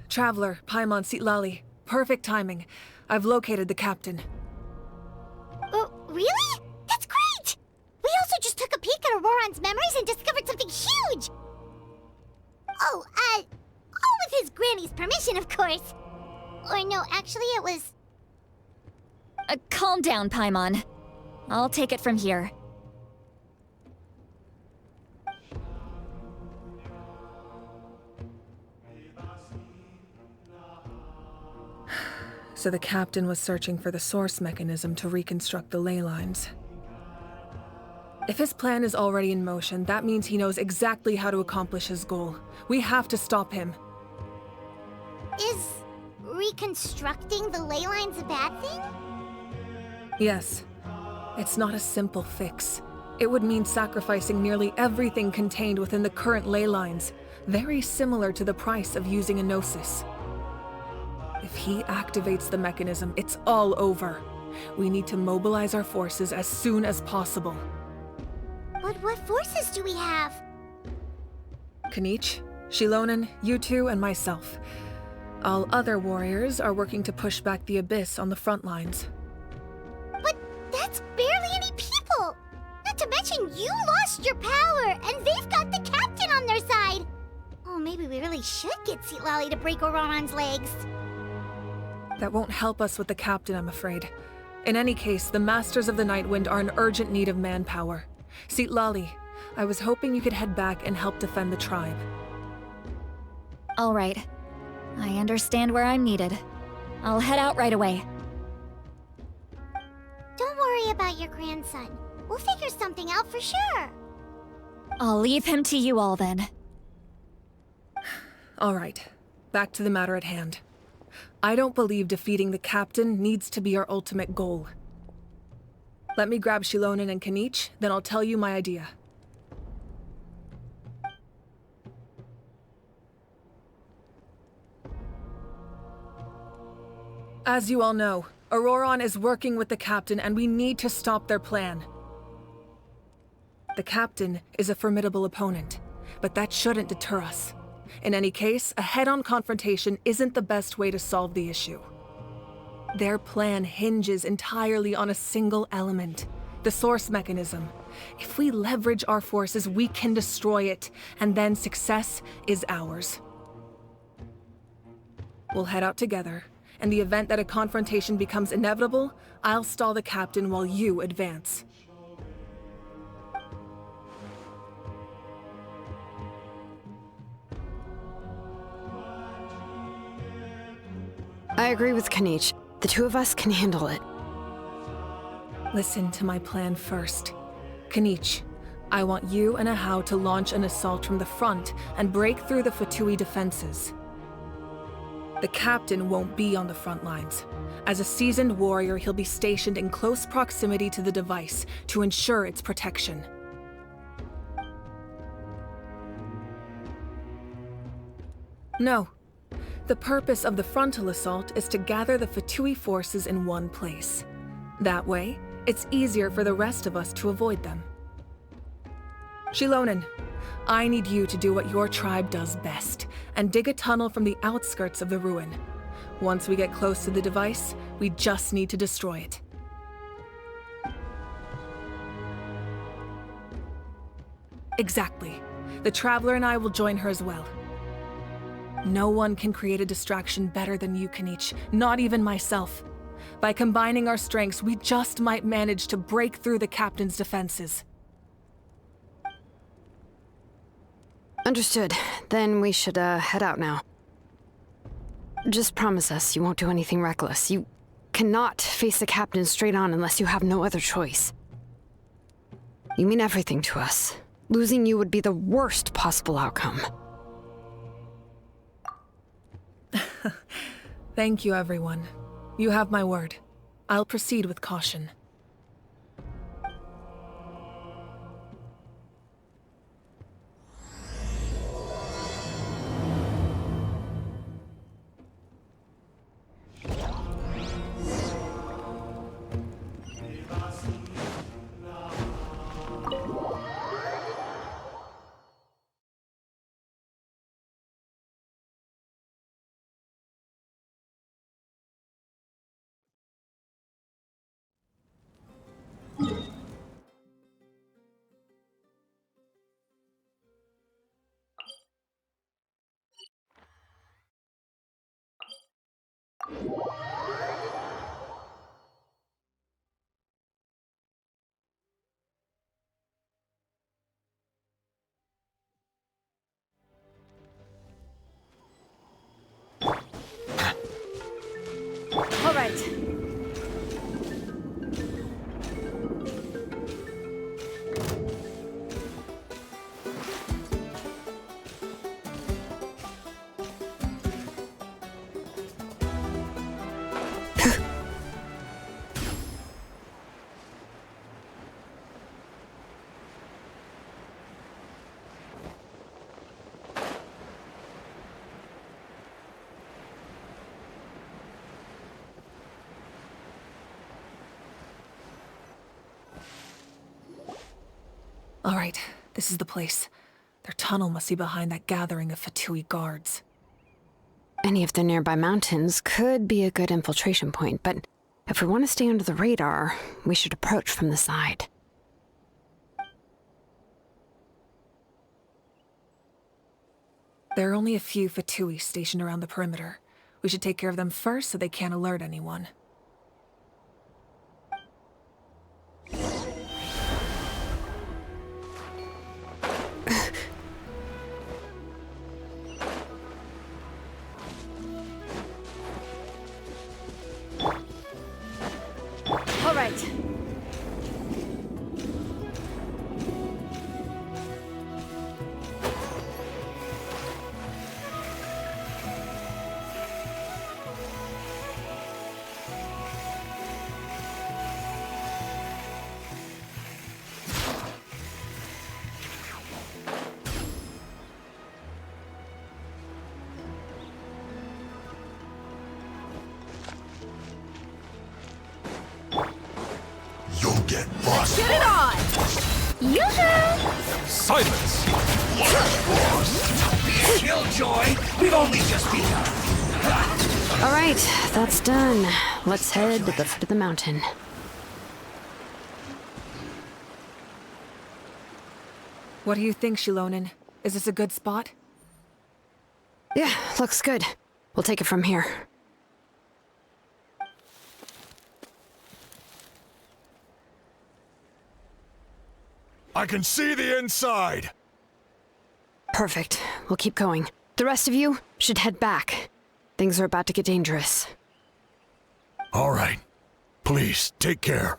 Traveler, Paimon Sitlali. Perfect timing. I've located the captain. Really? That's great! We also just took a peek at Auroran's memories and discovered something huge! All with his granny's permission, of course. Or no, actually it was... Calm down, Paimon. I'll take it from here. So the captain was searching for the source mechanism to reconstruct the ley lines. If his plan is already in motion, that means he knows exactly how to accomplish his goal. We have to stop him. Is reconstructing the ley lines a bad thing? Yes. It's not a simple fix. It would mean sacrificing nearly everything contained within the current ley lines, very similar to the price of using a gnosis. If he activates the mechanism, it's all over. We need to mobilize our forces as soon as possible. But what forces do we have? Kanich, Xilonen, you two, and myself. All other warriors are working to push back the abyss on the front lines. But that's barely any people! Not to mention you lost your power, and they've got the captain on their side! Oh, maybe we really should get Sitlali to break Auroran's legs. That won't help us with the captain, I'm afraid. In any case, the Masters of the Nightwind are in urgent need of manpower. Sitlali, I was hoping you could head back and help defend the tribe. All right. I understand where I'm needed. I'll head out right away. Don't worry about your grandson. We'll figure something out for sure. I'll leave him to you all then. All right. Back to the matter at hand. I don't believe defeating the captain needs to be our ultimate goal. Let me grab Xilonen and Kanich, then I'll tell you my idea. As you all know, Auroran is working with the captain and we need to stop their plan. The captain is a formidable opponent, but that shouldn't deter us. In any case, a head-on confrontation isn't the best way to solve the issue. Their plan hinges entirely on a single element, the source mechanism. If we leverage our forces, we can destroy it, and then success is ours. We'll head out together. In the event that a confrontation becomes inevitable, I'll stall the captain while you advance. I agree with Kanich. The two of us can handle it. Listen to my plan first. Kanich, I want you and Ahau to launch an assault from the front and break through the Fatui defenses. The captain won't be on the front lines. As a seasoned warrior, he'll be stationed in close proximity to the device to ensure its protection. No. The purpose of the frontal assault is to gather the Fatui forces in one place. That way, it's easier for the rest of us to avoid them. Xilonen, I need you to do what your tribe does best, and dig a tunnel from the outskirts of the ruin. Once we get close to the device, we just need to destroy it. Exactly. The Traveler and I will join her as well. No one can create a distraction better than you, Kenichi, not even myself. By combining our strengths, we just might manage to break through the Captain's defenses. Understood. Then we should, head out now. Just promise us you won't do anything reckless. You cannot face the Captain straight on unless you have no other choice. You mean everything to us. Losing you would be the worst possible outcome. Thank you, everyone. You have my word. I'll proceed with caution. All right. All right, this is the place. Their tunnel must be behind that gathering of Fatui guards. Any of the nearby mountains could be a good infiltration point, but if we want to stay under the radar, we should approach from the side. There are only a few Fatui stationed around the perimeter. We should take care of them first so they can't alert anyone. All right. Get lost. Get it on! Yoo-hoo! Silence! Be a killjoy! We've only just begun. All right, that's done. Let's head to the foot of the mountain. What do you think, xilonen? Is this a good spot? Yeah, looks good. We'll take it from here. I can see the inside! Perfect. We'll keep going. The rest of you should head back. Things are about to get dangerous. All right. Please, take care.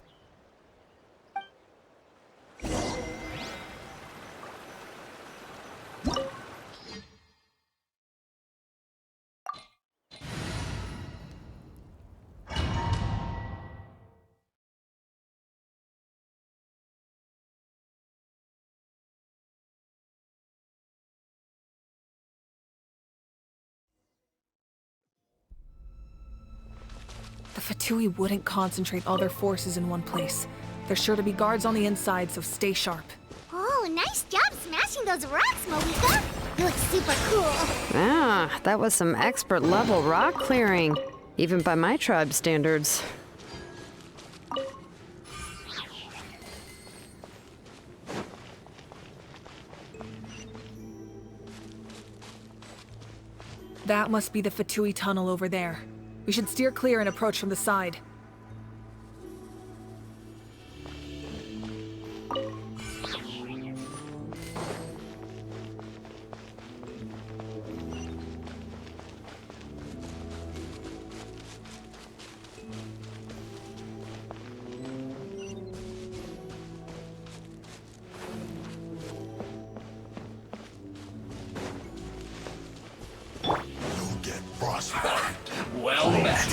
The Fatui wouldn't concentrate all their forces in one place. There's sure to be guards on the inside, so stay sharp. Oh, nice job smashing those rocks, Moika. You look super cool. Ah, that was some expert level rock clearing, even by my tribe standards. That must be the Fatui tunnel over there. We should steer clear and approach from the side. Well met.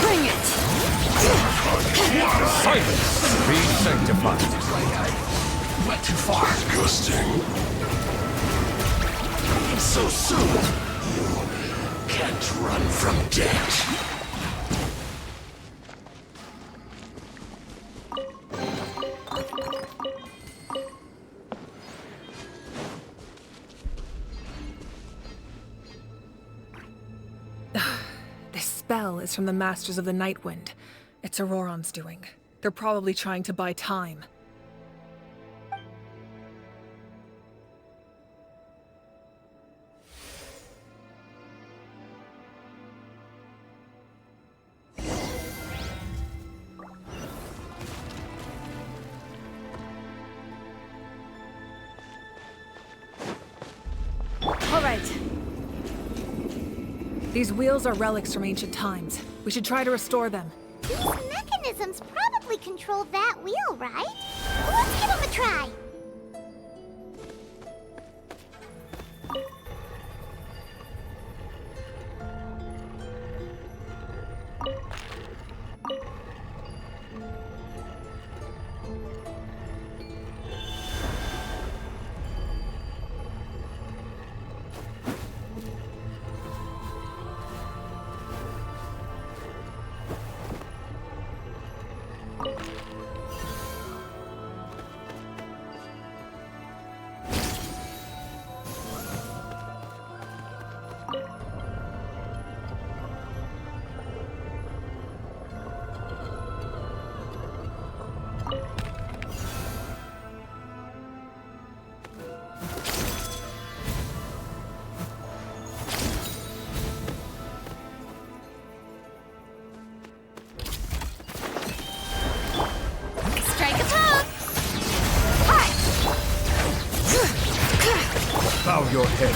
Bring it! Silence! Be sanctified. Went too far. Disgusting. So soon. You can't run from death. This spell is from the Masters of the Nightwind. It's Auroron's doing. They're probably trying to buy time. All right. These wheels are relics from ancient times. We should try to restore them. These mechanisms probably control that wheel, right? Let's give them a try. Bow your head.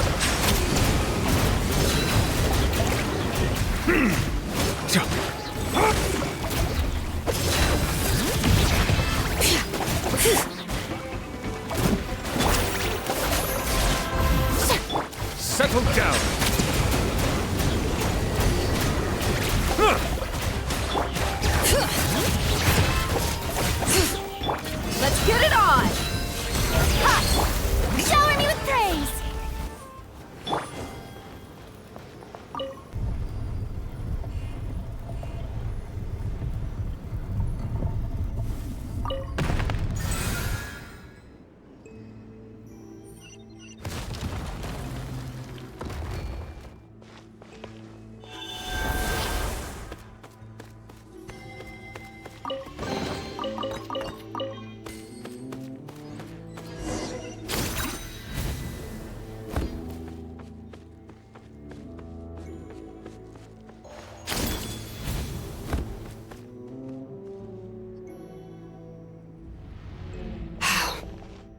Settle down. Let's get it on! Shower me with praise.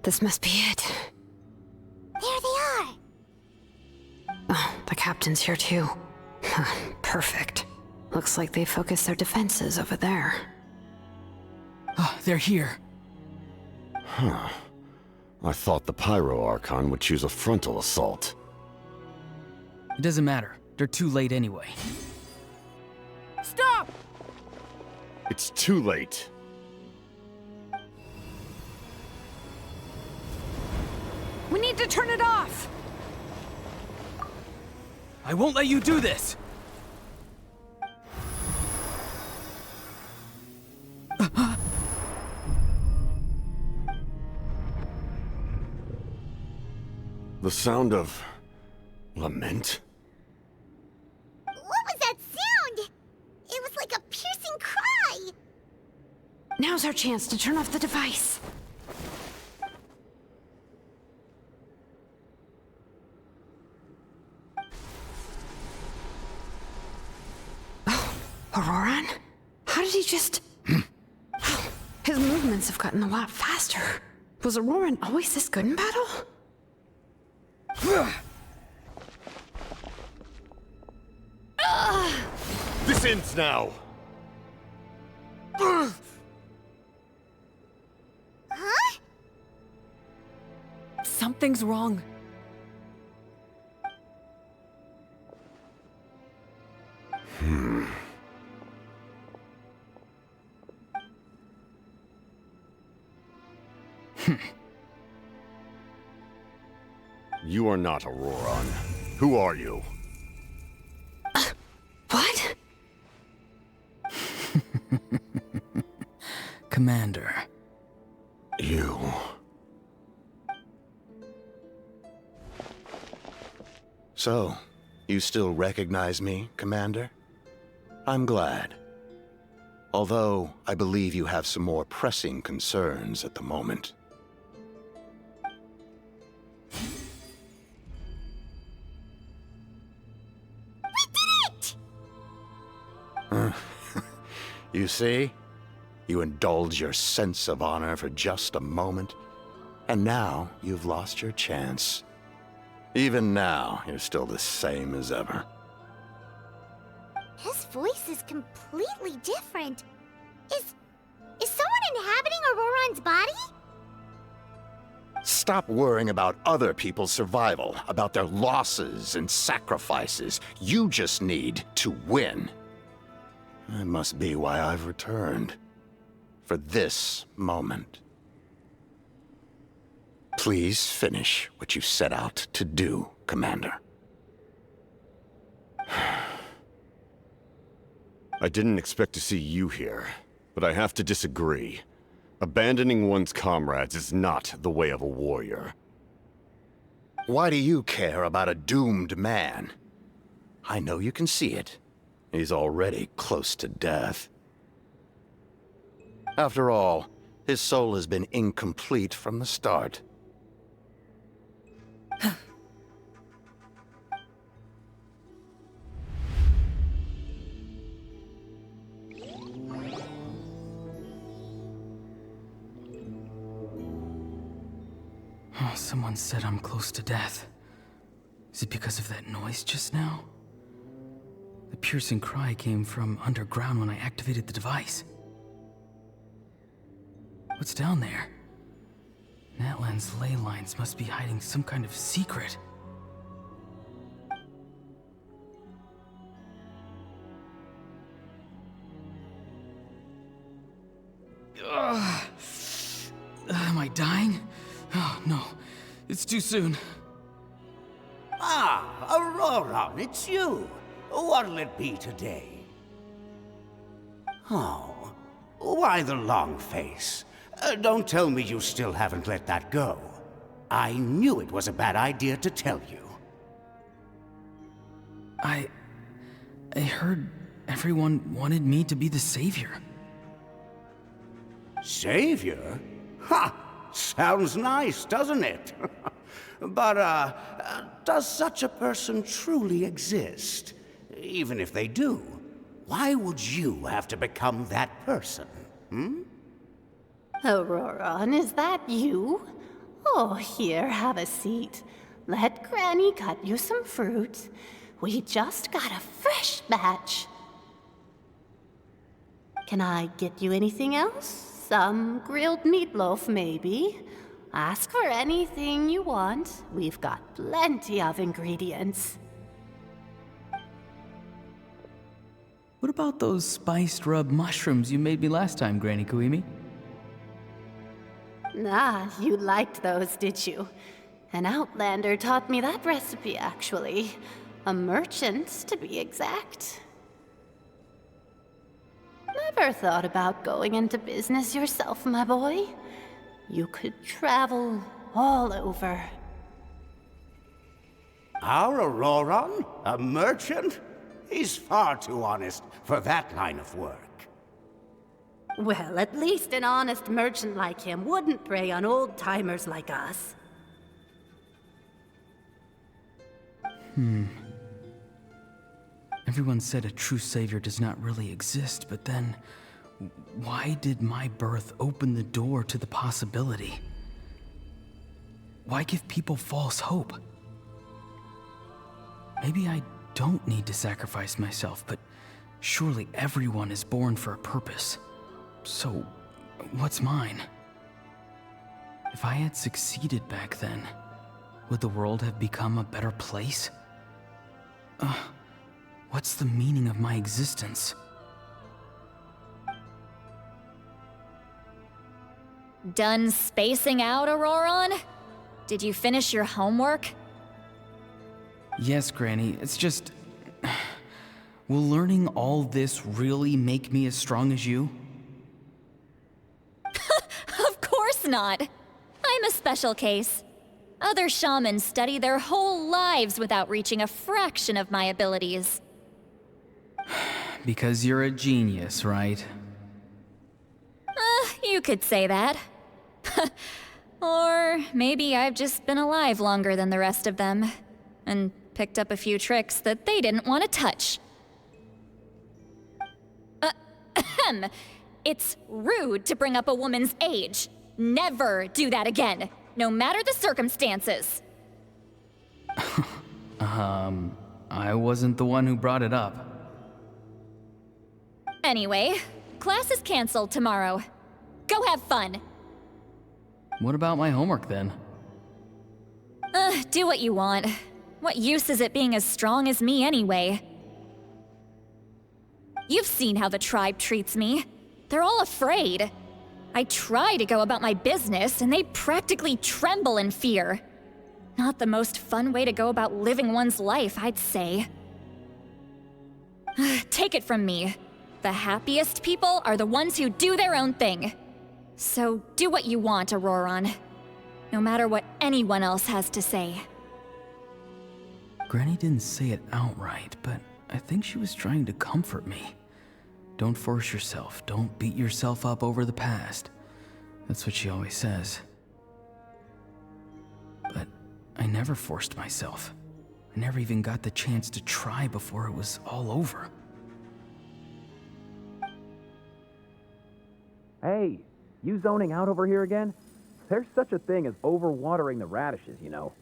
This must be it. There they are. Oh, the captain's here too. Perfect. Looks like they focused their defenses over there. Ah, they're here. Huh. I thought the Pyro Archon would choose a frontal assault. It doesn't matter. They're too late anyway. Stop! It's too late. We need to turn it off! I won't let you do this! The sound of... lament? What was that sound? It was like a piercing cry. Now's our chance to turn off the device. Auroran? How did he just... His movements have gotten a lot faster. Was Auroran always this good in battle? This ends now! Huh? Something's wrong. You are not Auroran. Who are you? What? Commander. You... So, you still recognize me, Commander? I'm glad. Although, I believe you have some more pressing concerns at the moment. You see? You indulge your sense of honor for just a moment, and now you've lost your chance. Even now, you're still the same as ever. His voice is completely different. Is someone inhabiting Auroran's body? Stop worrying about other people's survival, about their losses and sacrifices. You just need to win. That must be why I've returned. For this moment. Please finish what you set out to do, Commander. I didn't expect to see you here, but I have to disagree. Abandoning one's comrades is not the way of a warrior. Why do you care about a doomed man? I know you can see it. He's already close to death. After all, his soul has been incomplete from the start. Oh, someone said I'm close to death. Is it because of that noise just now? The piercing cry came from underground when I activated the device. What's down there? Natlan's ley lines must be hiding some kind of secret. Am I dying? Oh, no. It's too soon. Ah, Auroran, it's you. What'll it be today? Oh, why the long face? Don't tell me you still haven't let that go. I knew it was a bad idea to tell you. I heard everyone wanted me to be the savior. Savior? Ha! Sounds nice, doesn't it? But, does such a person truly exist? Even if they do, why would you have to become that person, hmm? Auroran, is that you? Oh, here, have a seat. Let Granny cut you some fruit. We just got a fresh batch. Can I get you anything else? Some grilled meatloaf, maybe? Ask for anything you want. We've got plenty of ingredients. What about those spiced rub mushrooms you made me last time, Granny Kuimi? Ah, you liked those, did you? An outlander taught me that recipe, actually. A merchant, to be exact. Never thought about going into business yourself, my boy? You could travel all over. Our Auroran? A merchant? He's far too honest for that line of work. Well, at least an honest merchant like him wouldn't prey on old-timers like us. Everyone said a true savior does not really exist, but then, why did my birth open the door to the possibility? Why give people false hope? Maybe I don't need to sacrifice myself, but surely everyone is born for a purpose. So, what's mine? If I had succeeded back then, would the world have become a better place? What's the meaning of my existence? Done spacing out, Auroron? Did you finish your homework? Yes, Granny, it's just... Will learning all this really make me as strong as you? Of course not. I'm a special case. Other shamans study their whole lives without reaching a fraction of my abilities. Because you're a genius, right? You could say that. Or maybe I've just been alive longer than the rest of them, and picked up a few tricks that they didn't want to touch. It's rude to bring up a woman's age. Never do that again, no matter the circumstances. I wasn't the one who brought it up. Anyway, class is canceled tomorrow. Go have fun. What about my homework then? Do what you want. What use is it being as strong as me anyway? You've seen how the tribe treats me. They're all afraid. I try to go about my business, and they practically tremble in fear. Not the most fun way to go about living one's life, I'd say. Take it from me. The happiest people are the ones who do their own thing. So do what you want, Auroron. No matter what anyone else has to say. Granny didn't say it outright, but I think she was trying to comfort me. Don't force yourself. Don't beat yourself up over the past. That's what she always says. But I never forced myself. I never even got the chance to try before it was all over. Hey, you zoning out over here again? There's such a thing as overwatering the radishes, you know.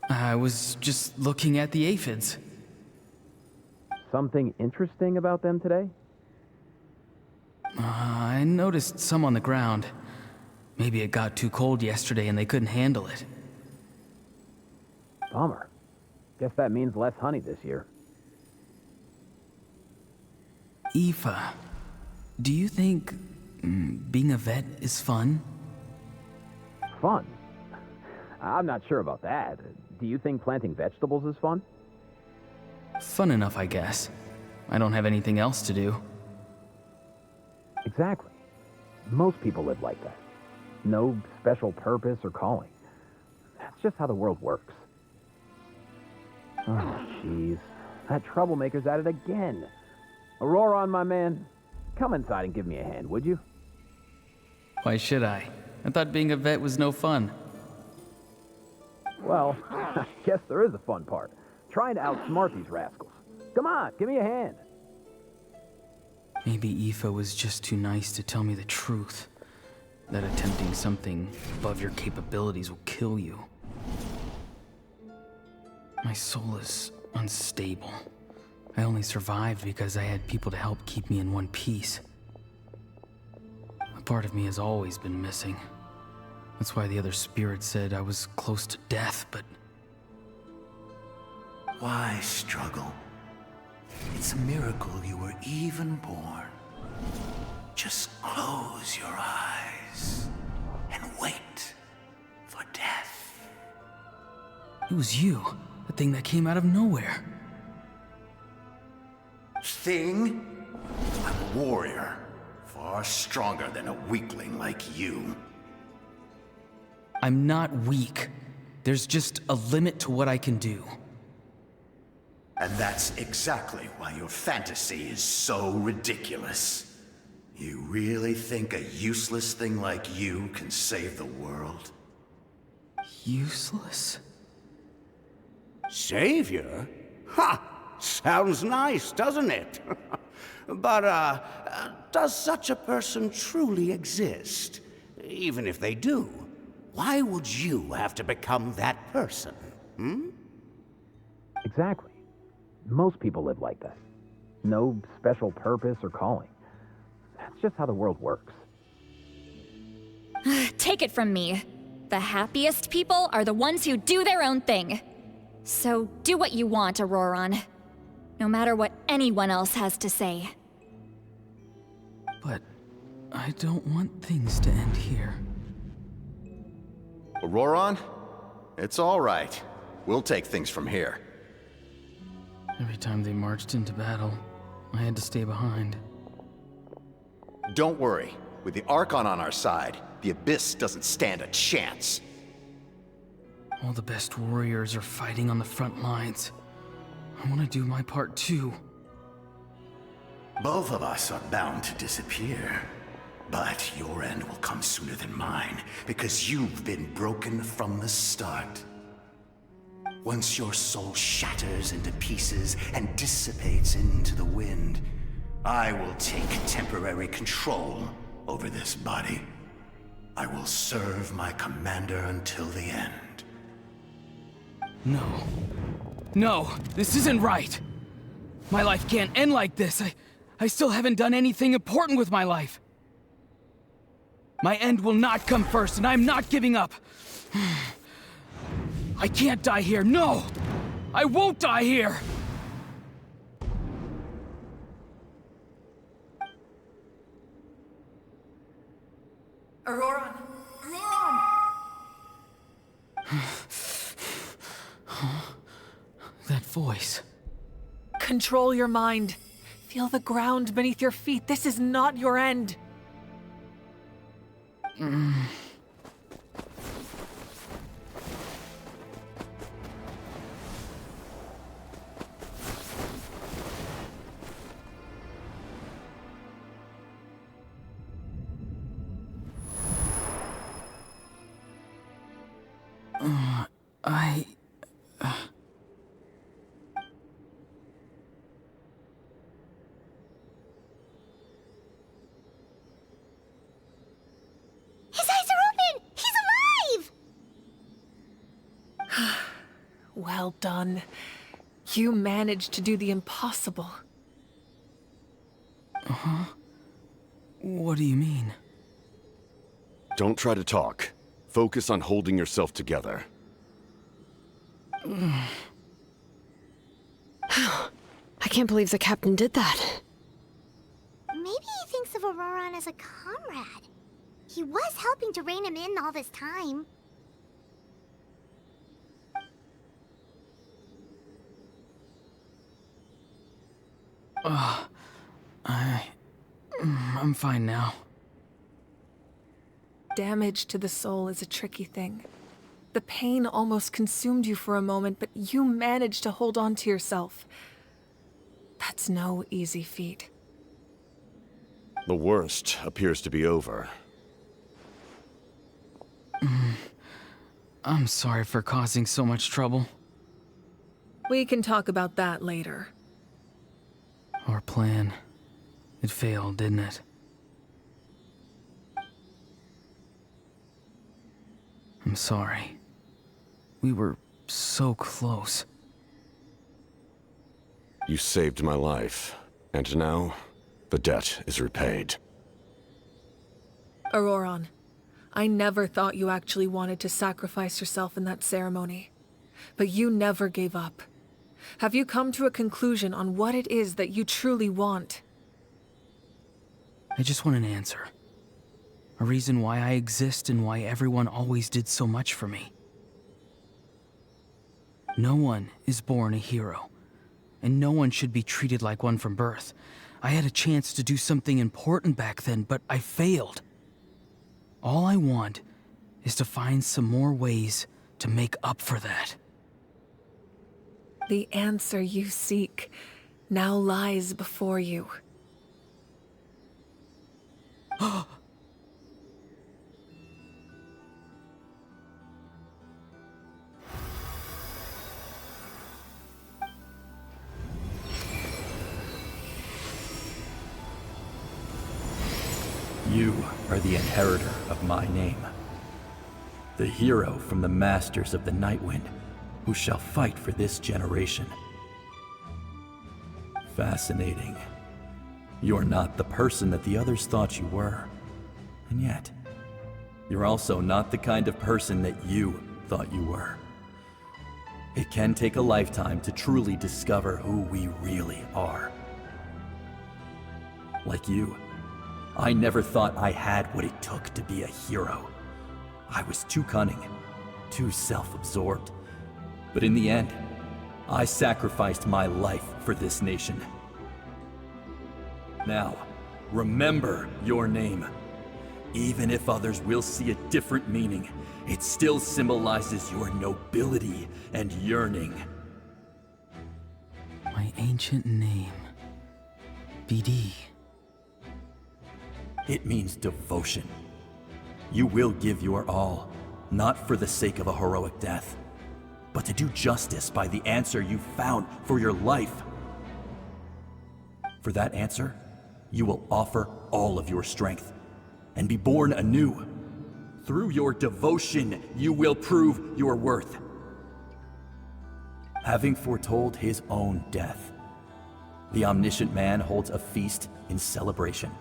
I was just looking at the aphids. Something interesting about them today? I noticed some on the ground. Maybe it got too cold yesterday and they couldn't handle it. Bummer. Guess that means less honey this year. Aoife, do you think being a vet is fun? Fun? I'm not sure about that. Do you think planting vegetables is fun? Fun enough, I guess. I don't have anything else to do. Exactly. Most people live like that. No special purpose or calling. That's just how the world works. Oh, jeez. That troublemaker's at it again. Auroron, my man, come inside and give me a hand, would you? Why should I? I thought being a vet was no fun. Well, I guess there is a fun part. Trying to outsmart these rascals. Come on, give me a hand. Maybe Aoife was just too nice to tell me the truth. That attempting something above your capabilities will kill you. My soul is unstable. I only survived because I had people to help keep me in one piece. A part of me has always been missing. That's why the other spirit said I was close to death, but... Why struggle? It's a miracle you were even born. Just close your eyes and wait for death. It was you, the thing that came out of nowhere. Thing? I'm a warrior, far stronger than a weakling like you. I'm not weak. There's just a limit to what I can do. And that's exactly why your fantasy is so ridiculous. You really think a useless thing like you can save the world? Useless? Savior? Ha! Sounds nice, doesn't it? But, does such a person truly exist? Even if they do, why would you have to become that person? Exactly. Most people live like that. No special purpose or calling. That's just how the world works. Take it from me. The happiest people are the ones who do their own thing. So do what you want, Auroron. No matter what anyone else has to say. But I don't want things to end here. Auroron? It's all right. We'll take things from here. Every time they marched into battle, I had to stay behind. Don't worry. With the Archon on our side, the Abyss doesn't stand a chance. All the best warriors are fighting on the front lines. I want to do my part too. Both of us are bound to disappear. But your end will come sooner than mine, because you've been broken from the start. Once your soul shatters into pieces and dissipates into the wind, I will take temporary control over this body. I will serve my commander until the end. No. No, this isn't right. My life can't end like this. I still haven't done anything important with my life. My end will not come first, and I'm not giving up. I can't die here, no! I won't die here! Auroron! Auroron! That voice. Control your mind. Feel the ground beneath your feet. This is not your end. His eyes are open! He's alive! Well done. You managed to do the impossible. What do you mean? Don't try to talk. Focus on holding yourself together. I can't believe the captain did that. Maybe he thinks of Auroron as a comrade. He was helping to rein him in all this time. I'm fine now. Damage to the soul is a tricky thing. The pain almost consumed you for a moment, but you managed to hold on to yourself. That's no easy feat. The worst appears to be over. I'm sorry for causing so much trouble. We can talk about that later. Our plan. It failed, didn't it? I'm sorry. We were so close. You saved my life, and now the debt is repaid. Auroron, I never thought you actually wanted to sacrifice yourself in that ceremony. But you never gave up. Have you come to a conclusion on what it is that you truly want? I just want an answer. A reason why I exist and why everyone always did so much for me. No one is born a hero, and no one should be treated like one from birth. I had a chance to do something important back then, but I failed. All I want is to find some more ways to make up for that. The answer you seek now lies before you. You are the inheritor of my name. The hero from the masters of the Nightwind, who shall fight for this generation. Fascinating. You're not the person that the others thought you were. And yet, you're also not the kind of person that you thought you were. It can take a lifetime to truly discover who we really are. Like you, I never thought I had what it took to be a hero. I was too cunning, too self-absorbed. But in the end, I sacrificed my life for this nation. Now, remember your name. Even if others will see a different meaning, it still symbolizes your nobility and yearning. My ancient name. BD. It means devotion. You will give your all, not for the sake of a heroic death, but to do justice by the answer you found for your life. For that answer, you will offer all of your strength and be born anew. Through your devotion, you will prove your worth. Having foretold his own death, the omniscient man holds a feast in celebration.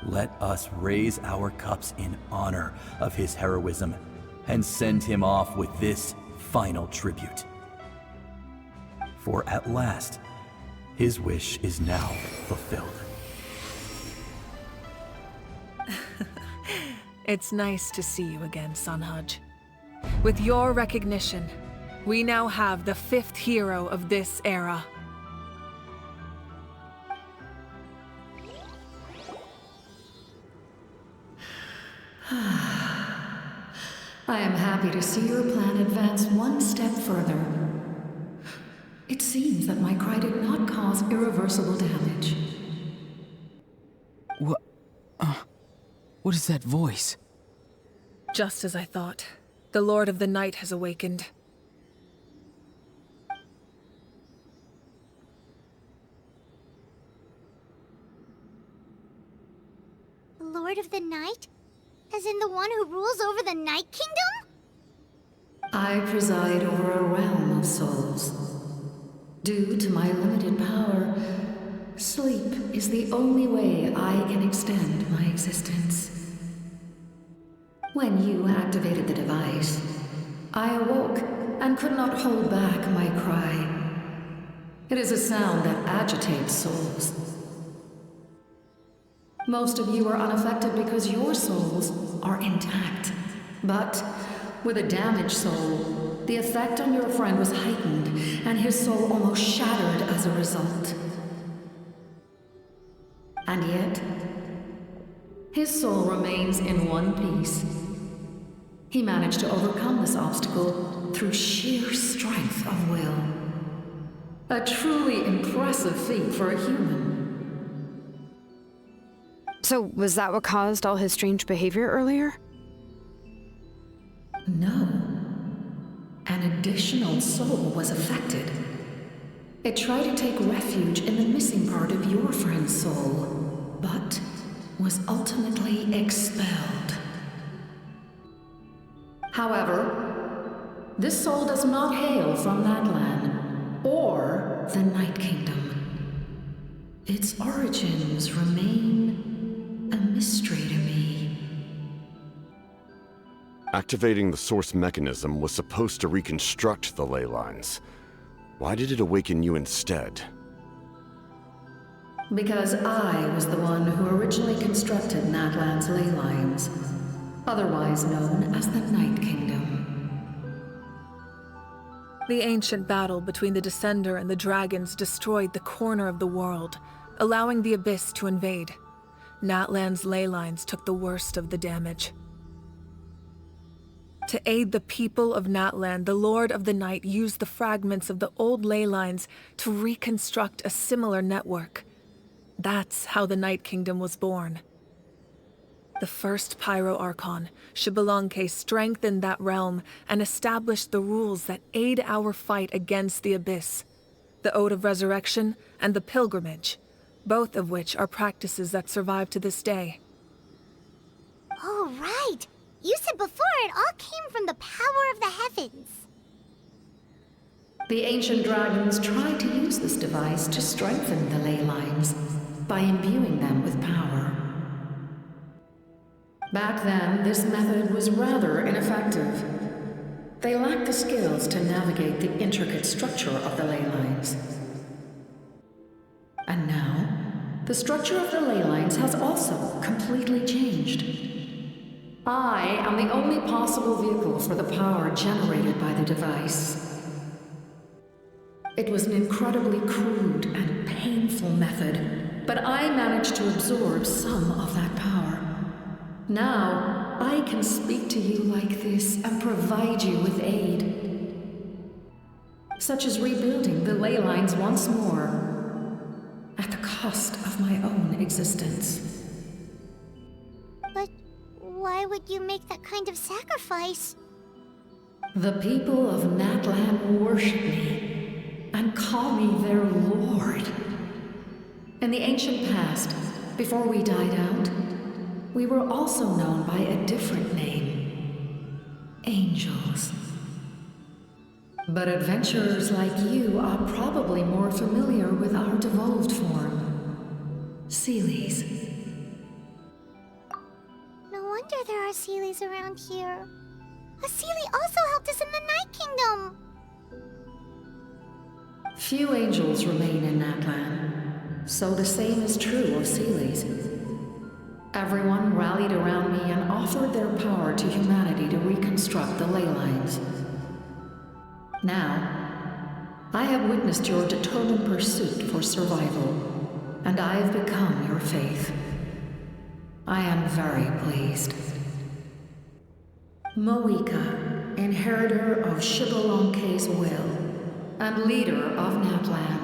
Let us raise our cups in honor of his heroism and send him off with this final tribute. For at last, his wish is now fulfilled. It's nice to see you again, Sunhudge. With your recognition, we now have the 5th hero of this era. I am happy to see your plan advance one step further. It seems that my cry did not cause irreversible damage. What is that voice? Just as I thought. The Lord of the Night has awakened. The Lord of the Night? As in the one who rules over the Night Kingdom? I preside over a realm of souls. Due to my limited power, sleep is the only way I can extend my existence. When you activated the device, I awoke and could not hold back my cry. It is a sound that agitates souls. Most of you are unaffected because your souls are intact. But with a damaged soul, the effect on your friend was heightened, and his soul almost shattered as a result. And yet, his soul remains in one piece. He managed to overcome this obstacle through sheer strength of will. A truly impressive feat for a human. So, was that what caused all his strange behavior earlier? No. An additional soul was affected. It tried to take refuge in the missing part of your friend's soul, but was ultimately expelled. However, this soul does not hail from Natlan or the Night Kingdom. Its origins remain a mystery to me. Activating the source mechanism was supposed to reconstruct the ley lines. Why did it awaken you instead? Because I was the one who originally constructed Natlan's ley lines, otherwise known as the Night Kingdom. The ancient battle between the Descender and the dragons destroyed the corner of the world, allowing the Abyss to invade. Natlan's ley lines took the worst of the damage. To aid the people of Natlan, the Lord of the Night used the fragments of the old ley lines to reconstruct a similar network. That's how the Night Kingdom was born. The first Pyro Archon, Xbalanque, strengthened that realm and established the rules that aid our fight against the Abyss. The Ode of Resurrection and the Pilgrimage. both of which are practices that survive to this day. Oh, right. You said before it all came from the power of the heavens. The ancient dragons tried to use this device to strengthen the ley lines by imbuing them with power. Back then, this method was rather ineffective. They lacked the skills to navigate the intricate structure of the ley lines. And now, the structure of the ley lines has also completely changed. I am the only possible vehicle for the power generated by the device. It was an incredibly crude and painful method, but I managed to absorb some of that power. Now, I can speak to you like this and provide you with aid, such as rebuilding the ley lines once more, at the cost of my own existence. But why would you make that kind of sacrifice? The people of Natlan worship me and call me their lord. In the ancient past, before we died out, we were also known by a different name, angels. But adventurers like you are probably more familiar with our devolved form, Seelies. No wonder there are Seelies around here. A Seelie also helped us in the Night Kingdom. Few angels remain in Natlan, so the same is true of Seelies. Everyone rallied around me and offered their power to humanity to reconstruct the ley lines. Now, I have witnessed your determined pursuit for survival, and I have become your faith. I am very pleased. Moika, inheritor of Xilolen's will, and leader of Natlan.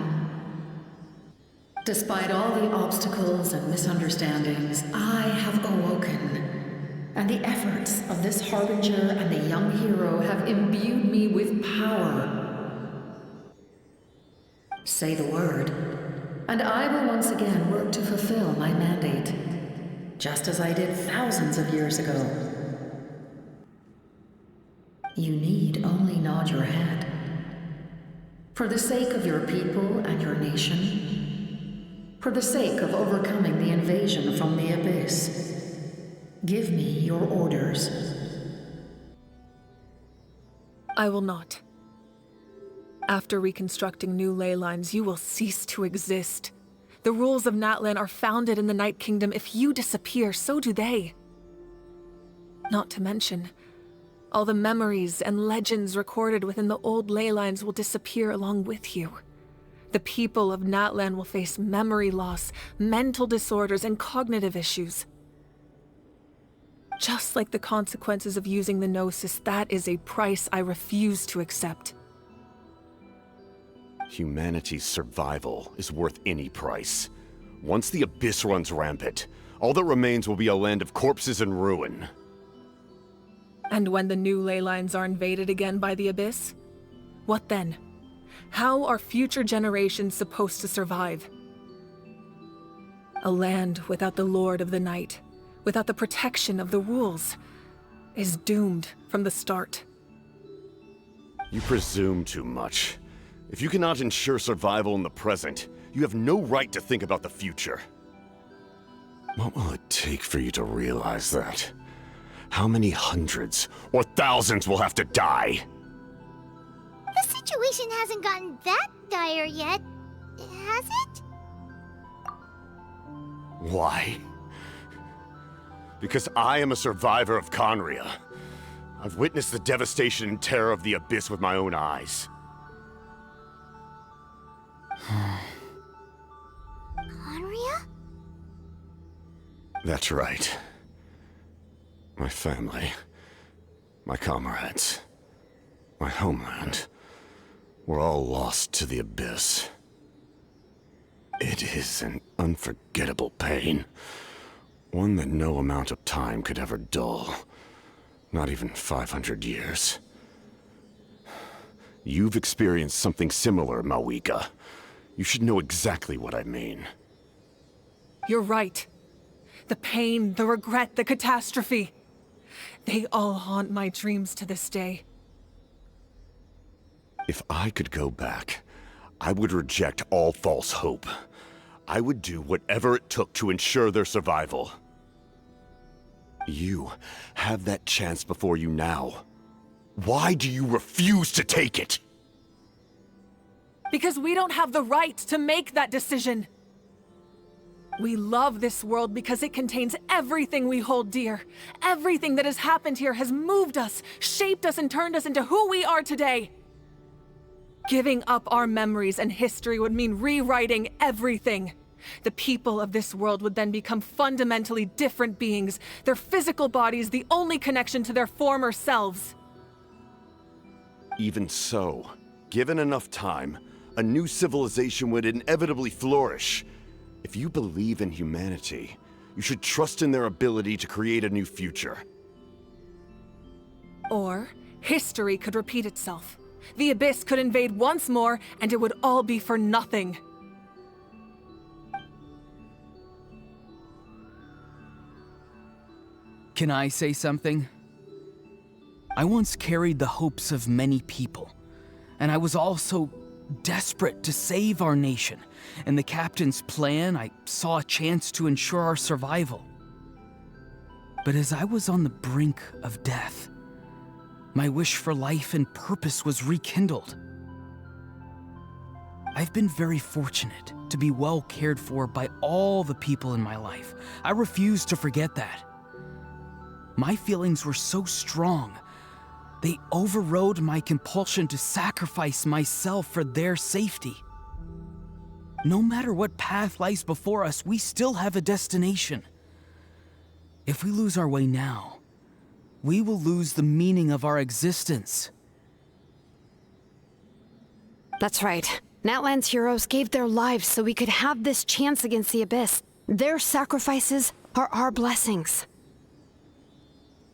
Despite all the obstacles and misunderstandings, I have awoken, and the efforts of this harbinger and the young hero have imbued me with power. Say the word, and I will once again work to fulfill my mandate, just as I did thousands of years ago. You need only nod your head. For the sake of your people and your nation, for the sake of overcoming the invasion from the abyss, give me your orders. I will not. After reconstructing new ley lines, you will cease to exist. The rules of Natlan are founded in the Night Kingdom. If you disappear, so do they. Not to mention, all the memories and legends recorded within the old ley lines will disappear along with you. The people of Natlan will face memory loss, mental disorders, and cognitive issues. Just like the consequences of using the Gnosis, that is a price I refuse to accept. Humanity's survival is worth any price. Once the Abyss runs rampant, all that remains will be a land of corpses and ruin. And when the new ley lines are invaded again by the Abyss? What then? How are future generations supposed to survive? A land without the Lord of the Night, without the protection of the rules, is doomed from the start. You presume too much. If you cannot ensure survival in the present, you have no right to think about the future. What will it take for you to realize that? How many hundreds or thousands will have to die? The situation hasn't gotten that dire yet, has it? Why? Because I am a survivor of Conria. I've witnessed the devastation and terror of the Abyss with my own eyes. Conria? That's right. My family, my comrades, my homeland, were all lost to the Abyss. It is an unforgettable pain. One that no amount of time could ever dull. Not even 500 years. You've experienced something similar, Moika. You should know exactly what I mean. You're right. The pain, the regret, the catastrophe. They all haunt my dreams to this day. If I could go back, I would reject all false hope. I would do whatever it took to ensure their survival. You have that chance before you now. Why do you refuse to take it? Because we don't have the right to make that decision. We love this world because it contains everything we hold dear. Everything that has happened here has moved us, shaped us, and turned us into who we are today. Giving up our memories and history would mean rewriting everything. The people of this world would then become fundamentally different beings, their physical bodies the only connection to their former selves. Even so, given enough time, a new civilization would inevitably flourish. If you believe in humanity, you should trust in their ability to create a new future. Or, history could repeat itself. The Abyss could invade once more, and it would all be for nothing. Can I say something? I once carried the hopes of many people, and I was also desperate to save our nation. In the captain's plan, I saw a chance to ensure our survival. But as I was on the brink of death, my wish for life and purpose was rekindled. I've been very fortunate to be well cared for by all the people in my life. I refuse to forget that. My feelings were so strong, they overrode my compulsion to sacrifice myself for their safety. No matter what path lies before us, we still have a destination. If we lose our way now, we will lose the meaning of our existence. That's right. Natlan's heroes gave their lives so we could have this chance against the Abyss. Their sacrifices are our blessings.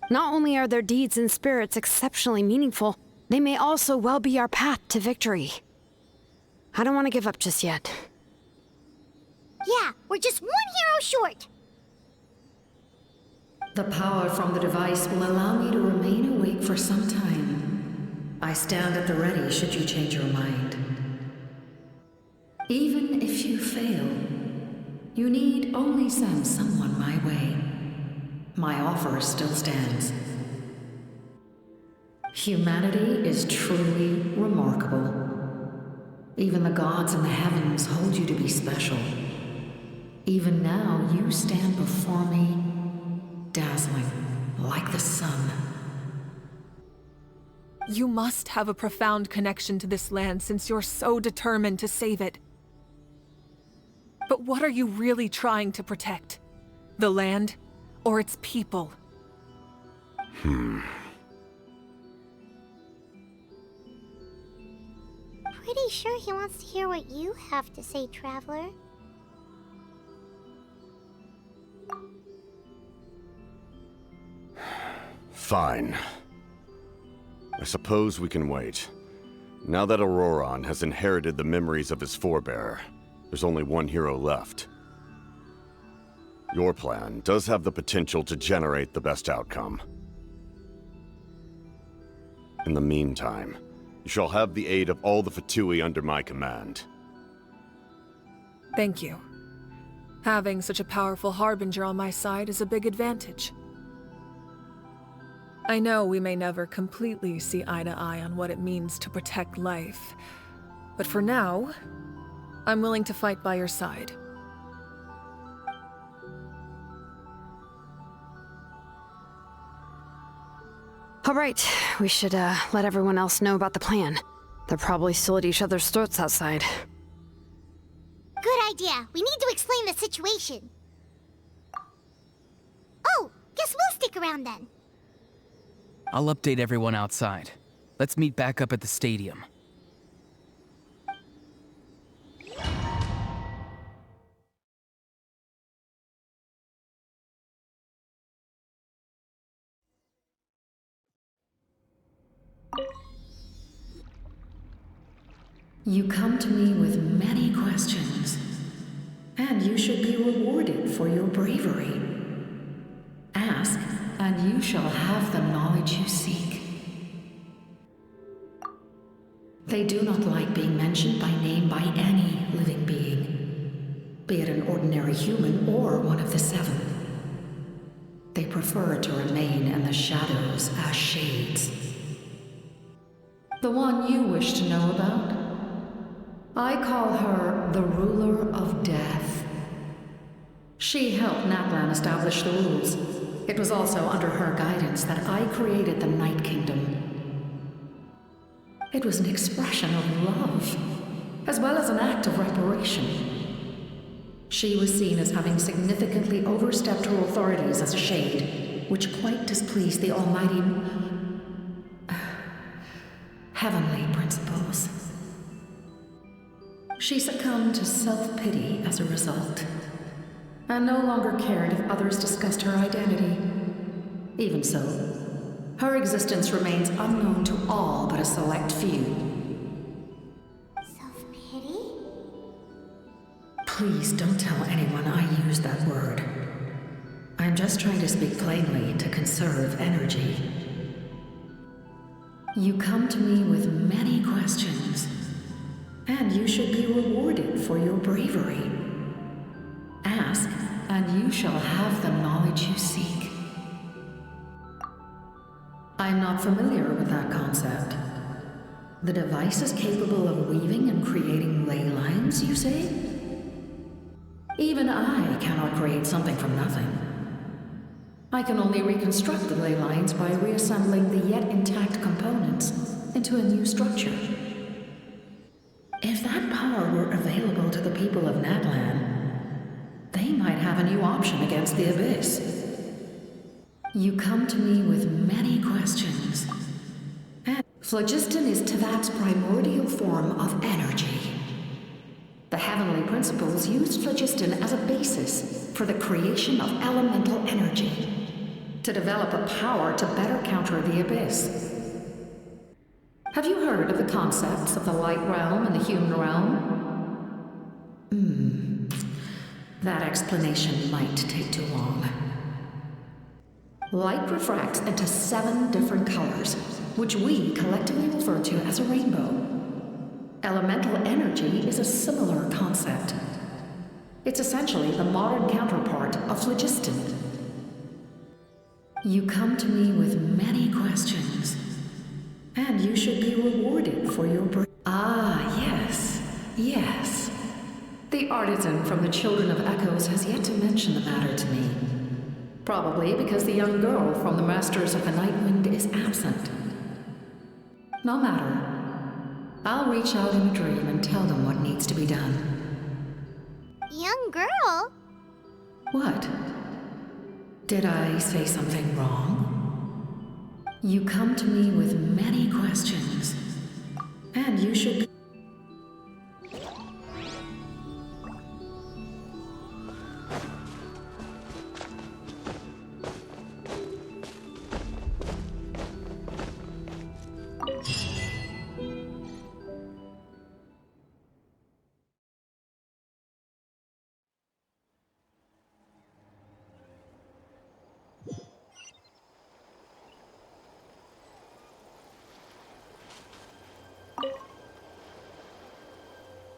Not only are their deeds and spirits exceptionally meaningful, they may also well be our path to victory. I don't want to give up just yet. Yeah, we're just one hero short. The power from the device will allow me to remain awake for some time. I stand at the ready should you change your mind. Even if you fail, you need only send someone my way. My offer still stands. Humanity is truly remarkable. Even the gods in the heavens hold you to be special. Even now, you stand before me, dazzling like the sun. You must have a profound connection to this land since you're so determined to save it. But what are you really trying to protect? The land? Or its people? Pretty sure he wants to hear what you have to say, Traveler. Fine. I suppose we can wait. Now that Auroran has inherited the memories of his forebear, there's only one hero left. Your plan does have the potential to generate the best outcome. In the meantime, you shall have the aid of all the Fatui under my command. Thank you. Having such a powerful harbinger on my side is a big advantage. I know we may never completely see eye to eye on what it means to protect life, but for now, I'm willing to fight by your side. All right, we should let everyone else know about the plan. They're probably still at each other's throats outside. Good idea. We need to explain the situation. Oh, guess we'll stick around then. I'll update everyone outside. Let's meet back up at the stadium. You come to me with many questions. and you should be rewarded for your bravery. Ask, and you shall have the knowledge you seek. They do not like being mentioned by name by any living being, be it an ordinary human or one of the seven. They prefer to remain in the shadows as shades. The one you wish to know about? I call her the Ruler of Death. She helped Natlan establish the rules. It was also under her guidance that I created the Night Kingdom. It was an expression of love, as well as an act of reparation. She was seen as having significantly overstepped her authorities as a shade, which quite displeased the almighty heavenly principles. She succumbed to self-pity as a result, and no longer cared if others discussed her identity. Even so, her existence remains unknown to all but a select few. Self-pity? Please don't tell anyone I used that word. I'm just trying to speak plainly to conserve energy. You come to me with many questions, and you should be rewarded for your bravery. Ask, and you shall have the knowledge you seek. I'm not familiar with that concept. The device is capable of weaving and creating ley lines, you say? Even I cannot create something from nothing. I can only reconstruct the ley lines by reassembling the yet intact components into a new structure. If that power were available to the people of Natlan, they might have a new option against the Abyss. You come to me with many questions. And phlogiston is Teyvat's primordial form of energy. The heavenly principles used phlogiston as a basis for the creation of elemental energy, to develop a power to better counter the Abyss. Have you heard of the concepts of the light realm and the human realm? That explanation might take too long. Light refracts into 7 different colors, which we collectively refer to as a rainbow. Elemental energy is a similar concept. It's essentially the modern counterpart of phlogiston. You come to me with many questions, and you should be rewarded for your yes. The artisan from the Children of Echoes has yet to mention the matter to me. Probably because the young girl from the Masters of the Night Wind is absent. No matter. I'll reach out in a dream and tell them what needs to be done. Young girl? What? Did I say something wrong? You come to me with many questions, and you should be...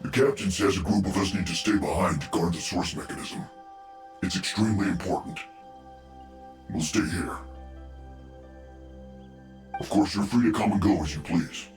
The captain says a group of us need to stay behind to guard the source mechanism. It's extremely important. We'll stay here. Of course, you're free to come and go as you please.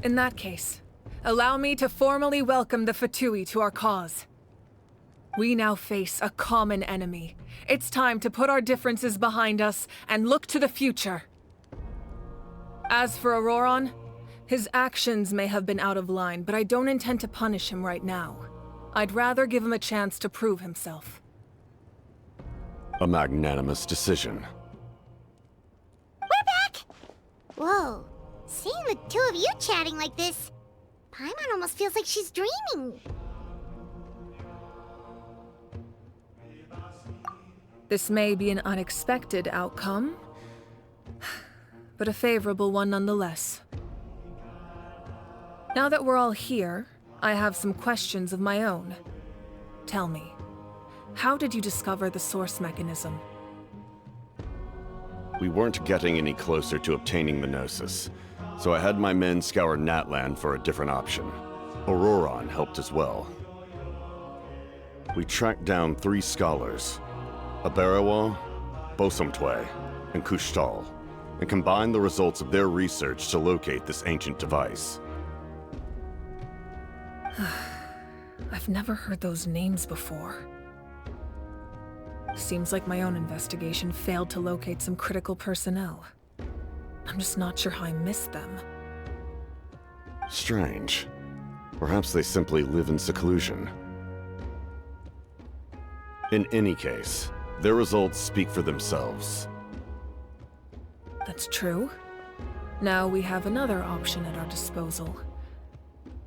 In that case, allow me to formally welcome the Fatui to our cause. We now face a common enemy. It's time to put our differences behind us and look to the future. As for Auroron, His actions may have been out of line, but I don't intend to punish him right now. I'd rather give him a chance to prove himself. A magnanimous decision. We're back! Whoa, seeing the two of you chatting like this, Paimon almost feels like she's dreaming. This may be an unexpected outcome, but a favorable one nonetheless. Now that we're all here, I have some questions of my own. Tell me, how did you discover the source mechanism? We weren't getting any closer to obtaining the Gnosis, so I had my men scour Natlan for a different option. Auroron helped as well. We tracked down 3 scholars, Aberawa, Bosomtwe, and Kushtal, and combined the results of their research to locate this ancient device. I've never heard those names before. Seems like my own investigation failed to locate some critical personnel. I'm just not sure how I missed them. Strange. Perhaps they simply live in seclusion. In any case, their results speak for themselves. That's true. Now we have another option at our disposal.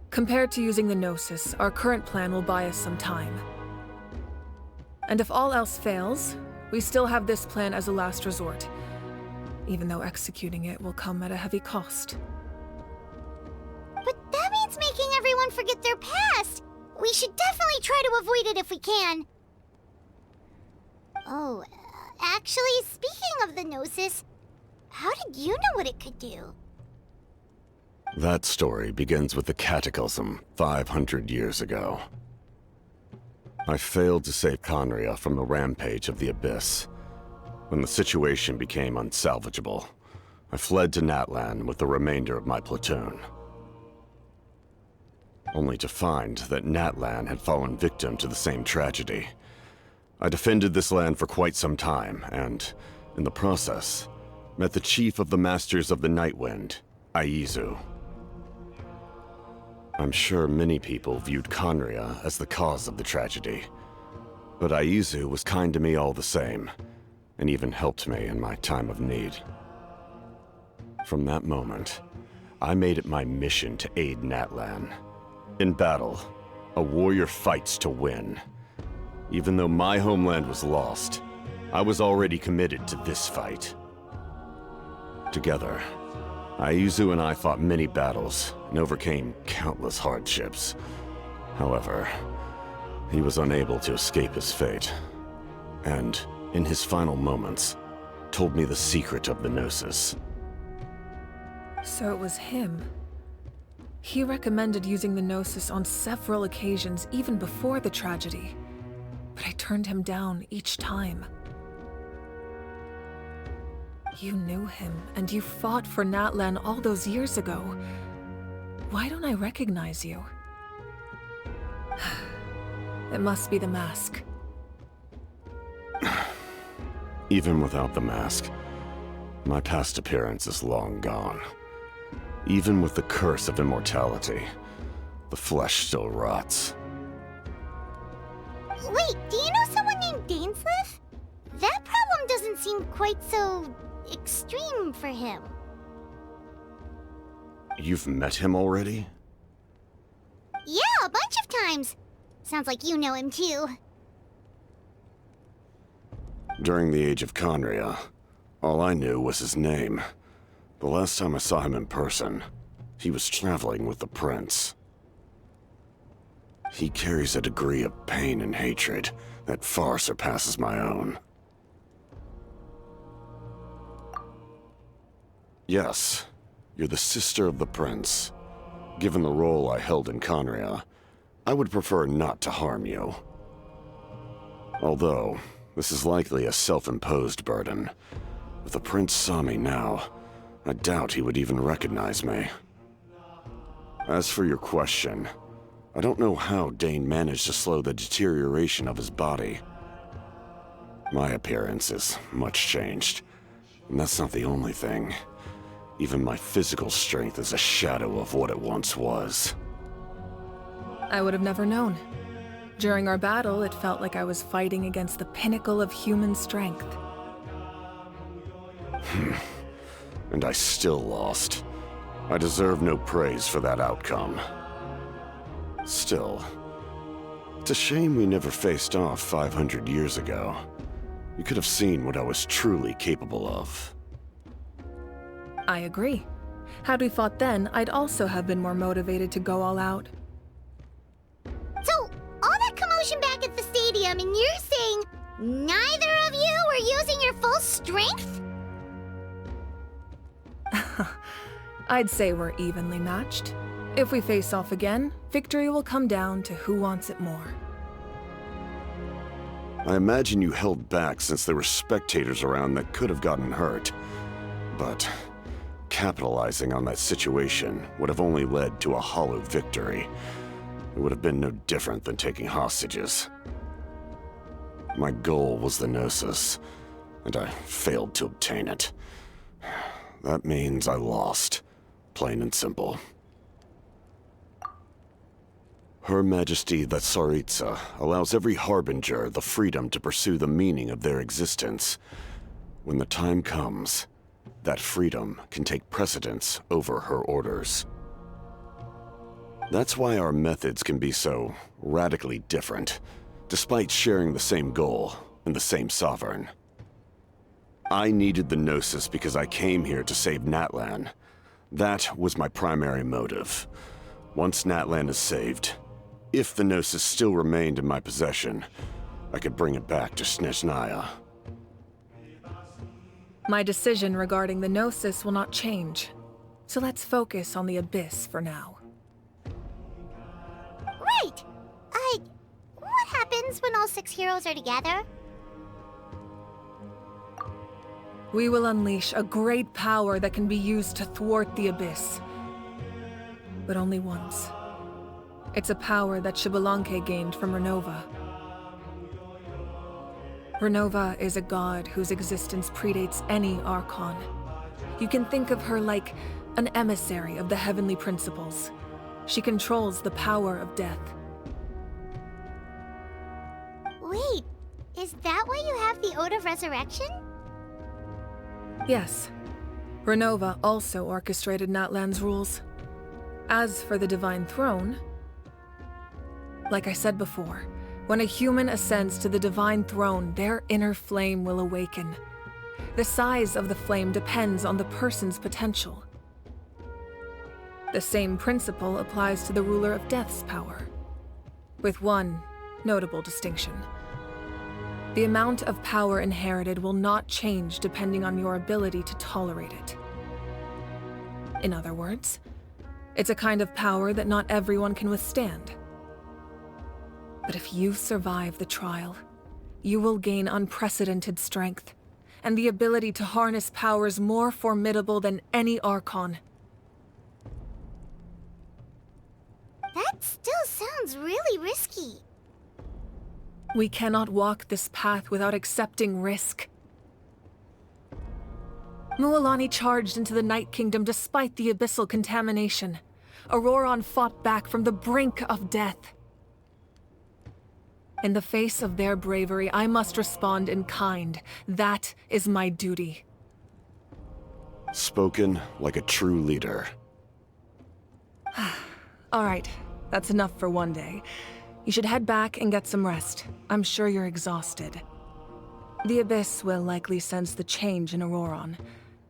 Compared to using the Gnosis, our current plan will buy us some time. And if all else fails, we still have this plan as a last resort, even though executing it will come at a heavy cost. But that means making everyone forget their past! We should definitely try to avoid it if we can. Oh, actually, speaking of the Gnosis, how did you know what it could do? That story begins with the Cataclysm 500 years ago. I failed to save Conria from the rampage of the Abyss. When the situation became unsalvageable, I fled to Natlan with the remainder of my platoon. Only to find that Natlan had fallen victim to the same tragedy. I defended this land for quite some time, and, in the process, met the chief of the Masters of the Nightwind, Aizu. I'm sure many people viewed Conria as the cause of the tragedy, but Aizu was kind to me all the same, and even helped me in my time of need. From that moment, I made it my mission to aid Natlan. In battle, a warrior fights to win. Even though my homeland was lost, I was already committed to this fight. Together, Aizu and I fought many battles and overcame countless hardships. However, he was unable to escape his fate, and, in his final moments, told me the secret of the Gnosis. So it was him. He recommended using the Gnosis on several occasions even before the tragedy, but I turned him down each time. You knew him, and you fought for Natlan all those years ago. Why don't I recognize you? It must be the mask. Even without the mask, my past appearance is long gone. Even with the curse of immortality, the flesh still rots. Wait, do you know someone named Dainsleif? That problem doesn't seem quite so extreme for him. You've met him already? Yeah, a bunch of times. Sounds like you know him too. During the age of Conria, all I knew was his name. The last time I saw him in person, he was traveling with the prince. He carries a degree of pain and hatred that far surpasses my own. Yes, you're the sister of the prince. Given the role I held in Conria, I would prefer not to harm you. Although, this is likely a self-imposed burden. If the prince saw me now, I doubt he would even recognize me. As for your question, I don't know how Dane managed to slow the deterioration of his body. My appearance is much changed, and that's not the only thing. Even my physical strength is a shadow of what it once was. I would have never known. During our battle, it felt like I was fighting against the pinnacle of human strength. And I still lost. I deserve no praise for that outcome. Still, it's a shame we never faced off 500 years ago. You could have seen what I was truly capable of. I agree. Had we fought then, I'd also have been more motivated to go all out. So, all that commotion back at the stadium, and you're saying neither of you were using your full strength? I'd say we're evenly matched. If we face off again, victory will come down to who wants it more. I imagine you held back since there were spectators around that could have gotten hurt. But capitalizing on that situation would have only led to a hollow victory. It would have been no different than taking hostages. My goal was the Gnosis, and I failed to obtain it. That means I lost, plain and simple. Her Majesty the Tsaritsa allows every harbinger the freedom to pursue the meaning of their existence. When the time comes, that freedom can take precedence over her orders. That's why our methods can be so radically different, despite sharing the same goal and the same sovereign. I needed the Gnosis because I came here to save Natlan. That was my primary motive. Once Natlan is saved, if the Gnosis still remained in my possession, I could bring it back to Snezhnaya. My decision regarding the Gnosis will not change, so let's focus on the Abyss for now. Right! What happens when all 6 heroes are together? We will unleash a great power that can be used to thwart the Abyss. But only once. It's a power that Xbalanque gained from Renova. Renova is a god whose existence predates any Archon. You can think of her like an emissary of the heavenly principles. She controls the power of death. Wait, is that why you have the Ode of Resurrection? Yes. Renova also orchestrated Natlan's rules. As for the Divine Throne, like I said before, when a human ascends to the Divine Throne, their inner flame will awaken. The size of the flame depends on the person's potential. The same principle applies to the ruler of Death's power, with one notable distinction. The amount of power inherited will not change depending on your ability to tolerate it. In other words, it's a kind of power that not everyone can withstand. But if you survive the trial, you will gain unprecedented strength, and the ability to harness powers more formidable than any Archon. That still sounds really risky. We cannot walk this path without accepting risk. Mualani charged into the Night Kingdom despite the abyssal contamination. Auroron fought back from the brink of death. In the face of their bravery, I must respond in kind. That is my duty. Spoken like a true leader. All right, that's enough for one day. You should head back and get some rest. I'm sure you're exhausted. The Abyss will likely sense the change in Auroron.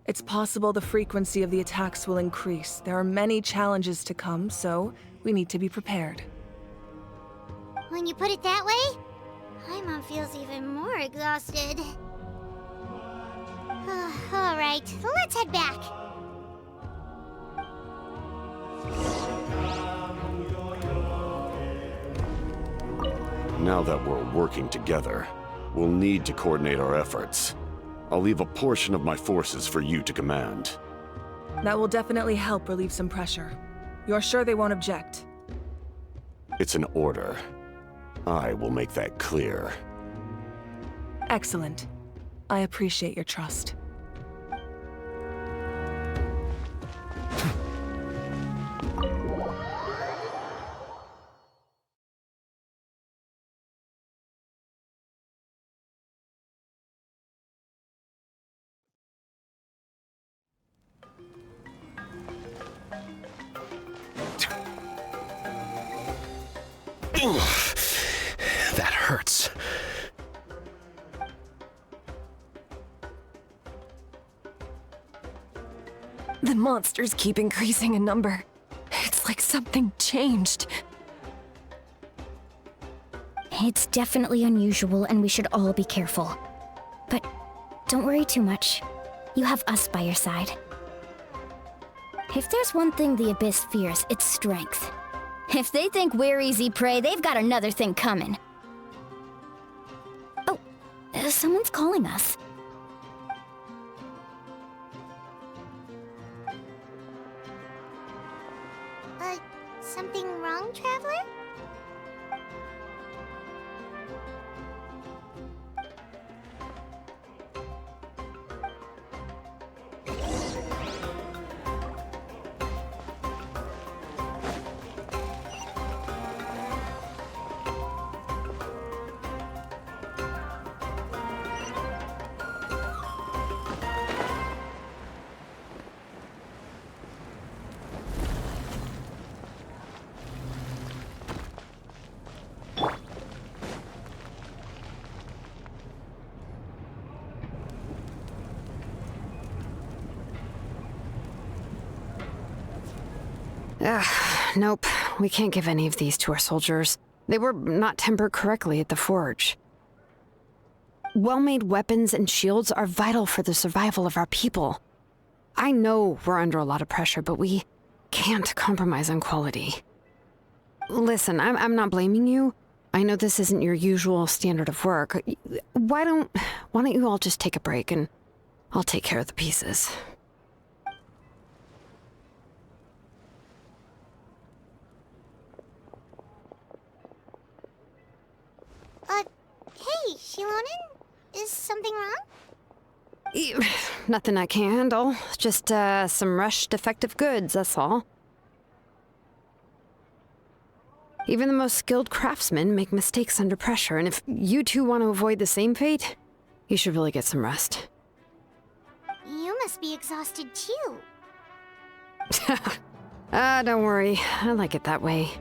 It's possible the frequency of the attacks will increase. There are many challenges to come, so we need to be prepared. When you put it that way, Paimon feels even more exhausted. All right, let's head back. Now that we're working together, we'll need to coordinate our efforts. I'll leave a portion of my forces for you to command. That will definitely help relieve some pressure. You're sure they won't object? It's an order. I will make that clear. Excellent. I appreciate your trust. That hurts. The monsters keep increasing in number. It's like something changed. It's definitely unusual, and we should all be careful. But don't worry too much. You have us by your side. If there's one thing the Abyss fears, it's strength. If they think we're easy prey, they've got another thing coming. Oh, someone's calling us. Something wrong, Traveler? Nope. We can't give any of these to our soldiers. They were not tempered correctly at the forge. Well-made weapons and shields are vital for the survival of our people. I know we're under a lot of pressure, but we can't compromise on quality. Listen, I'm not blaming you. I know this isn't your usual standard of work. Why don't you all just take a break and I'll take care of the pieces. Hey, xilonen? Is something wrong? Nothing I can't handle. Just, some rushed defective goods, that's all. Even the most skilled craftsmen make mistakes under pressure, and if you two want to avoid the same fate, you should really get some rest. You must be exhausted too. Don't worry. I like it that way.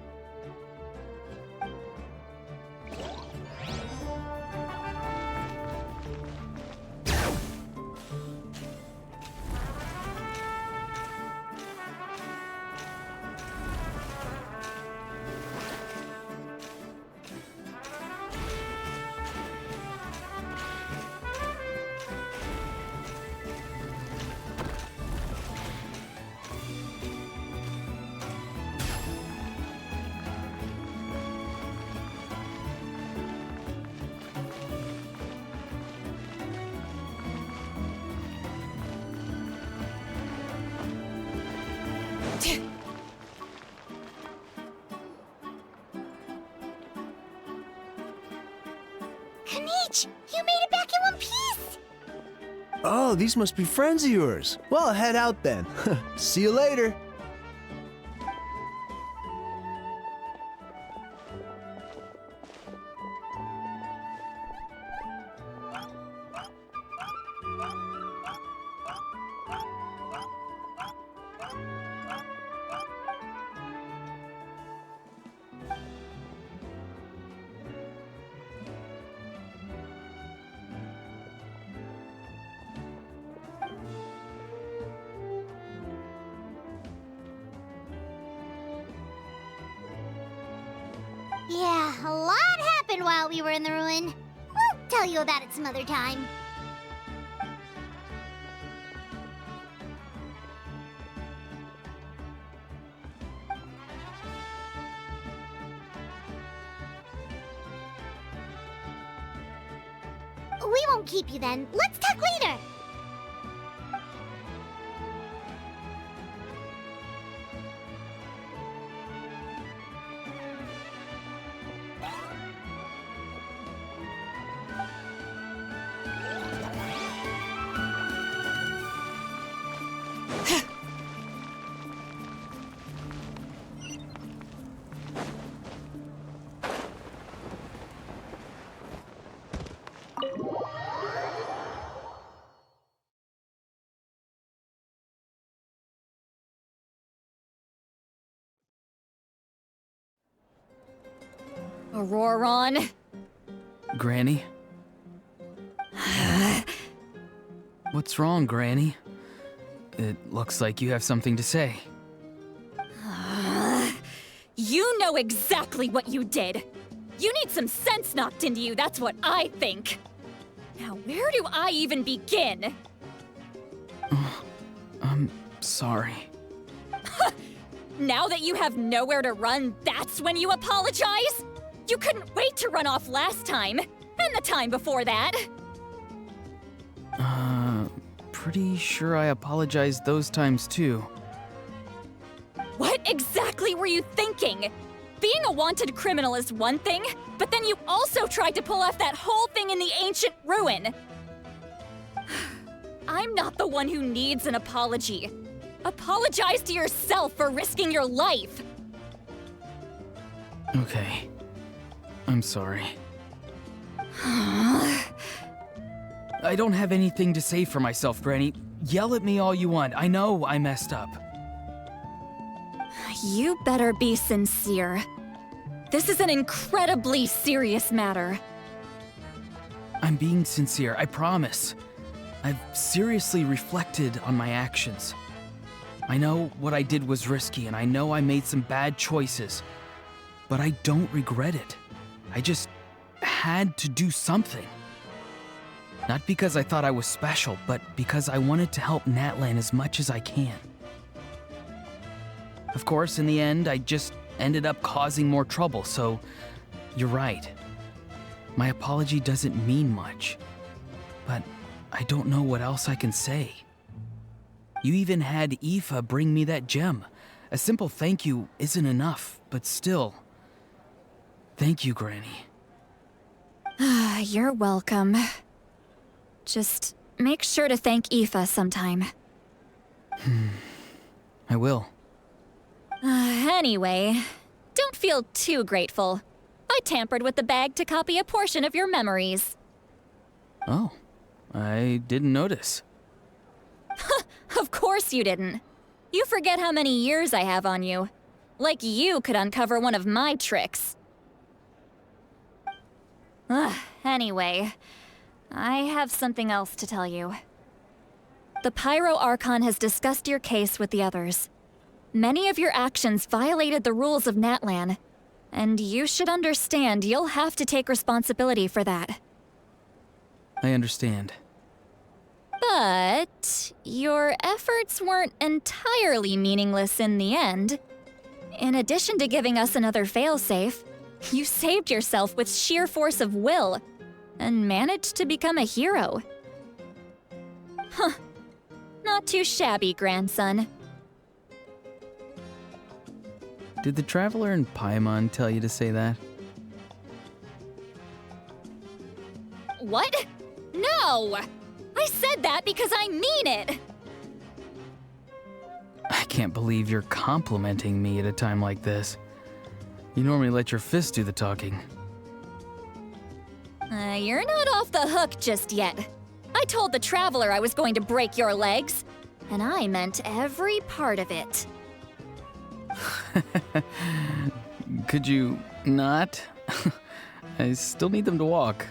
You made it back in one piece! Oh, these must be friends of yours. Well, head out then. See you later. Yeah, a lot happened while we were in the ruin. We'll tell you about it some other time. We won't keep you then. Let's talk later. Auroron. Granny? What's wrong, Granny? It looks like you have something to say. You know exactly what you did. You need some sense knocked into you, that's what I think. Now, where do I even begin? I'm sorry. Now that you have nowhere to run, that's when you apologize? You couldn't wait to run off last time, and the time before that. Pretty sure I apologized those times too. What exactly were you thinking? Being a wanted criminal is one thing, but then you also tried to pull off that whole thing in the ancient ruin. I'm not the one who needs an apology. Apologize to yourself for risking your life. Okay. I'm sorry. I don't have anything to say for myself, Granny. Yell at me all you want. I know I messed up. You better be sincere. This is an incredibly serious matter. I'm being sincere, I promise. I've seriously reflected on my actions. I know what I did was risky, and I know I made some bad choices. But I don't regret it. I just had to do something. Not because I thought I was special, but because I wanted to help Natlan as much as I can. Of course, in the end, I just ended up causing more trouble, so you're right. My apology doesn't mean much, but I don't know what else I can say. You even had Aoife bring me that gem. A simple thank you isn't enough, but still. Thank you, Granny. You're welcome. Just make sure to thank Aoife sometime. I will. Anyway, don't feel too grateful. I tampered with the bag to copy a portion of your memories. Oh, I didn't notice. Of course you didn't. You forget how many years I have on you. Like you could uncover one of my tricks. Anyway, I have something else to tell you. The Pyro Archon has discussed your case with the others. Many of your actions violated the rules of Natlan, and you should understand you'll have to take responsibility for that. I understand. But your efforts weren't entirely meaningless in the end. In addition to giving us another failsafe, you saved yourself with sheer force of will and managed to become a hero. Huh. Not too shabby, grandson. Did the Traveler and Paimon tell you to say that? What? No! I said that because I mean it! I can't believe you're complimenting me at a time like this. You normally let your fist do the talking. You're not off the hook just yet. I told the Traveler I was going to break your legs, and I meant every part of it. Could you not? I still need them to walk.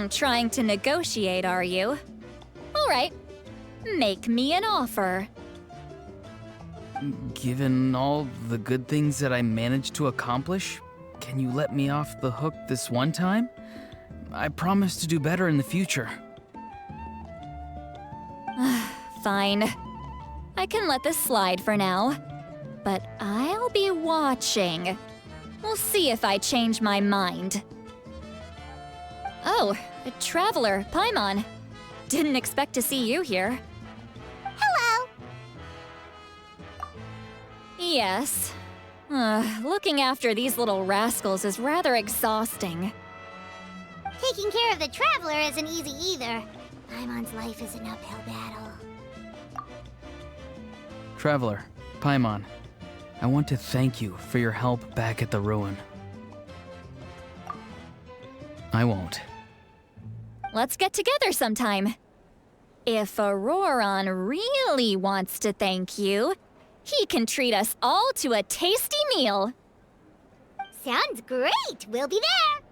Trying to negotiate, are you? All right, make me an offer. Given all the good things that I managed to accomplish, can you let me off the hook this one time? I promise to do better in the future. Fine. I can let this slide for now. But I'll be watching. We'll see if I change my mind. Oh, a Traveler, Paimon. Didn't expect to see you here. Hello! Yes. Looking after these little rascals is rather exhausting. Taking care of the Traveler isn't easy either. Paimon's life is an uphill battle. Traveler, Paimon, I want to thank you for your help back at the ruin. I won't. Let's get together sometime. If Auroron really wants to thank you, he can treat us all to a tasty meal. Sounds great! We'll be there!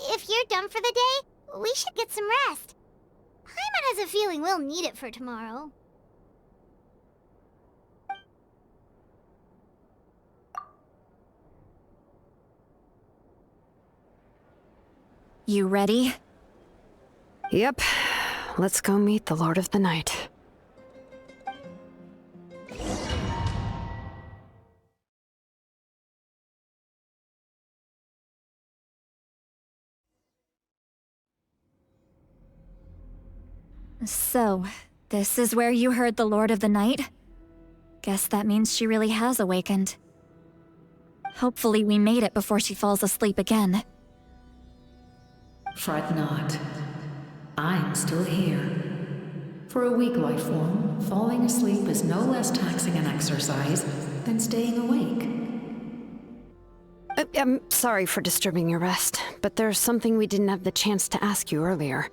If you're done for the day, we should get some rest. Paimon has a feeling we'll need it for tomorrow. You ready? Yep. Let's go meet the Lord of the Night. So, this is where you heard the Lord of the Night? Guess that means she really has awakened. Hopefully we made it before she falls asleep again. Fret not. I'm still here. For a weak life form, falling asleep is no less taxing an exercise than staying awake. I'm sorry for disturbing your rest, but there's something we didn't have the chance to ask you earlier.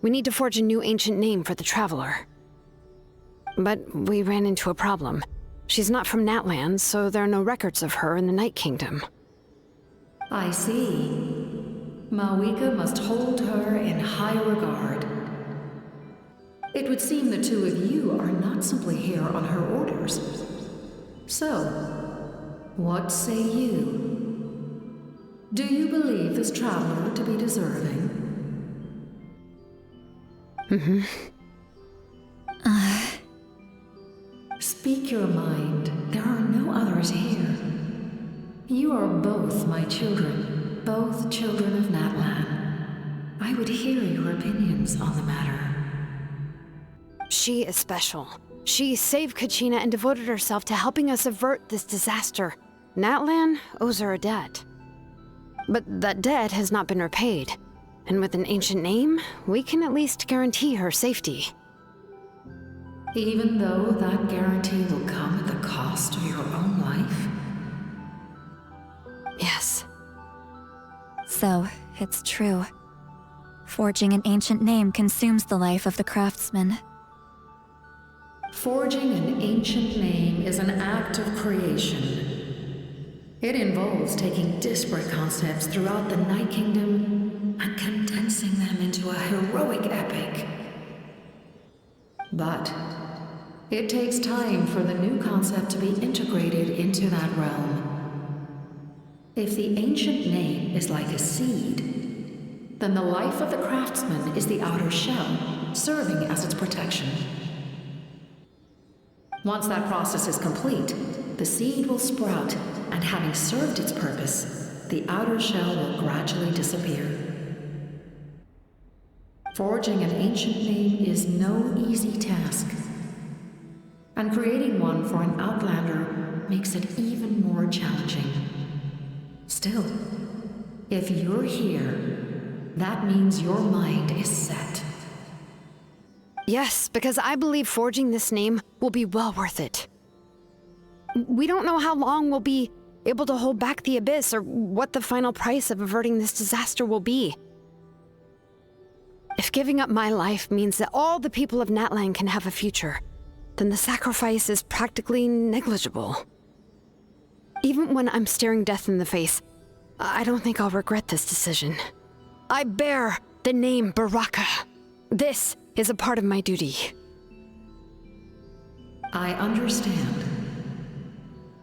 We need to forge a new ancient name for the Traveler. But we ran into a problem. She's not from Natlan, so there are no records of her in the Night Kingdom. I see. Mawika must hold her in high regard. It would seem the two of you are not simply here on her orders. So, what say you? Do you believe this traveler to be deserving? Mm-hmm. Speak your mind. There are no others here. You are both my children, both children of Natlan. I would hear your opinions on the matter. She is special. She saved Kachina and devoted herself to helping us avert this disaster. Natlan owes her a debt. But that debt has not been repaid. And with an ancient name, we can at least guarantee her safety. Even though that guarantee will come at the cost of your own life? Yes. So, it's true. Forging an ancient name consumes the life of the craftsman. Forging an ancient name is an act of creation. It involves taking disparate concepts throughout the Night Kingdom and condensing them into a heroic epic. But it takes time for the new concept to be integrated into that realm. If the ancient name is like a seed, then the life of the craftsman is the outer shell, serving as its protection. Once that process is complete, the seed will sprout, and having served its purpose, the outer shell will gradually disappear. Forging an ancient name is no easy task, and creating one for an outlander makes it even more challenging. Still, if you're here, that means your mind is set. Yes, because I believe forging this name will be well worth it. We don't know how long we'll be able to hold back the abyss or what the final price of averting this disaster will be. If giving up my life means that all the people of Natlan can have a future, then the sacrifice is practically negligible. Even when I'm staring death in the face, I don't think I'll regret this decision. I bear the name Baraka. This is a part of my duty. I understand.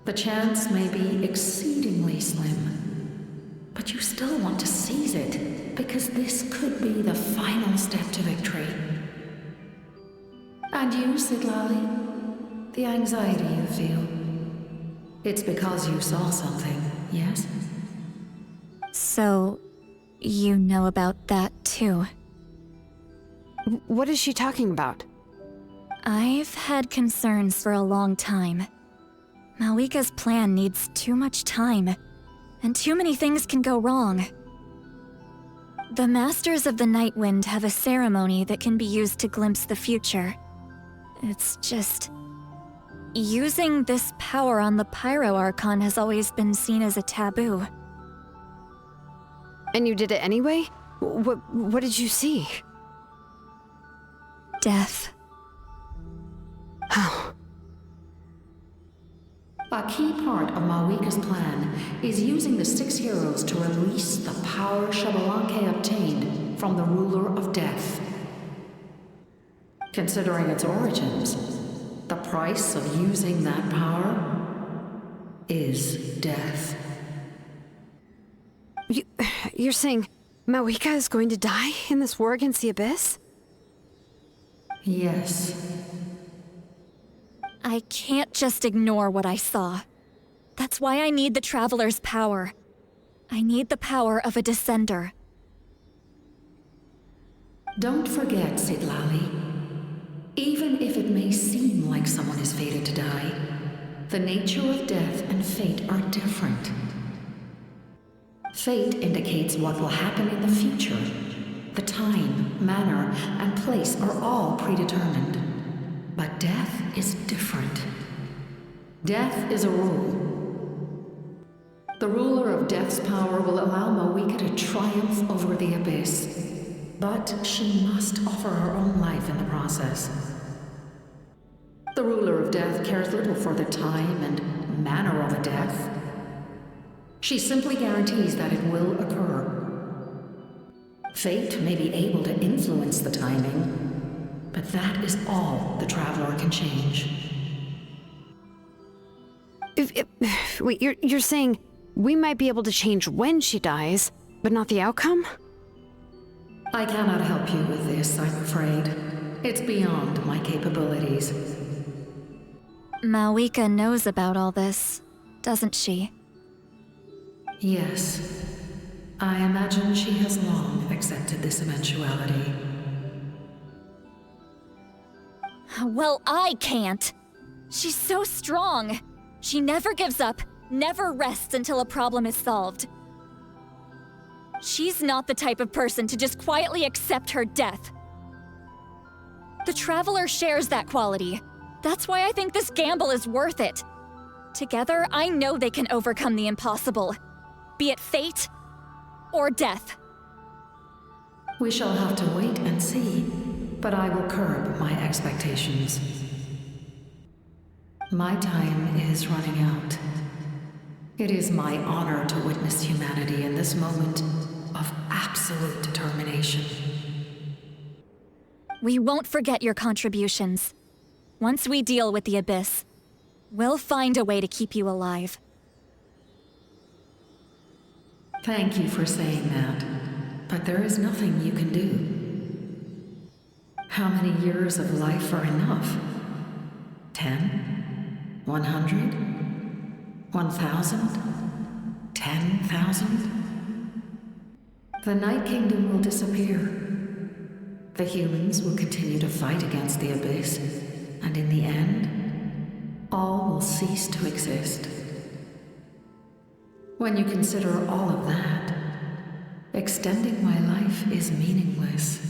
The chance may be exceedingly slim, but you still want to seize it, because this could be the final step to victory. And you, Siglali, the anxiety you feel, it's because you saw something, yes? So, you know about that too? What is she talking about? I've had concerns for a long time. Malika's plan needs too much time, and too many things can go wrong. The Masters of the Night Wind have a ceremony that can be used to glimpse the future. It's just... using this power on the Pyro Archon has always been seen as a taboo. And you did it anyway? What did you see? Death. How? A key part of Mawika's plan is using the 6 heroes to release the power Xbalanque obtained from the ruler of death. Considering its origins, the price of using that power is death. You're saying Mawika is going to die in this war against the Abyss? Yes. I can't just ignore what I saw. That's why I need the Traveler's power. I need the power of a Descender. Don't forget, Siglali. Even if it may seem like someone is fated to die, the nature of death and fate are different. Fate indicates what will happen in the future. The time, manner, and place are all predetermined. But death is different. Death is a rule. The ruler of death's power will allow Mawika to triumph over the Abyss. But she must offer her own life in the process. The ruler of death cares little for the time and manner of a death. She simply guarantees that it will occur. Fate may be able to influence the timing, but that is all the Traveler can change. Wait, you're saying we might be able to change when she dies, but not the outcome? I cannot help you with this, I'm afraid. It's beyond my capabilities. Mawika knows about all this, doesn't she? Yes. I imagine she has long accepted this eventuality. Well, I can't. She's so strong. She never gives up, never rests until a problem is solved. She's not the type of person to just quietly accept her death. The Traveler shares that quality. That's why I think this gamble is worth it. Together, I know they can overcome the impossible. Be it fate or death. We shall have to wait and see, but I will curb my expectations. My time is running out. It is my honor to witness humanity in this moment of absolute determination. We won't forget your contributions. Once we deal with the Abyss, we'll find a way to keep you alive. Thank you for saying that, but there is nothing you can do. How many years of life are enough? 10? 100? 1,000? 10,000? The Night Kingdom will disappear. The humans will continue to fight against the Abyss, and in the end, all will cease to exist. When you consider all of that, extending my life is meaningless.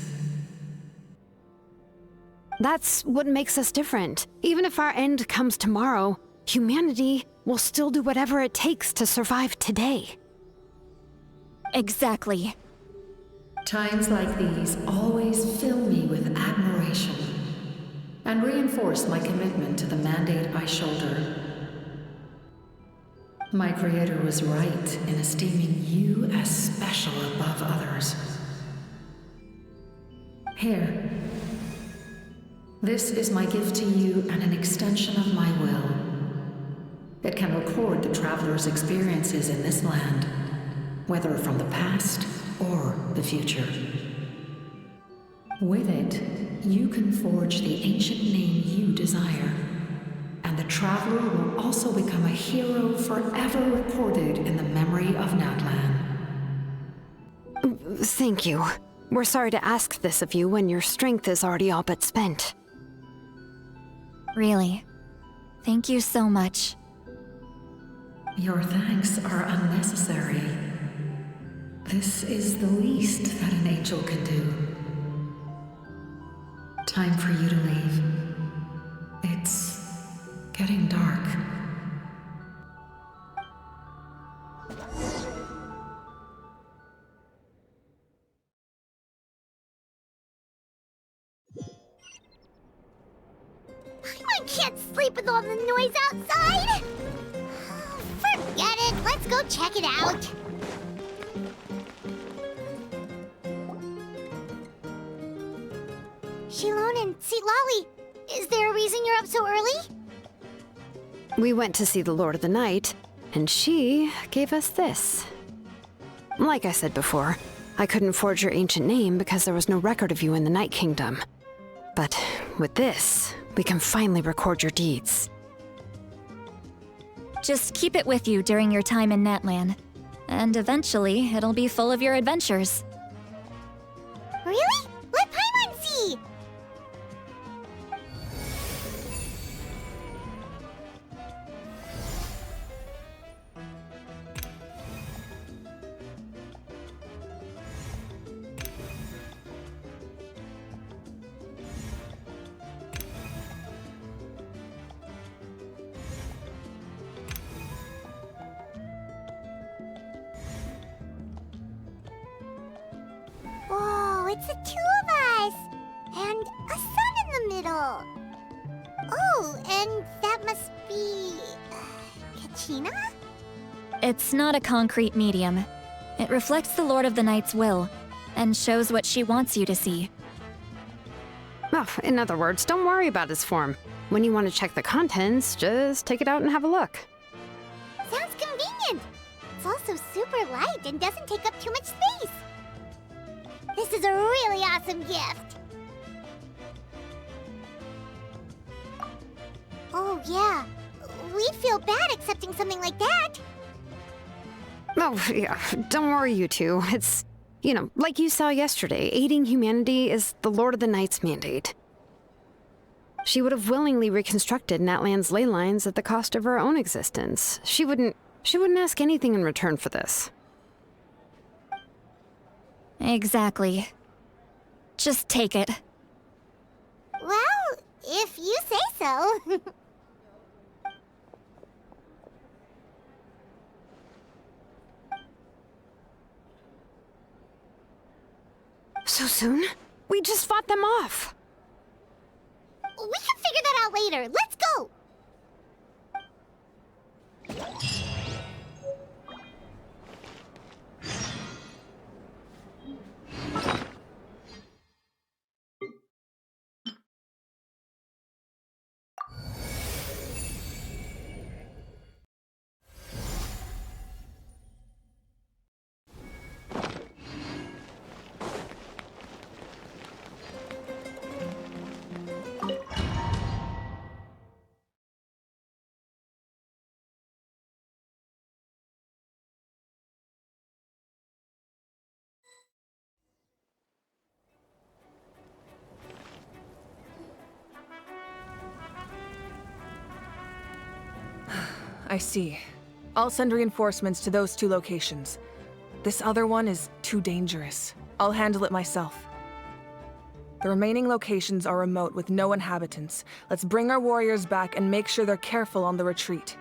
That's what makes us different. Even if our end comes tomorrow, humanity will still do whatever it takes to survive today. Exactly. Times like these always fill me with admiration and reinforce my commitment to the mandate I shoulder. My Creator was right in esteeming you as special above others. Here. This is my gift to you and an extension of my will. It can record the Traveler's experiences in this land, whether from the past or the future. With it, you can forge the ancient name you desire, and the Traveler will also become a hero forever recorded in the memory of Natlan. Thank you. We're sorry to ask this of you when your strength is already all but spent. Really. Thank you so much. Your thanks are unnecessary. This is the least that an angel can do. Time for you to leave. It's getting dark. I can't sleep with all the noise outside! Forget it, let's go check it out. Xilonen, Lolly, is there a reason you're up so early? We went to see the Lord of the Night, and she gave us this. Like I said before, I couldn't forge your ancient name because there was no record of you in the Night Kingdom. But with this, we can finally record your deeds. Just keep it with you during your time in Natlan. And eventually, it'll be full of your adventures. Really? Let Paimon see! Whoa, it's the two of us! And a sun in the middle! Oh, and that must be... Kachina? It's not a concrete medium. It reflects the Lord of the Night's will, and shows what she wants you to see. Oh, in other words, don't worry about his form. When you want to check the contents, just take it out and have a look. Sounds convenient! It's also super light and doesn't take up too much space. This is a really awesome gift! Oh, yeah. We'd feel bad accepting something like that. Oh, yeah, don't worry, you two. It's, you know, like you saw yesterday, aiding humanity is the Lord of the Night's mandate. She would have willingly reconstructed Natlan's ley lines at the cost of her own existence. She wouldn't ask anything in return for this. Exactly. Just take it. Well, if you say so. So soon? We just fought them off. We can figure that out later. Let's go! I see. I'll send reinforcements to those two locations. This other one is too dangerous. I'll handle it myself. The remaining locations are remote with no inhabitants. Let's bring our warriors back and make sure they're careful on the retreat.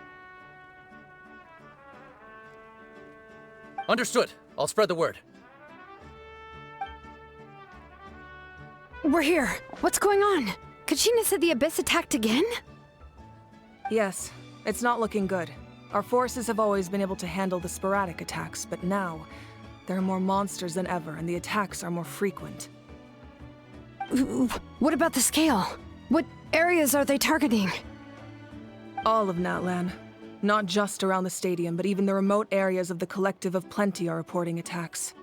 Understood. I'll spread the word. We're here. What's going on? Kachina said the Abyss attacked again? Yes, it's not looking good. Our forces have always been able to handle the sporadic attacks, but now, there are more monsters than ever, and the attacks are more frequent. What about the scale? What areas are they targeting? All of Natlan. Not just around the stadium, but even the remote areas of the Collective of Plenty are reporting attacks.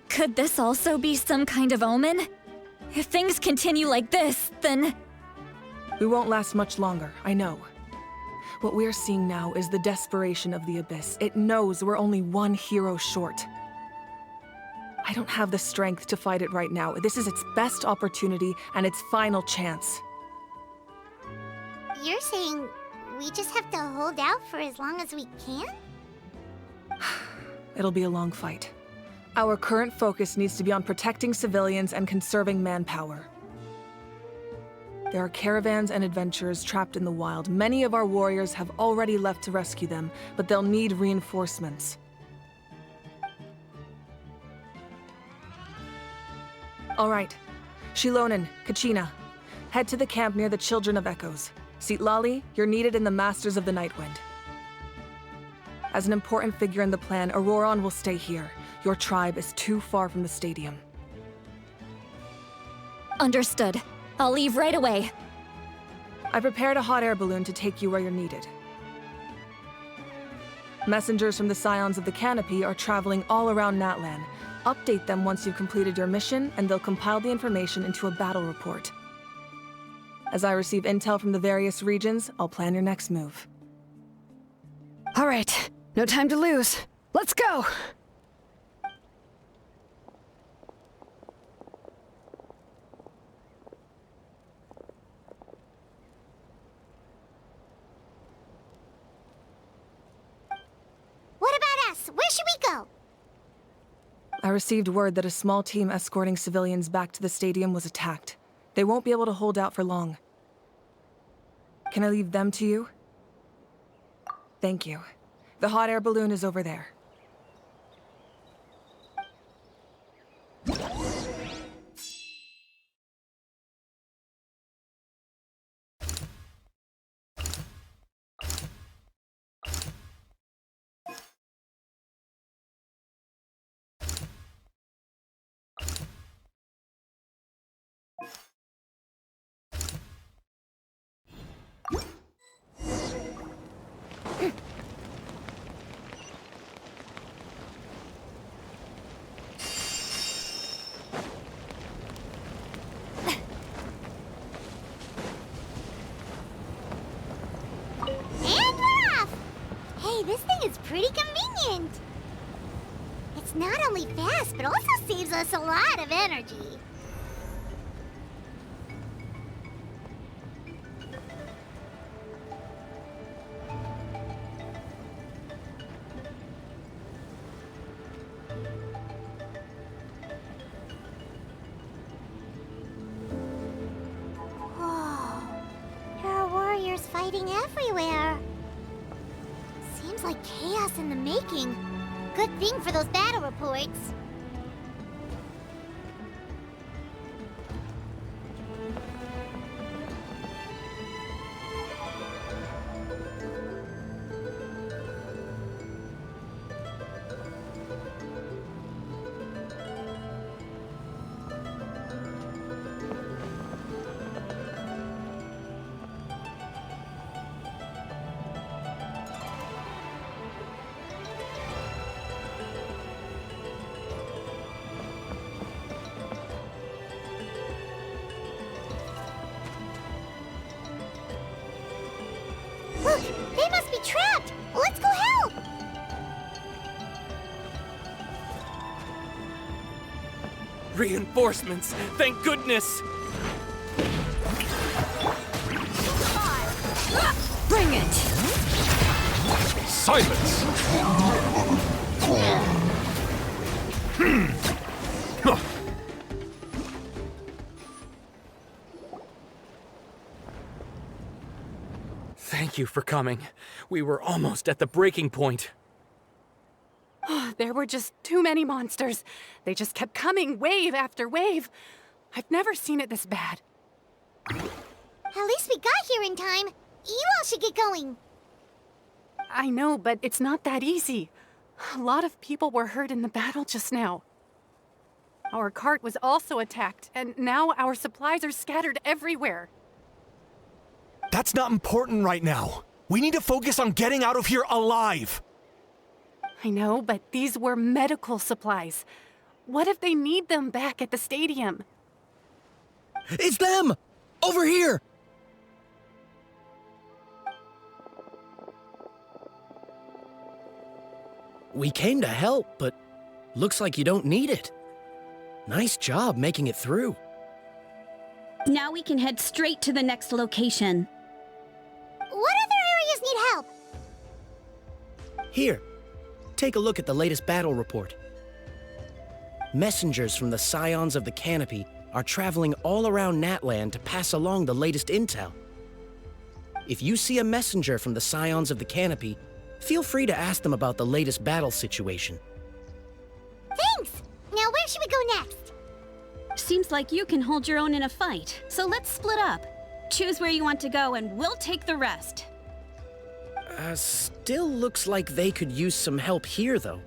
Could this also be some kind of omen? If things continue like this, then... We won't last much longer, I know. What we're seeing now is the desperation of the Abyss. It knows we're only one hero short. I don't have the strength to fight it right now. This is its best opportunity and its final chance. You're saying we just have to hold out for as long as we can? It'll be a long fight. Our current focus needs to be on protecting civilians and conserving manpower. There are caravans and adventurers trapped in the wild. Many of our warriors have already left to rescue them, but they'll need reinforcements. All right. Xilonen, Kachina, head to the camp near the Children of Echoes. Lali, you're needed in the Masters of the Nightwind. As an important figure in the plan, Auroron will stay here. Your tribe is too far from the stadium. Understood. I'll leave right away. I prepared a hot air balloon to take you where you're needed. Messengers from the Scions of the Canopy are traveling all around Natlan. Update them once you've completed your mission, and they'll compile the information into a battle report. As I receive intel from the various regions, I'll plan your next move. All right, no time to lose. Let's go! What about us? Where should we go? I received word that a small team escorting civilians back to the stadium was attacked. They won't be able to hold out for long. Can I leave them to you? Thank you. The hot air balloon is over there. This thing is pretty convenient. It's not only fast, but also saves us a lot of energy. Whoa. There are warriors fighting everywhere. Seems like chaos in the making. Good thing for those battle reports. Look, they must be trapped! Let's go help! Reinforcements! Thank goodness! Bring it! Silence! Thank you for coming. We were almost at the breaking point. There were just too many monsters. They just kept coming, wave after wave. I've never seen it this bad. At least we got here in time. You all should get going. I know, but it's not that easy. A lot of people were hurt in the battle just now. Our cart was also attacked, and now our supplies are scattered everywhere. That's not important right now. We need to focus on getting out of here alive. I know, but these were medical supplies. What if they need them back at the stadium? It's them! Over here! We came to help, but looks like you don't need it. Nice job making it through. Now we can head straight to the next location. What other Here, take a look at the latest battle report. Messengers from the Scions of the Canopy are traveling all around Natlan to pass along the latest intel. If you see a messenger from the Scions of the Canopy, feel free to ask them about the latest battle situation. Thanks! Now where should we go next? Seems like you can hold your own in a fight, so let's split up. Choose where you want to go and we'll take the rest. Still looks like they could use some help here, though.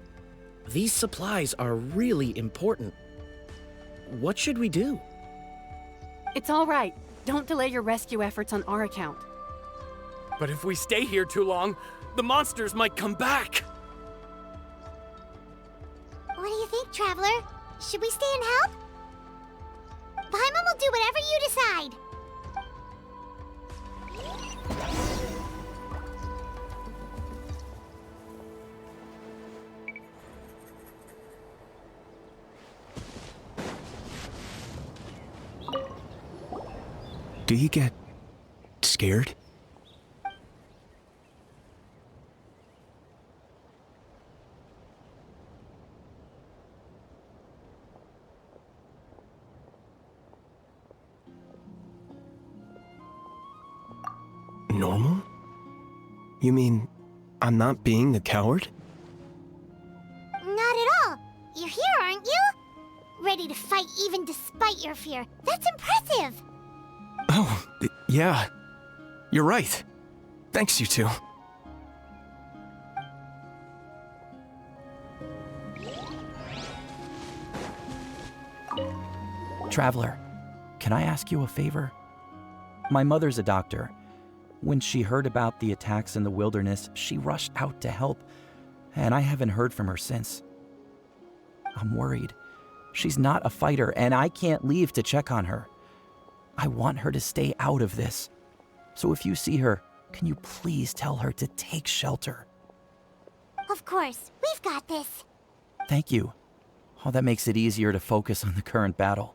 These supplies are really important. What should we do? It's all right. Don't delay your rescue efforts on our account. But if we stay here too long, the monsters might come back! What do you think, Traveler? Should we stay and help? Paimon will do whatever you decide. Do you get scared? Normal? You mean I'm not being a coward? Not at all. You're here, aren't you? Ready to fight even despite your fear. That's impressive. Oh, yeah. You're right. Thanks, you two. Traveler, can I ask you a favor? My mother's a doctor. When she heard about the attacks in the wilderness, she rushed out to help, and I haven't heard from her since. I'm worried. She's not a fighter, and I can't leave to check on her. I want her to stay out of this. So if you see her, can you please tell her to take shelter? Of course. We've got this. Thank you. Oh, that makes it easier to focus on the current battle.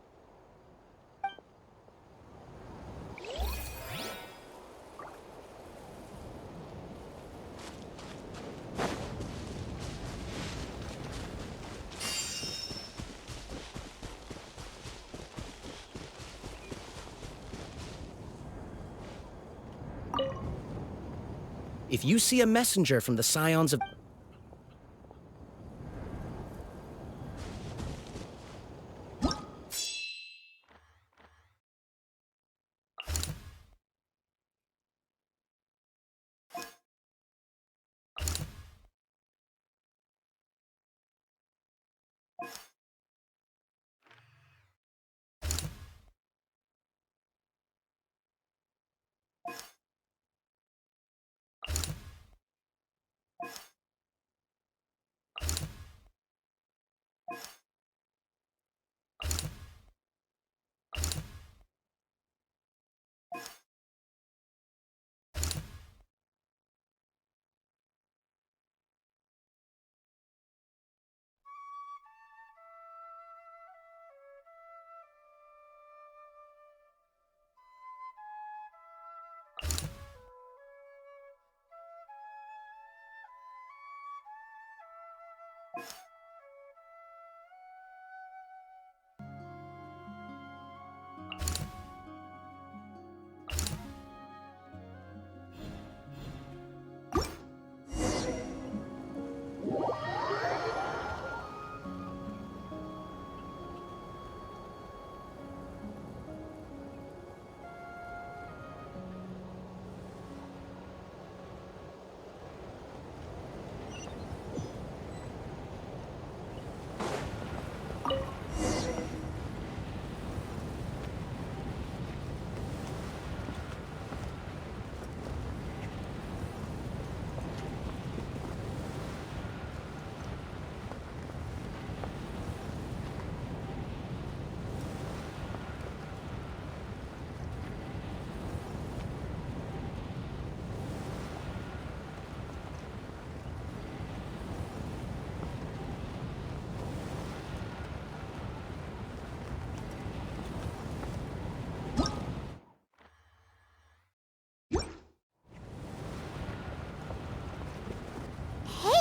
If you see a messenger from the Scions of...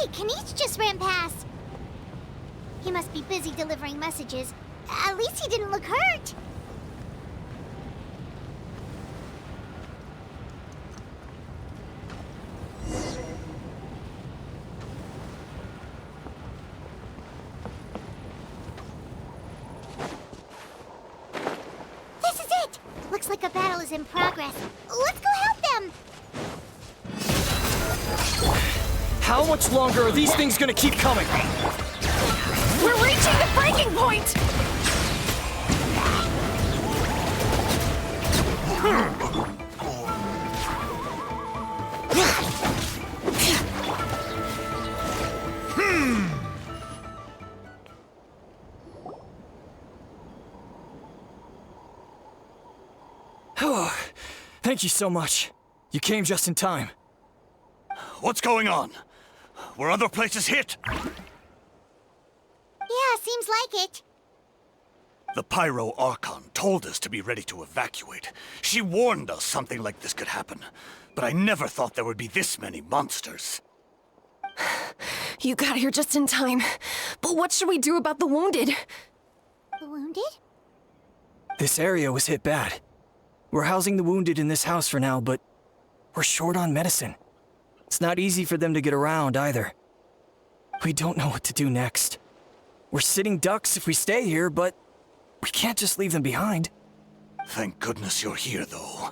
Hey, Kanish just ran past. He must be busy delivering messages. At least he didn't look hurt. This is it! Looks like a battle is in progress. Let's go help them! How much longer are these things gonna keep coming? We're reaching the breaking point! Thank you so much. You came just in time. What's going on? Were other places hit? Yeah, seems like it. The Pyro Archon told us to be ready to evacuate. She warned us something like this could happen. But I never thought there would be this many monsters. You got here just in time. But what should we do about the wounded? The wounded? This area was hit bad. We're housing the wounded in this house for now, but we're short on medicine. It's not easy for them to get around either. We don't know what to do next. We're sitting ducks if we stay here, but we can't just leave them behind. Thank goodness you're here, though.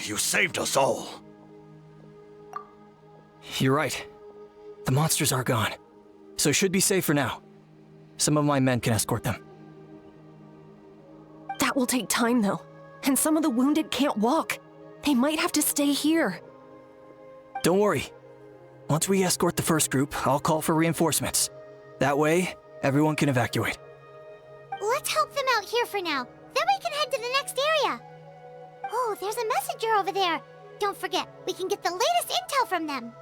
You saved us all. You're right. The monsters are gone, so should be safe for now. Some of my men can escort them. That will take time, though. And some of the wounded can't walk. They might have to stay here. Don't worry. Once we escort the first group, I'll call for reinforcements. That way, everyone can evacuate. Let's help them out here for now. Then we can head to the next area. Oh, there's a messenger over there. Don't forget, we can get the latest intel from them.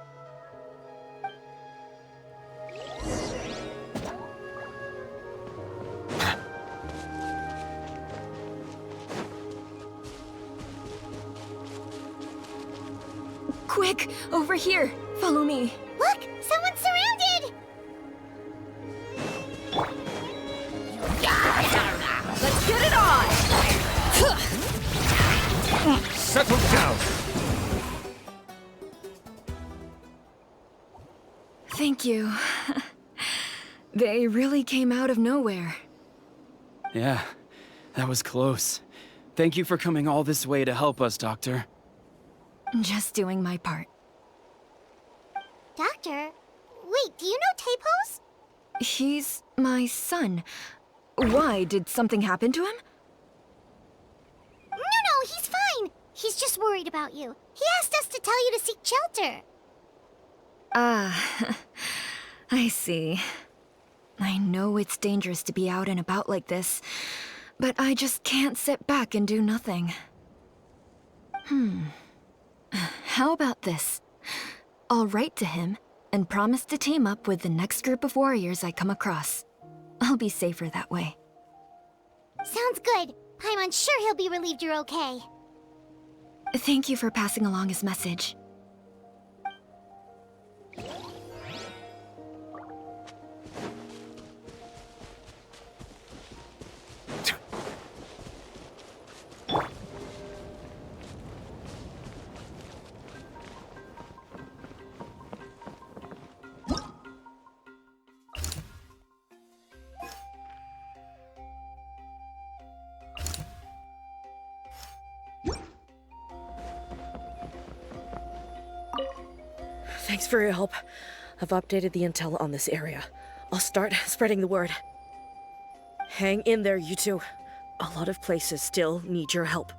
Quick, over here. Follow me. Look, someone's surrounded! Let's get it on! Settle down! Thank you. They really came out of nowhere. Yeah, that was close. Thank you for coming all this way to help us, Doctor. Just doing my part. Doctor? Wait, do you know Tapos? He's my son. Why? Did something happen to him? No, he's fine. He's just worried about you. He asked us to tell you to seek shelter. Ah, I see. I know it's dangerous to be out and about like this, but I just can't sit back and do nothing. How about this? I'll write to him and promise to team up with the next group of warriors I come across. I'll be safer that way. Sounds good. I'm unsure he'll be relieved you're okay. Thank you for passing along his message. Thanks for your help. I've updated the intel on this area. I'll start spreading the word. Hang in there, you two. A lot of places still need your help.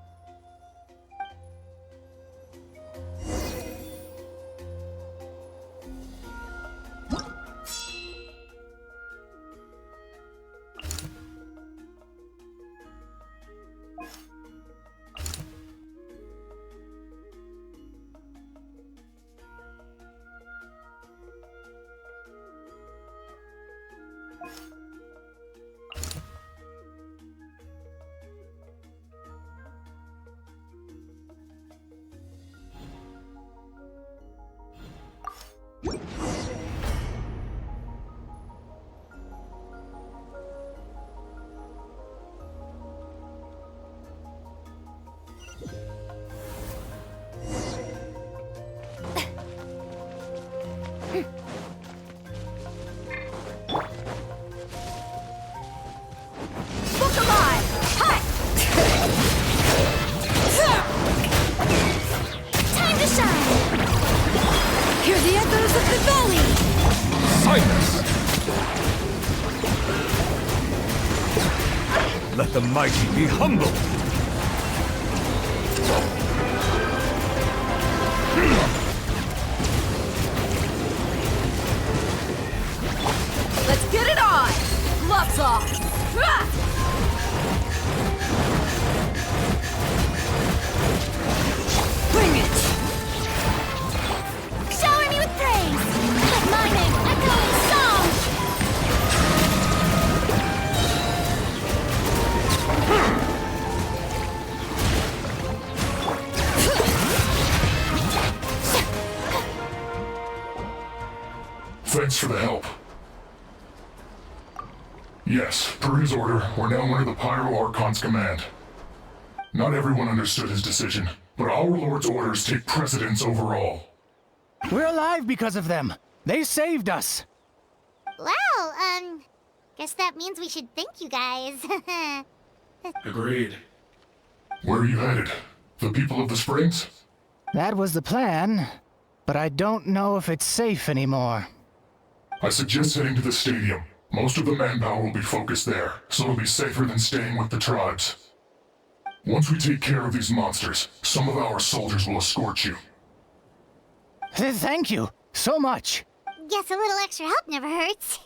Look alive! Hi! Time to shine! Hear the echoes of the valley! Silence! Let the mighty be humble! Let's get it on! Gloves off! Bring it! Shower me with praise! Let my name echo in song! Thanks for the help. Yes, per his order, we're now under the Pyro Archon's command. Not everyone understood his decision, but our Lord's orders take precedence over all. We're alive because of them. They saved us. Well, guess that means we should thank you guys. Agreed. Where are you headed? The people of the Springs? That was the plan, but I don't know if it's safe anymore. I suggest heading to the stadium. Most of the manpower will be focused there, so it'll be safer than staying with the tribes. Once we take care of these monsters, some of our soldiers will escort you. Thank you so much. Guess a little extra help never hurts.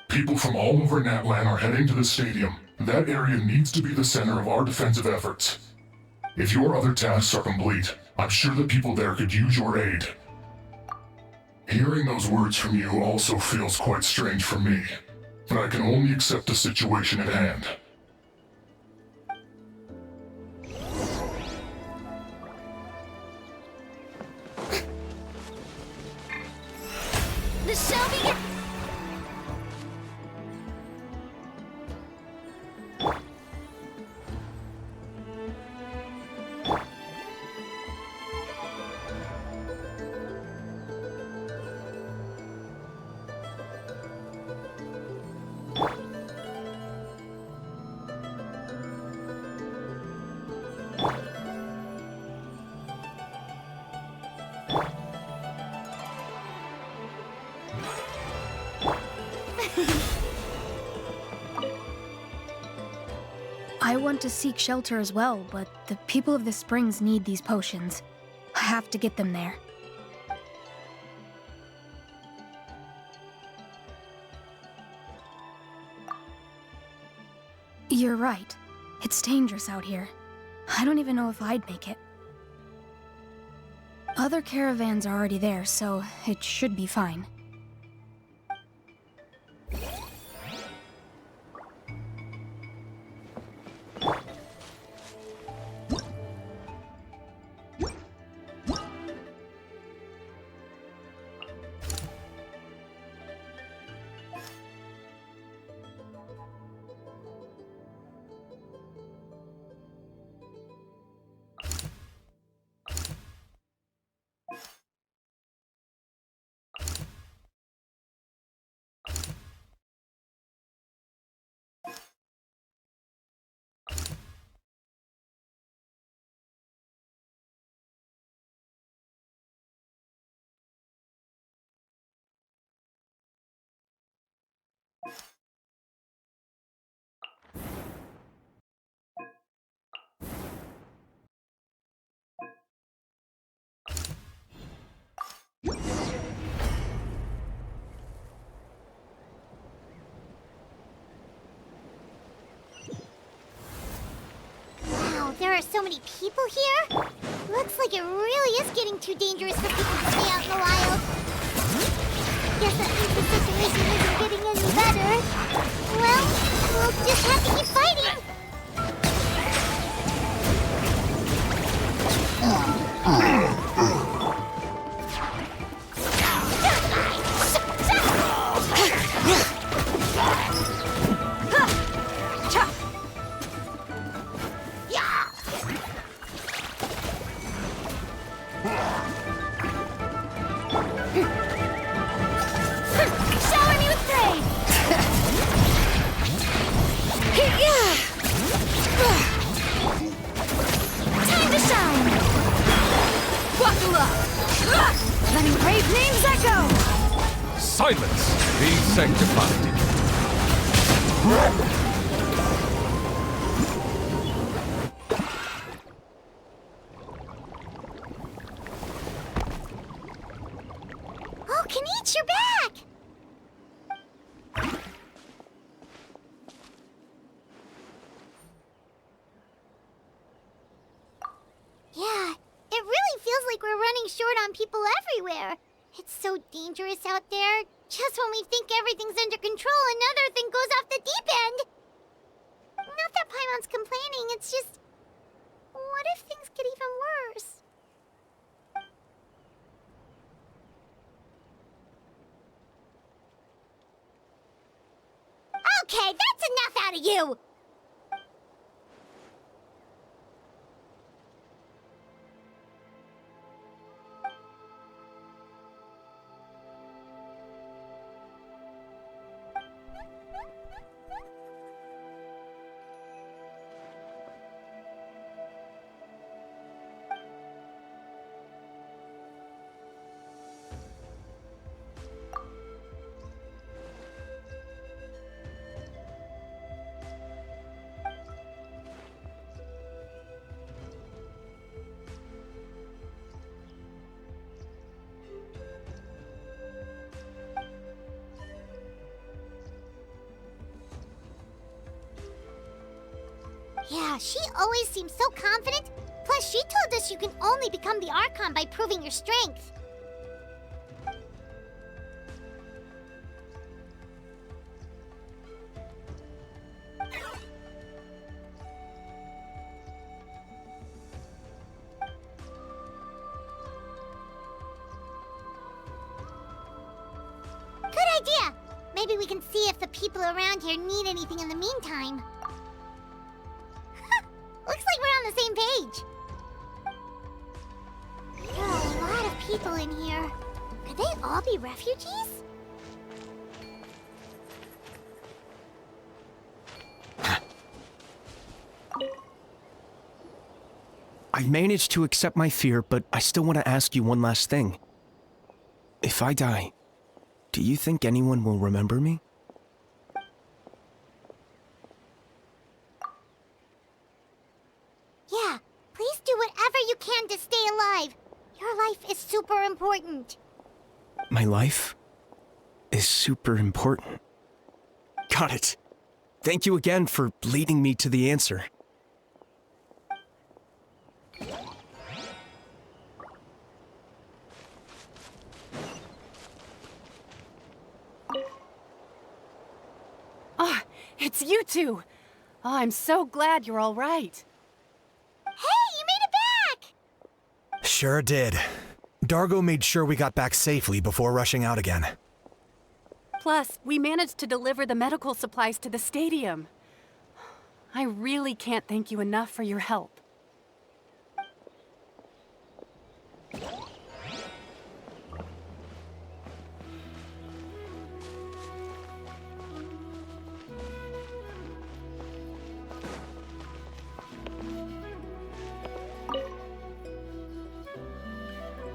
People from all over Natlan are heading to the stadium. That area needs to be the center of our defensive efforts. If your other tasks are complete, I'm sure the people there could use your aid. Hearing those words from you also feels quite strange for me, but I can only accept the situation at hand. The show begins! I want to seek shelter as well, but the people of the Springs need these potions. I have to get them there. You're right. It's dangerous out here. I don't even know if I'd make it. Other caravans are already there, so it should be fine. Wow, there are so many people here? Looks like it really is getting too dangerous for people to stay out in the wild. Guess that means the situation isn't getting any better. Well, we'll just have to keep fighting. Name's Echo! Silence! Be sanctified. Oh, Kanich, you're back! Yeah, it really feels like we're running short on people everywhere. It's so dangerous out there. Just when we think everything's under control, another thing goes off the deep end. Not that Paimon's complaining, it's just... What if things get even worse? Okay, that's enough out of you! Yeah, she always seems so confident. Plus, she told us you can only become the Archon by proving your strength. Good idea! Maybe we can see if the people around here need anything in the meantime. Looks like we're on the same page. There are a lot of people in here. Could they all be refugees? I managed to accept my fear, but I still want to ask you one last thing. If I die, do you think anyone will remember me? Yeah, please do whatever you can to stay alive. Your life is super important. My life is super important. Got it. Thank you again for leading me to the answer. Ah, it's you two. Oh, I'm so glad you're all right. Hey, you made it back! Sure did. Dargo made sure we got back safely before rushing out again. Plus, we managed to deliver the medical supplies to the stadium. I really can't thank you enough for your help.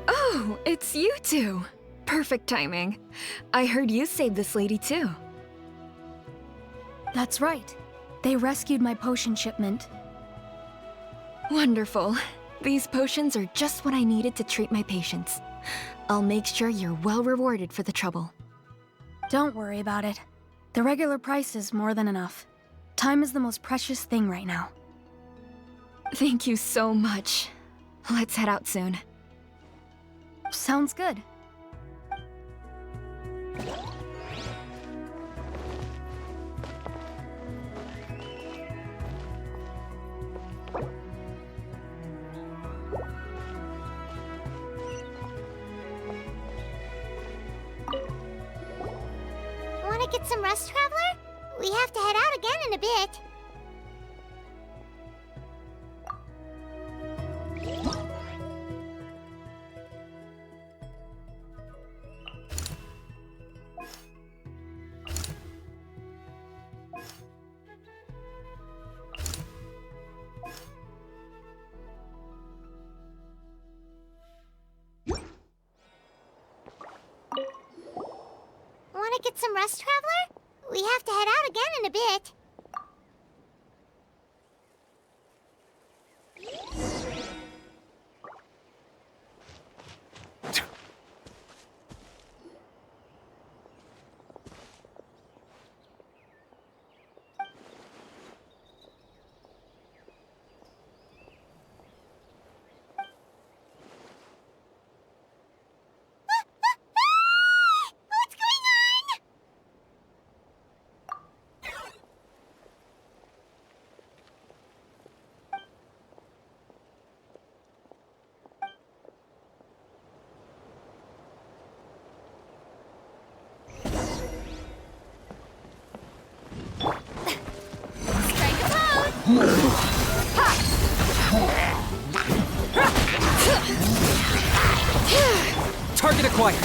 Oh, it's you two. Perfect timing. I heard you saved this lady too. That's right. They rescued my potion shipment. Wonderful. These potions are just what I needed to treat my patients. I'll make sure you're well rewarded for the trouble. Don't worry about it. The regular price is more than enough. Time is the most precious thing right now. Thank you so much. Let's head out soon. Sounds good. Wanna get some rest, Traveler? We have to head out again in a bit. to get some rest, Traveler? We have to head out again in a bit. Target acquired.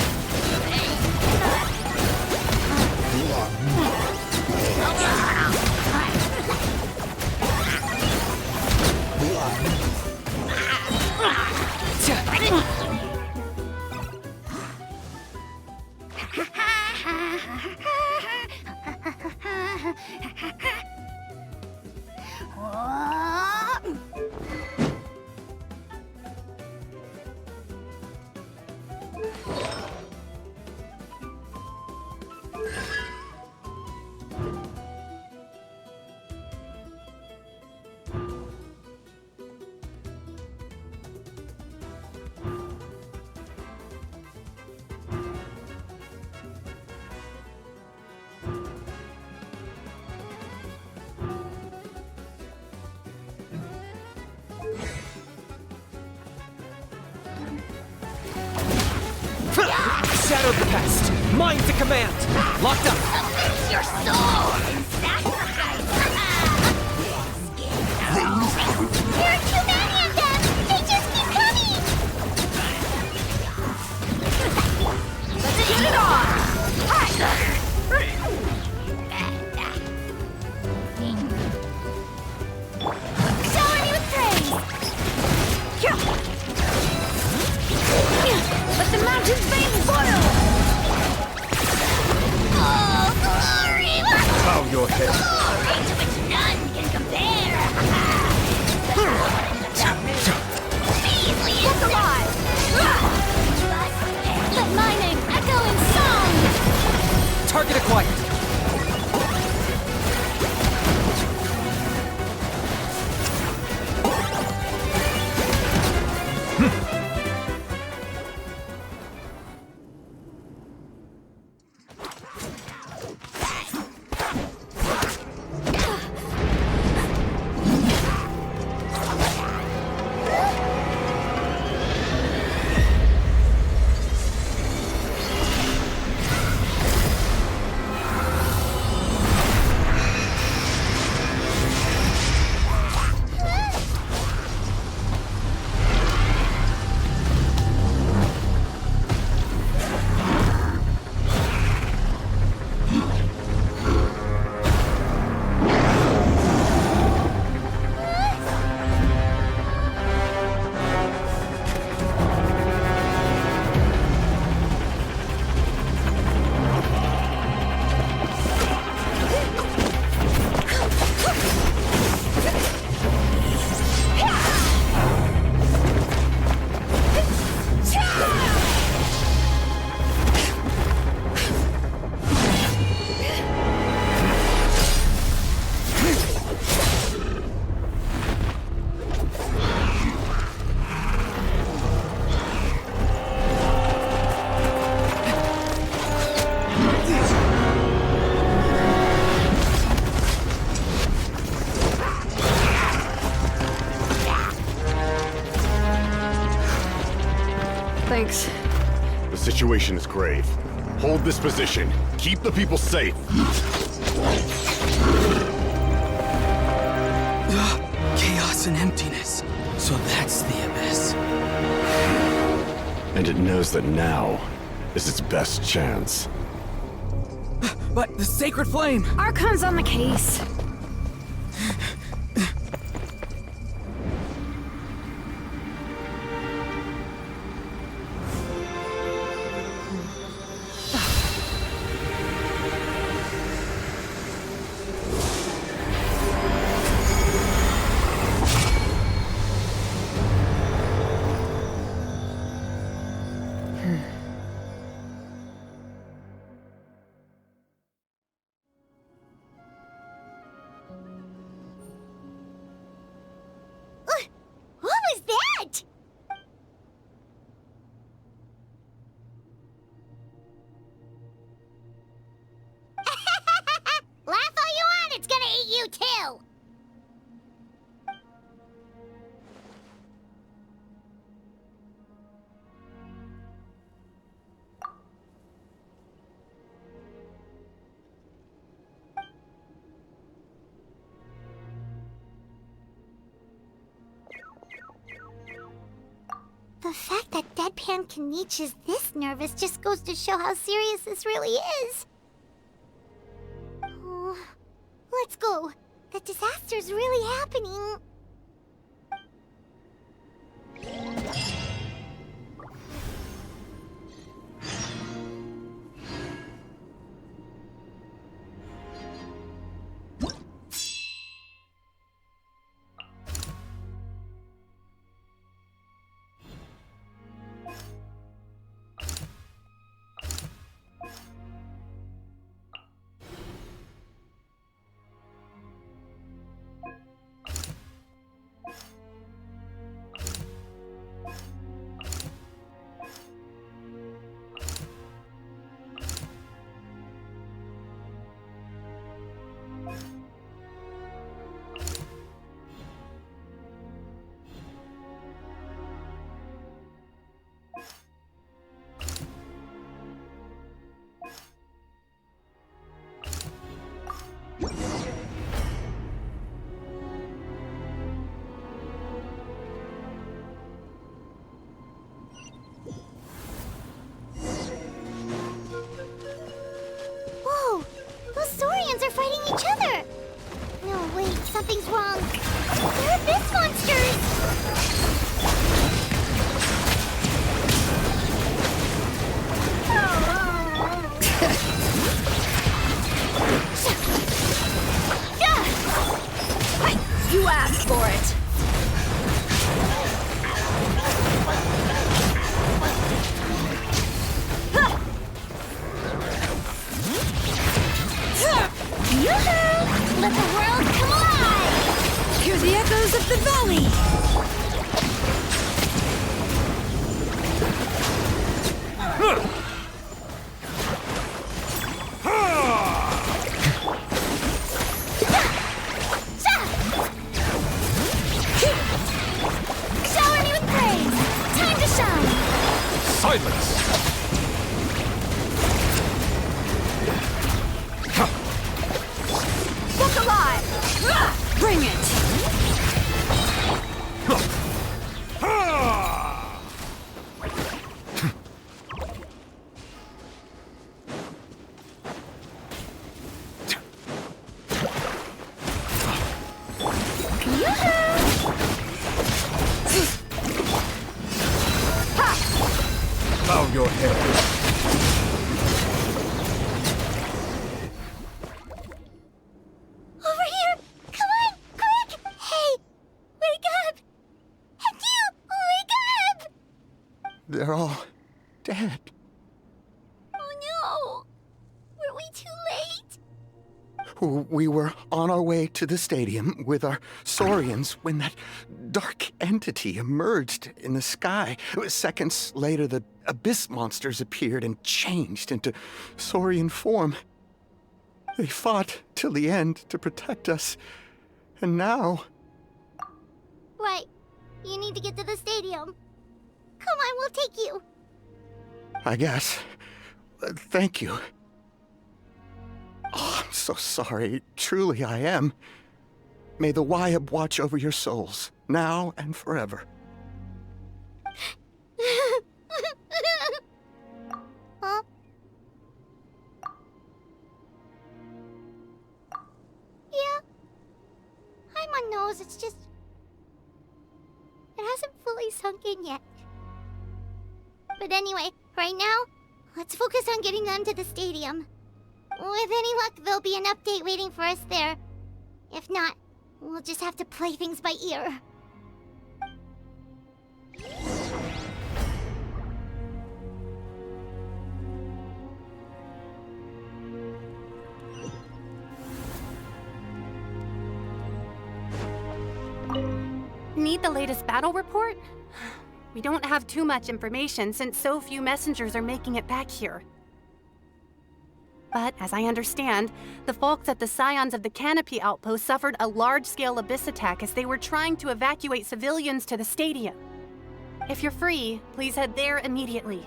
Shadow the pest! Mind to command! Locked up! Avenge your soul and sacrifice! There are too many of them! They just keep coming! Let's get it on! Shower me with praise! Let the mountain's veins boil! Oh, glory! Bow your head. Glory to which none can compare! Beasley is alive! Let my name echo in song! Target acquired. Thanks. The situation is grave. Hold this position. Keep the people safe. Chaos and emptiness. So that's the abyss. And it knows that now is its best chance. But the sacred flame! Archon's on the case. The fact that Deadpan Kanich is this nervous just goes to show how serious this really is. Oh, let's go. The disaster's really happening. Whoa! Those Saurians are fighting each other! No, wait, something's wrong. They're abyss monsters! You asked for it. Yoo-hoo! Let the world come alive! Hear the echoes of the valley. Shower me with praise! Time to shine! Silence! Look alive! Bring it! Bow your head. Over here! Come on! Quick! Hey! Wake up! And you! Wake up! They're all dead. Oh no! Were we too late? We were on our way to the stadium with our Saurians when that dark entity emerged in the sky. Seconds later, the abyss monsters appeared and changed into Saurian form. They fought till the end to protect us. And now... Right. You need to get to the stadium. Come on, we'll take you. I guess. Thank you. Oh, I'm so sorry. Truly I am. May the Wyab watch over your souls, now and forever. Huh? Yeah. I'm on nose, it's just... It hasn't fully sunk in yet. But anyway, right now, let's focus on getting them to the stadium. With any luck, there'll be an update waiting for us there. If not, we'll just have to play things by ear. Need the latest battle report? We don't have too much information since so few messengers are making it back here. But, as I understand, the folks at the Scions of the Canopy outpost suffered a large-scale abyss attack as they were trying to evacuate civilians to the stadium. If you're free, please head there immediately.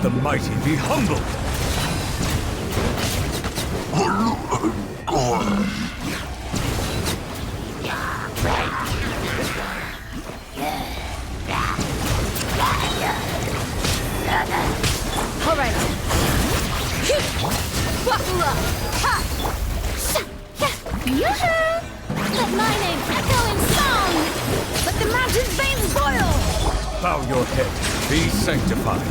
the mighty be humbled! All right. Buckle up. Ha! Let my name echo in song. Let the mountain's veins boil. Bow your head. Be sanctified.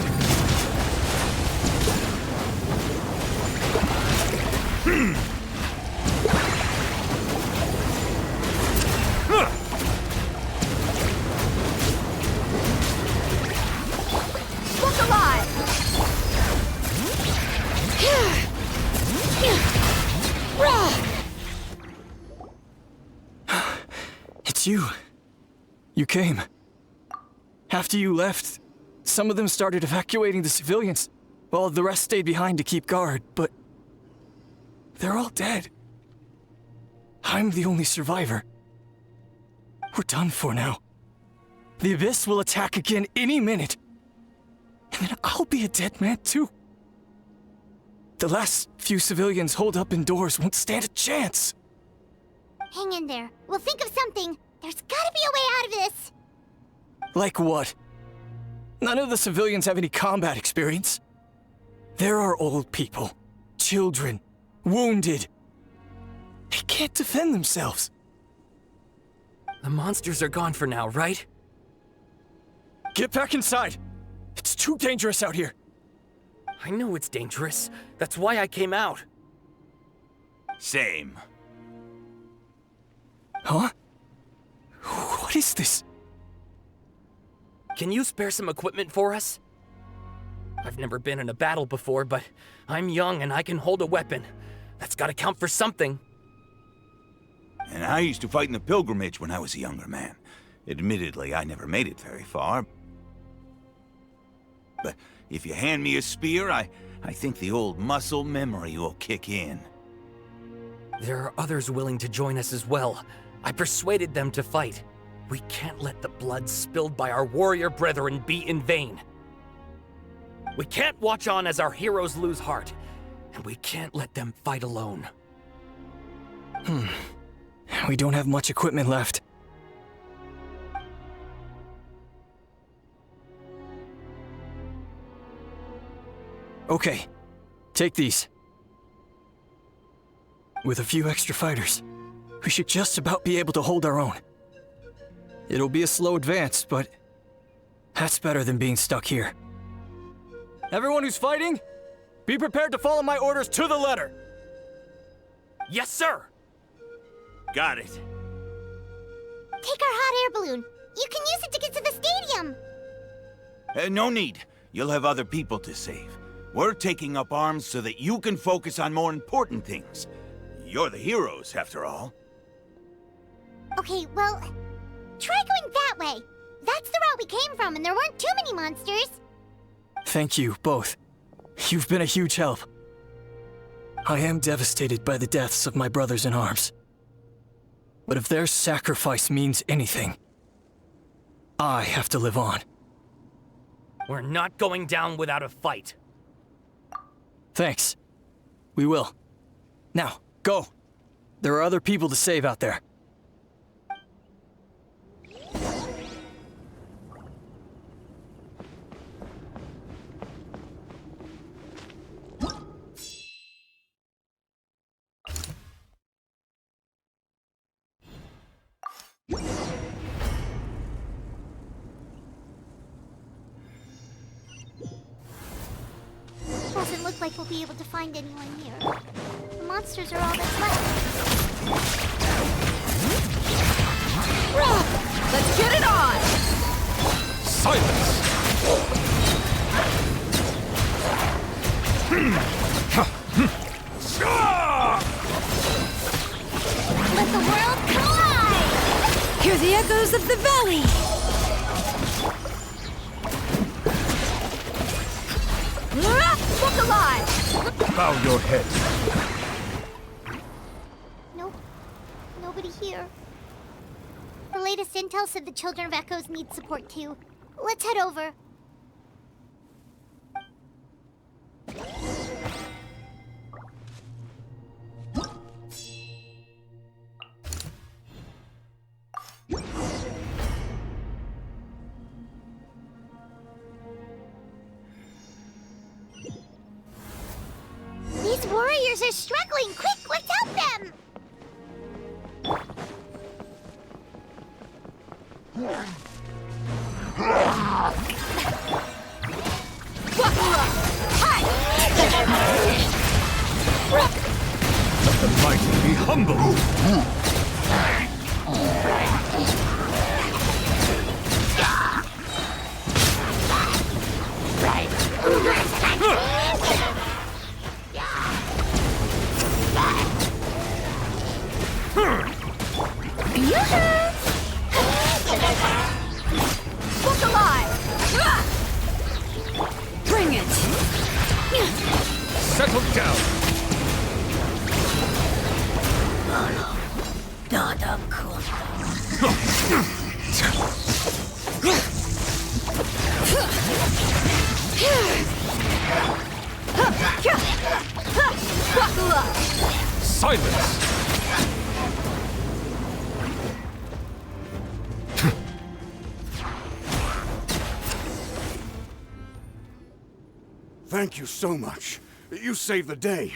Look alive! It's you. You came. After you left, some of them started evacuating the civilians, while the rest stayed behind to keep guard, but they're all dead. I'm the only survivor. We're done for now. The Abyss will attack again any minute. And then I'll be a dead man too. The last few civilians holed up indoors won't stand a chance. Hang in there. We'll think of something. There's gotta be a way out of this. Like what? None of the civilians have any combat experience. There are old people, children, wounded. They can't defend themselves. The monsters are gone for now, right? Get back inside. It's too dangerous out here. I know it's dangerous. That's why I came out. Same. Huh? What is this? Can you spare some equipment for us? I've never been in a battle before, but I'm young and I can hold a weapon. That's gotta count for something. And I used to fight in the pilgrimage when I was a younger man. Admittedly, I never made it very far. But if you hand me a spear, I think the old muscle memory will kick in. There are others willing to join us as well. I persuaded them to fight. We can't let the blood spilled by our warrior brethren be in vain. We can't watch on as our heroes lose heart, and we can't let them fight alone. We don't have much equipment left. Okay, take these. With a few extra fighters, we should just about be able to hold our own. It'll be a slow advance, but that's better than being stuck here. Everyone who's fighting, be prepared to follow my orders to the letter. Yes, sir! Got it. Take our hot air balloon. You can use it to get to the stadium. No need. You'll have other people to save. We're taking up arms so that you can focus on more important things. You're the heroes, after all. Okay, well, try going that way. That's the route we came from, and there weren't too many monsters. Thank you, both. You've been a huge help. I am devastated by the deaths of my brothers in arms. But if their sacrifice means anything, I have to live on. We're not going down without a fight. Thanks. We will. Now, go. There are other people to save out there. Doesn't look like we'll be able to find anyone here. The monsters are all that's left. Let's get it on! Silence! Let the world collide! Hear the echoes of the valley! Look alive! Bow your head. Nope. Nobody here. The latest intel said the Children of Echoes need support too. Let's head over. They're struggling! Quick, let's help them! Let the mighty be humble! Look alive! Bring it! Settle down! Silence! Thank you so much. You saved the day.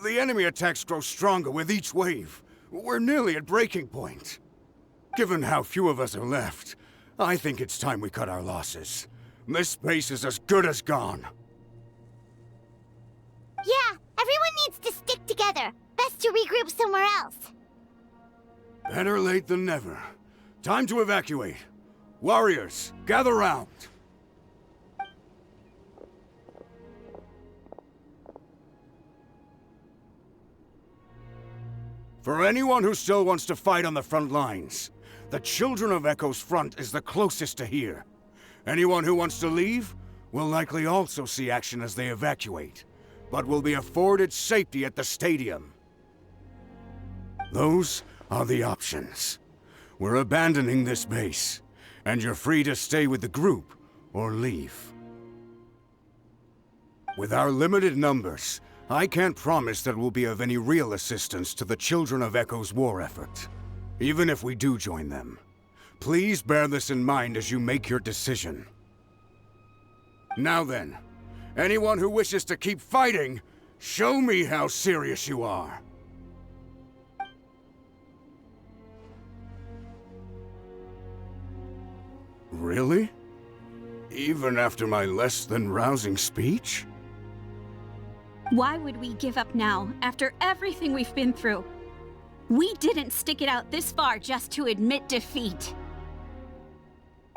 The enemy attacks grow stronger with each wave. We're nearly at breaking point. Given how few of us are left, I think it's time we cut our losses. This base is as good as gone. Yeah, everyone needs to stick together. Best to regroup somewhere else. Better late than never. Time to evacuate. Warriors, gather round. For anyone who still wants to fight on the front lines, the Children of Echo's front is the closest to here. Anyone who wants to leave will likely also see action as they evacuate, but will be afforded safety at the stadium. Those are the options. We're abandoning this base, and you're free to stay with the group or leave. With our limited numbers, I can't promise that we'll be of any real assistance to the Children of Echo's war effort. Even if we do join them, please bear this in mind as you make your decision. Now then, anyone who wishes to keep fighting, show me how serious you are. Really? Even after my less than rousing speech? Why would we give up now, after everything we've been through? We didn't stick it out this far just to admit defeat.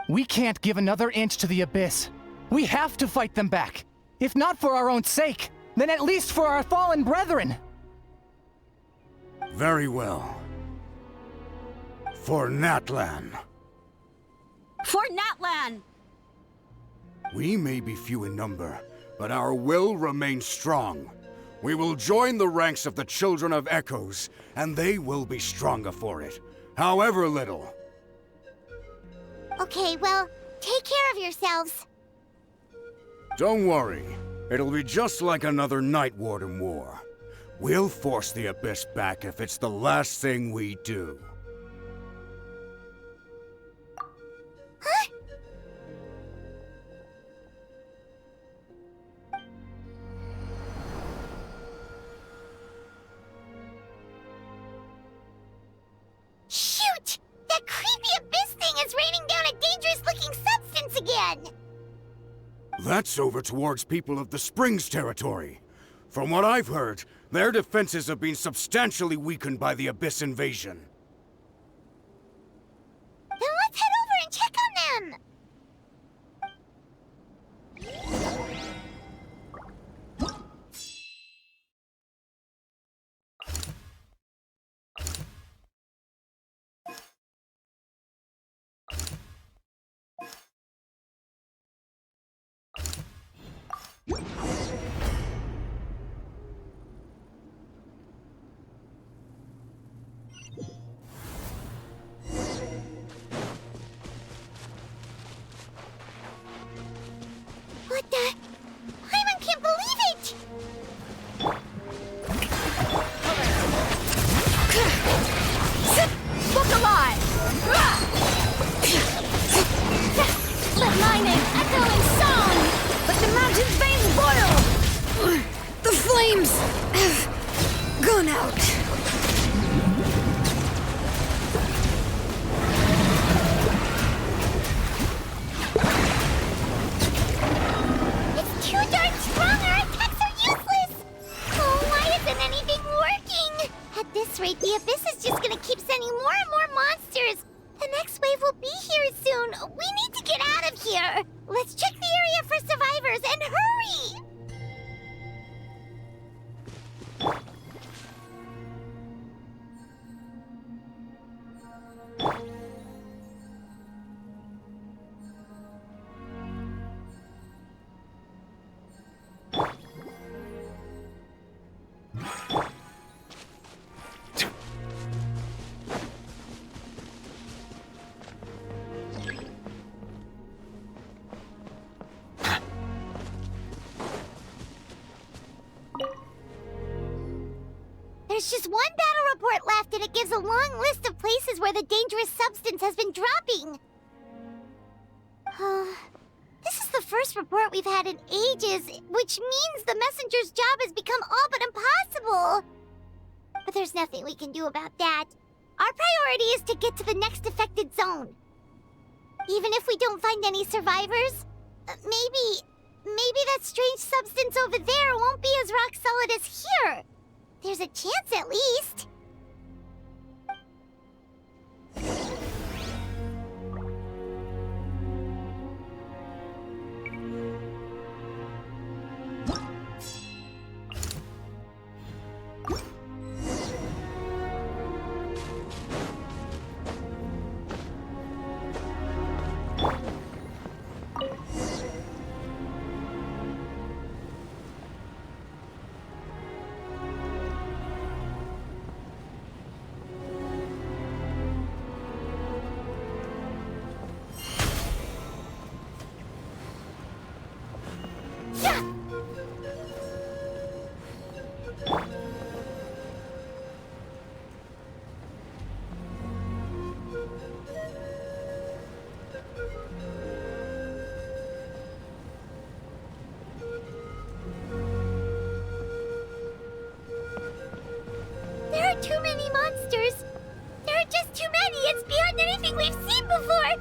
We can't give another inch to the Abyss. We have to fight them back. If not for our own sake, then at least for our fallen brethren. Very well. For Natlan. For Natlan! We may be few in number, but our will remains strong. We will join the ranks of the Children of Echoes, and they will be stronger for it, however little. Okay, well, take care of yourselves. Don't worry. It'll be just like another Night Warden war. We'll force the Abyss back if it's the last thing we do. Huh? Shoot! That creepy Abyss thing is raining down a dangerous-looking substance again! That's over towards people of the Springs territory. From what I've heard, their defenses have been substantially weakened by the Abyss invasion. Then let's head over and check on them! What the? Hyman can't believe it! Look alive! Let my name echo in song! Let the mountain's veins boil! The flames! out. It's too darn strong! Our attacks are useless! Oh, why isn't anything working? At this rate, the Abyss is just gonna keep sending more and more monsters! The next wave will be here soon! We need to get out of here! Let's check the area for survivors, and hurry! There's just one battle report left, and it gives a long list of places where the dangerous substance has been dropping. This is the first report we've had in ages, which means the messenger's job has become all but impossible. But there's nothing we can do about that. Our priority is to get to the next affected zone. Even if we don't find any survivors, maybe that strange substance over there won't be as rock solid as here. There's a chance at least. There are too many monsters. There are just too many. It's beyond anything we've seen before.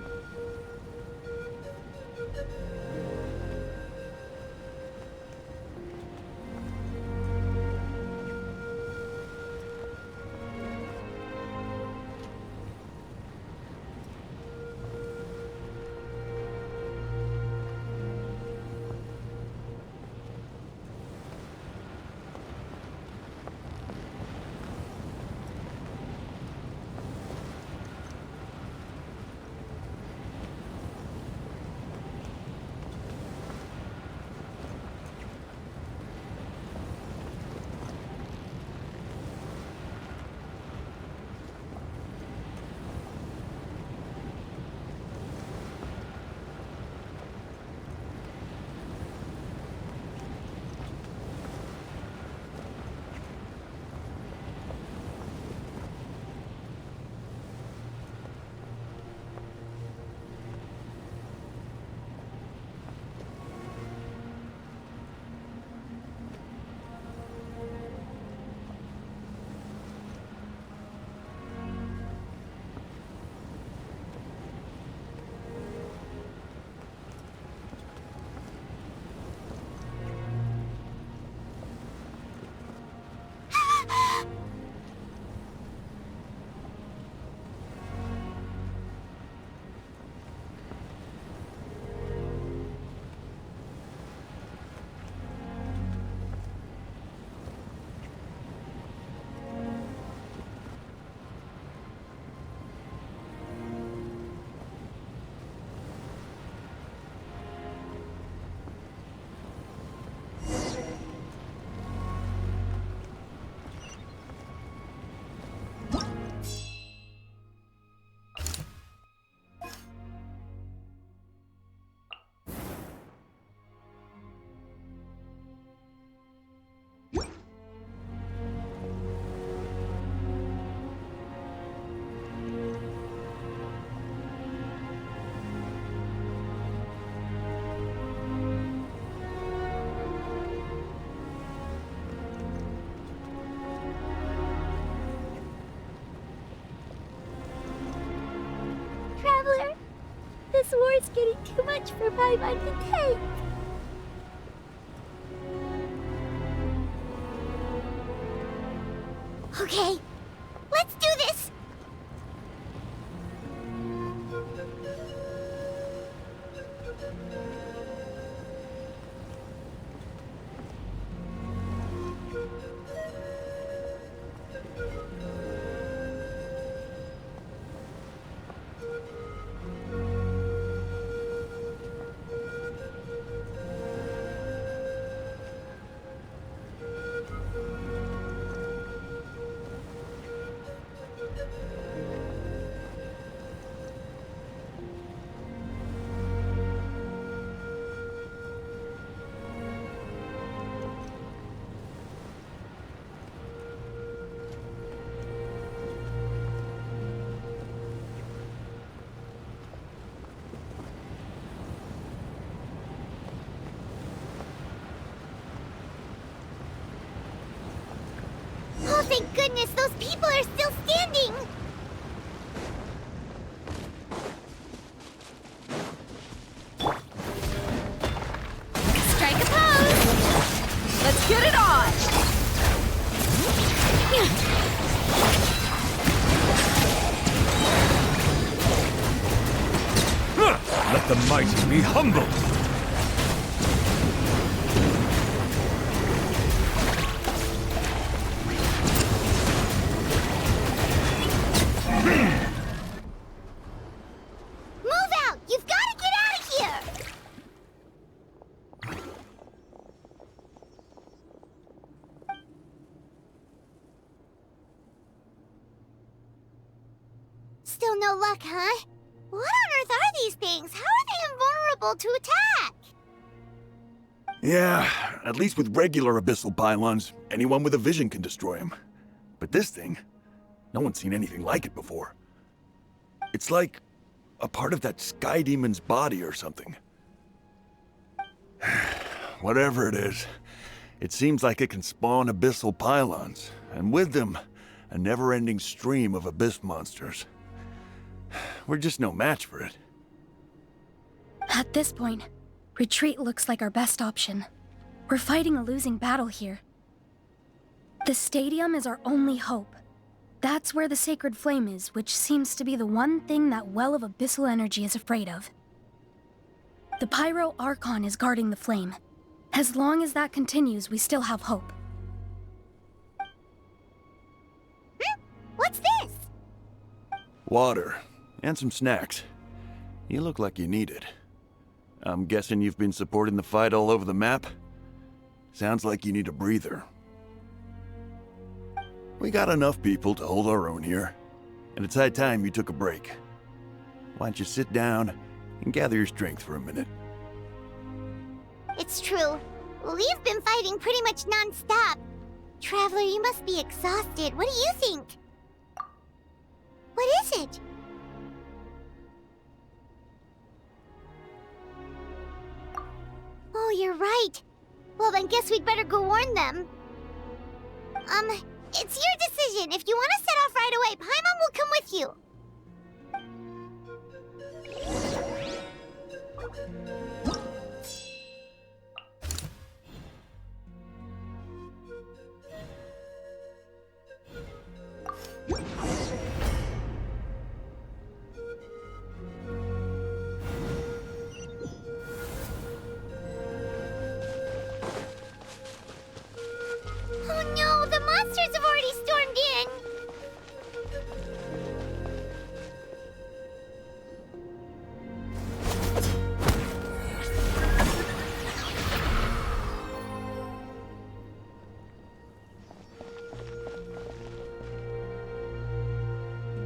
This war's getting too much for my mind to take. Okay, let's do this! Oh, thank goodness, those people are still standing! Strike a pose! Let's get it on! Let the mighty be humble! Move out! You've got to get out of here! Still no luck, huh? What on earth are these things? How are they invulnerable to attack? Yeah, at least with regular abyssal pylons, anyone with a vision can destroy them. But this thing, no one's seen anything like it before. It's like a part of that sky demon's body or something. Whatever it is, it seems like it can spawn abyssal pylons, and with them, a never-ending stream of abyss monsters. We're just no match for it. At this point, retreat looks like our best option. We're fighting a losing battle here. The stadium is our only hope. That's where the sacred flame is, which seems to be the one thing that well of abyssal energy is afraid of. The Pyro Archon is guarding the flame. As long as that continues, we still have hope. What's this? Water, and some snacks. You look like you need it. I'm guessing you've been supporting the fight all over the map? Sounds like you need a breather. We got enough people to hold our own here, and it's high time you took a break. Why don't you sit down and gather your strength for a minute? It's true. We've been fighting pretty much non-stop. Traveler, you must be exhausted. What do you think? What is it? Oh, you're right. Well, then guess we'd better go warn them. It's your decision. If you want to set off right away, Paimon will come with you. Oh no, the monsters have already stormed in!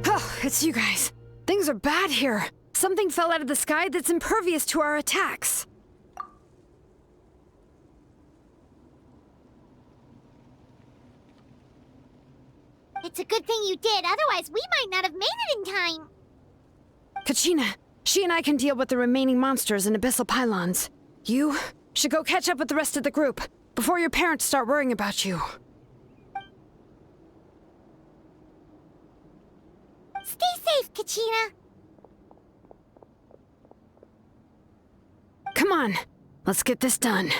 Oh, it's you guys. Things are bad here. Something fell out of the sky that's impervious to our attacks. It's a good thing you did, otherwise we might not have made it in time. Kachina, she and I can deal with the remaining monsters and abyssal pylons. You should go catch up with the rest of the group before your parents start worrying about you. Stay safe, Kachina. on, let's get this done.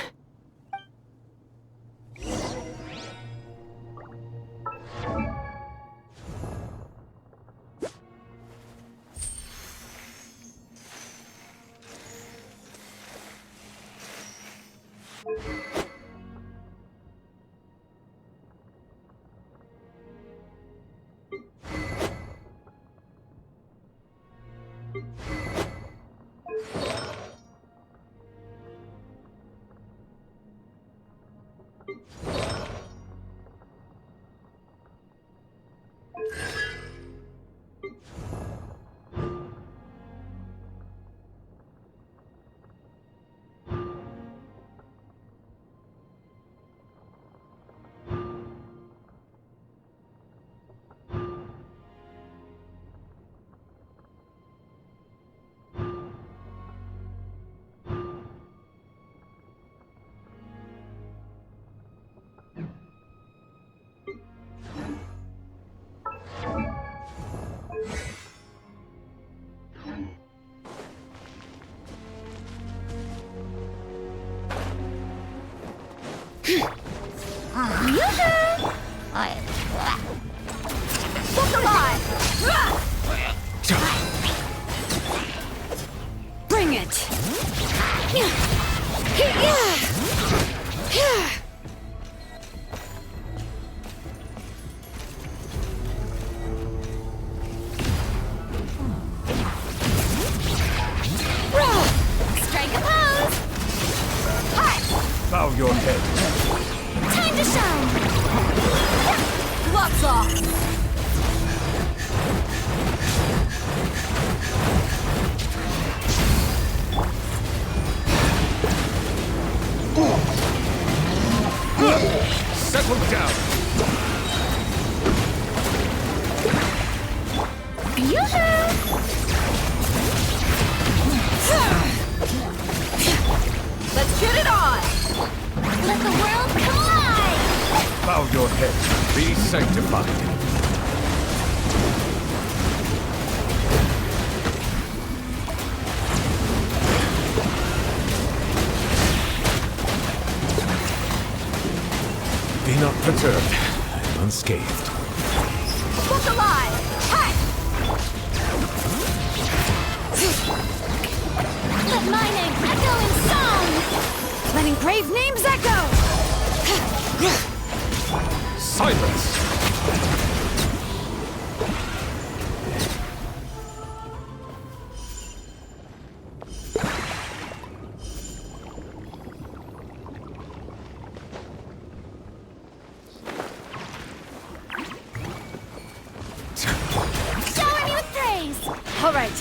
Bring it! Strike a pose! Bow your head. Time to shine! Gloves off! Settle down. Let's get it on! Let the world collide! Bow your head. Be sanctified. Be not perturbed. I'm unscathed. Look alive! Hi! Let my name echo in song! Letting brave names echo! Silence! Shower me with praise! All right.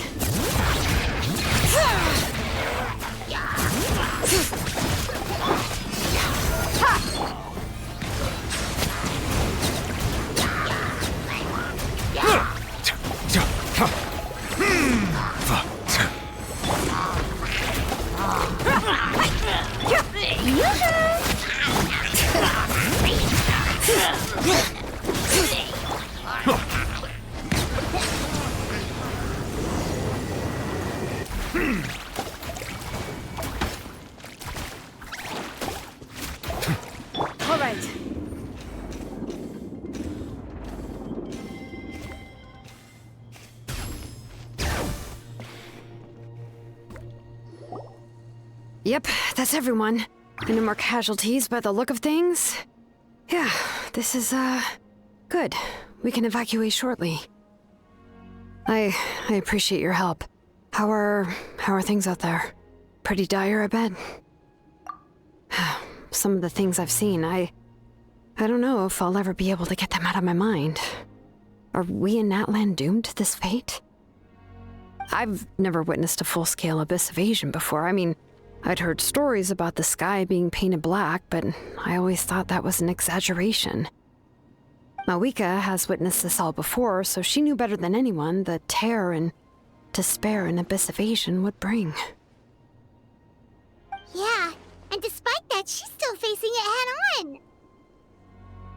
All right. Yep, that's everyone. No more casualties by the look of things. Yeah, this is, good. We can evacuate shortly. I appreciate your help. How are things out there? Pretty dire, I bet. Some of the things I've seen, I don't know if I'll ever be able to get them out of my mind. Are we in Natlan doomed to this fate? I've never witnessed a full-scale abyss invasion before. I mean, I'd heard stories about the sky being painted black, but I always thought that was an exaggeration. Mawika has witnessed this all before, so she knew better than anyone the terror and despair an abyss invasion would bring. Yeah, and despite that, she's still facing it head-on.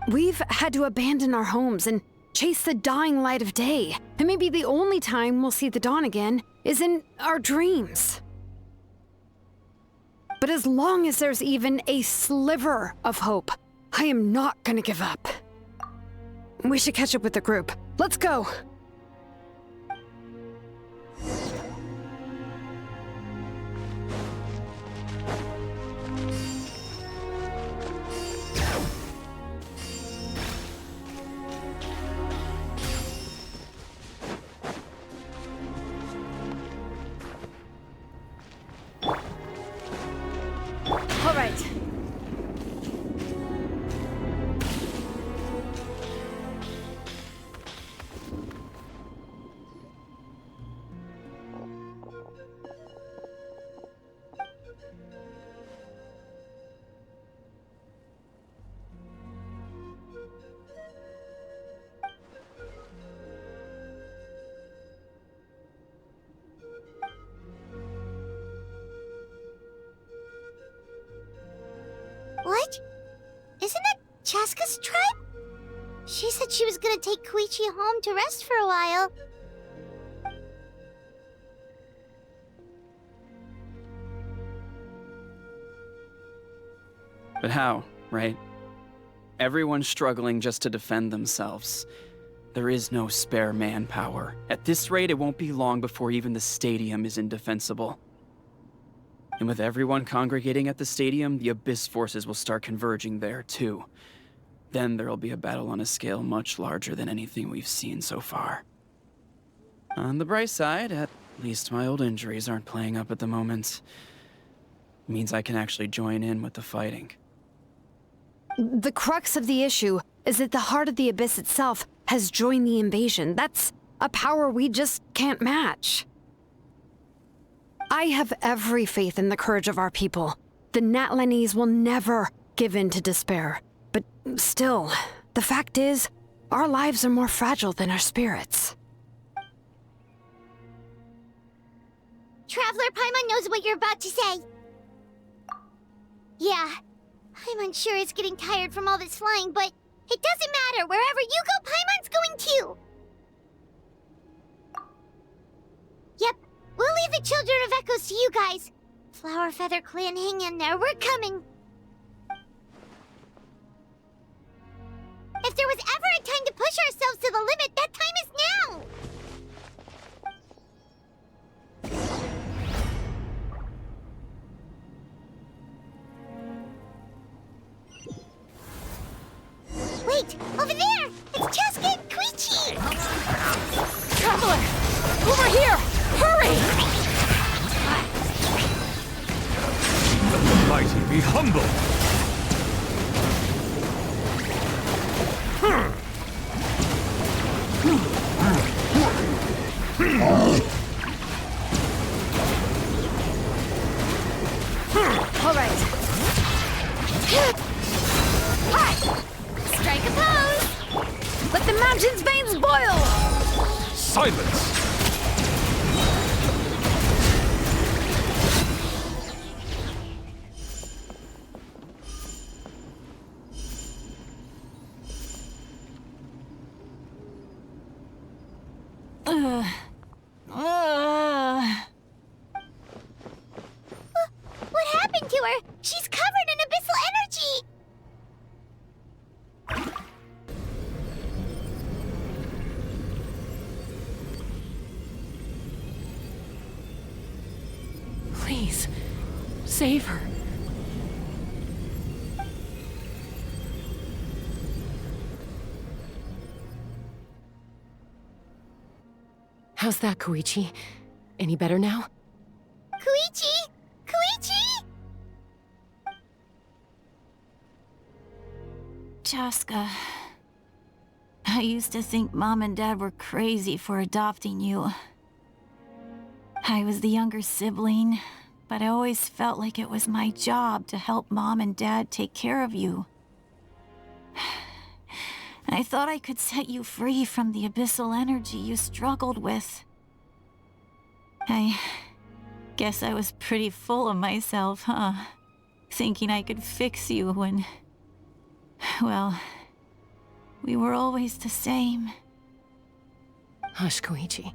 We've had to abandon our homes and chase the dying light of day. And maybe the only time we'll see the dawn again is in our dreams. But as long as there's even a sliver of hope, I am not gonna give up. We should catch up with the group. Let's go! All right. What? Isn't that Chaska's tribe? She said she was gonna take Koichi home to rest for a while. But how, right? Everyone's struggling just to defend themselves. There is no spare manpower. At this rate, it won't be long before even the stadium is indefensible. And with everyone congregating at the stadium, the Abyss forces will start converging there, too. Then there'll be a battle on a scale much larger than anything we've seen so far. On the bright side, at least my old injuries aren't playing up at the moment. It means I can actually join in with the fighting. The crux of the issue is that the heart of the Abyss itself has joined the invasion. That's a power we just can't match. I have every faith in the courage of our people. The Natlanese will never give in to despair. But still, the fact is, our lives are more fragile than our spirits. Traveler Paimon knows what you're about to say. Yeah, I'm unsure it's getting tired from all this flying, but it doesn't matter. Wherever you go, Paimon's going too. Yep, we'll leave the Children of Echoes to you guys. Flower Feather Clan, hang in there. We're coming. If there was ever a time to push ourselves to the limit, that time is now! Wait! Over there! It's Chaska and Koichi! Traveler! Over here! Hurry! Let the mighty be humble! All right. Strike a pose! Let the mountain's veins boil! Silence! What happened to her? She's covered in abyssal energy! Please, save her. How's that, Koichi? Any better now? Koichi! Koichi! Chaska, I used to think Mom and Dad were crazy for adopting you. I was the younger sibling, but I always felt like it was my job to help Mom and Dad take care of you. I thought I could set you free from the abyssal energy you struggled with. I guess I was pretty full of myself, huh? Thinking I could fix you when... well, we were always the same. Hush, Koichi.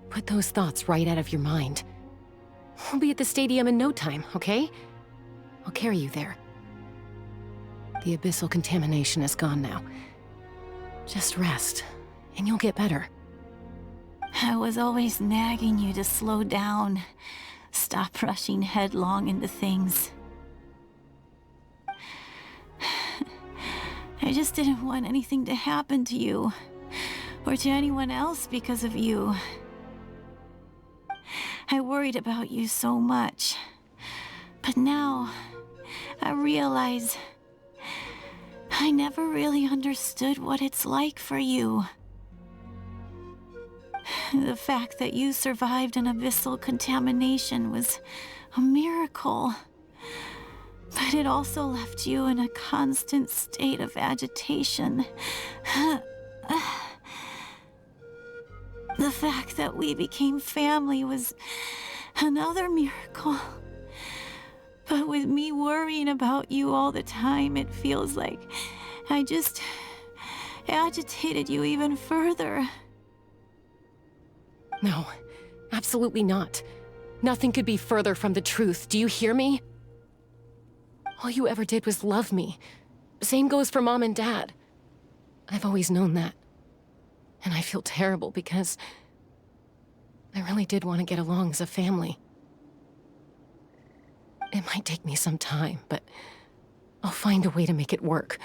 Put those thoughts right out of your mind. We'll be at the stadium in no time, okay? I'll carry you there. The abyssal contamination is gone now. Just rest, and you'll get better. I was always nagging you to slow down. Stop rushing headlong into things. I just didn't want anything to happen to you, or to anyone else because of you. I worried about you so much. But now, I realize I never really understood what it's like for you. The fact that you survived an abyssal contamination was a miracle. But it also left you in a constant state of agitation. The fact that we became family was another miracle. But with me worrying about you all the time, it feels like I just agitated you even further. No, absolutely not. Nothing could be further from the truth. Do you hear me? All you ever did was love me. Same goes for Mom and Dad. I've always known that. And I feel terrible because I really did want to get along as a family. It might take me some time, but I'll find a way to make it work.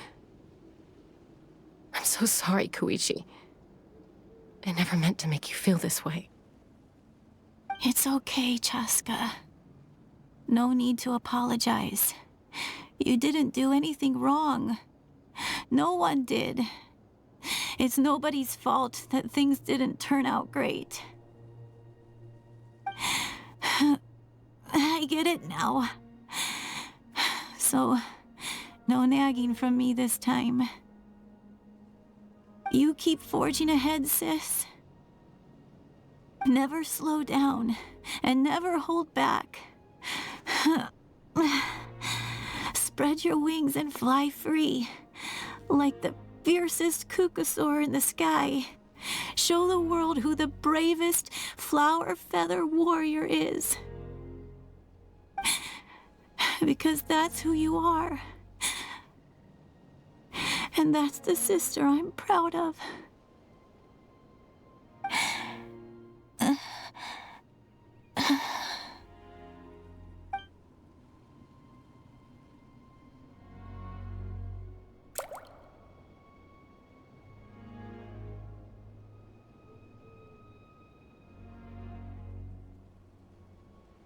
I'm so sorry, Koichi. I never meant to make you feel this way. It's okay, Chaska. No need to apologize. You didn't do anything wrong. No one did. It's nobody's fault that things didn't turn out great. I get it now. So, no nagging from me this time. You keep forging ahead, sis. Never slow down, and never hold back. Spread your wings and fly free, like the fiercest kukusaur in the sky. Show the world who the bravest flower feather warrior is. Because that's who you are. And that's the sister I'm proud of.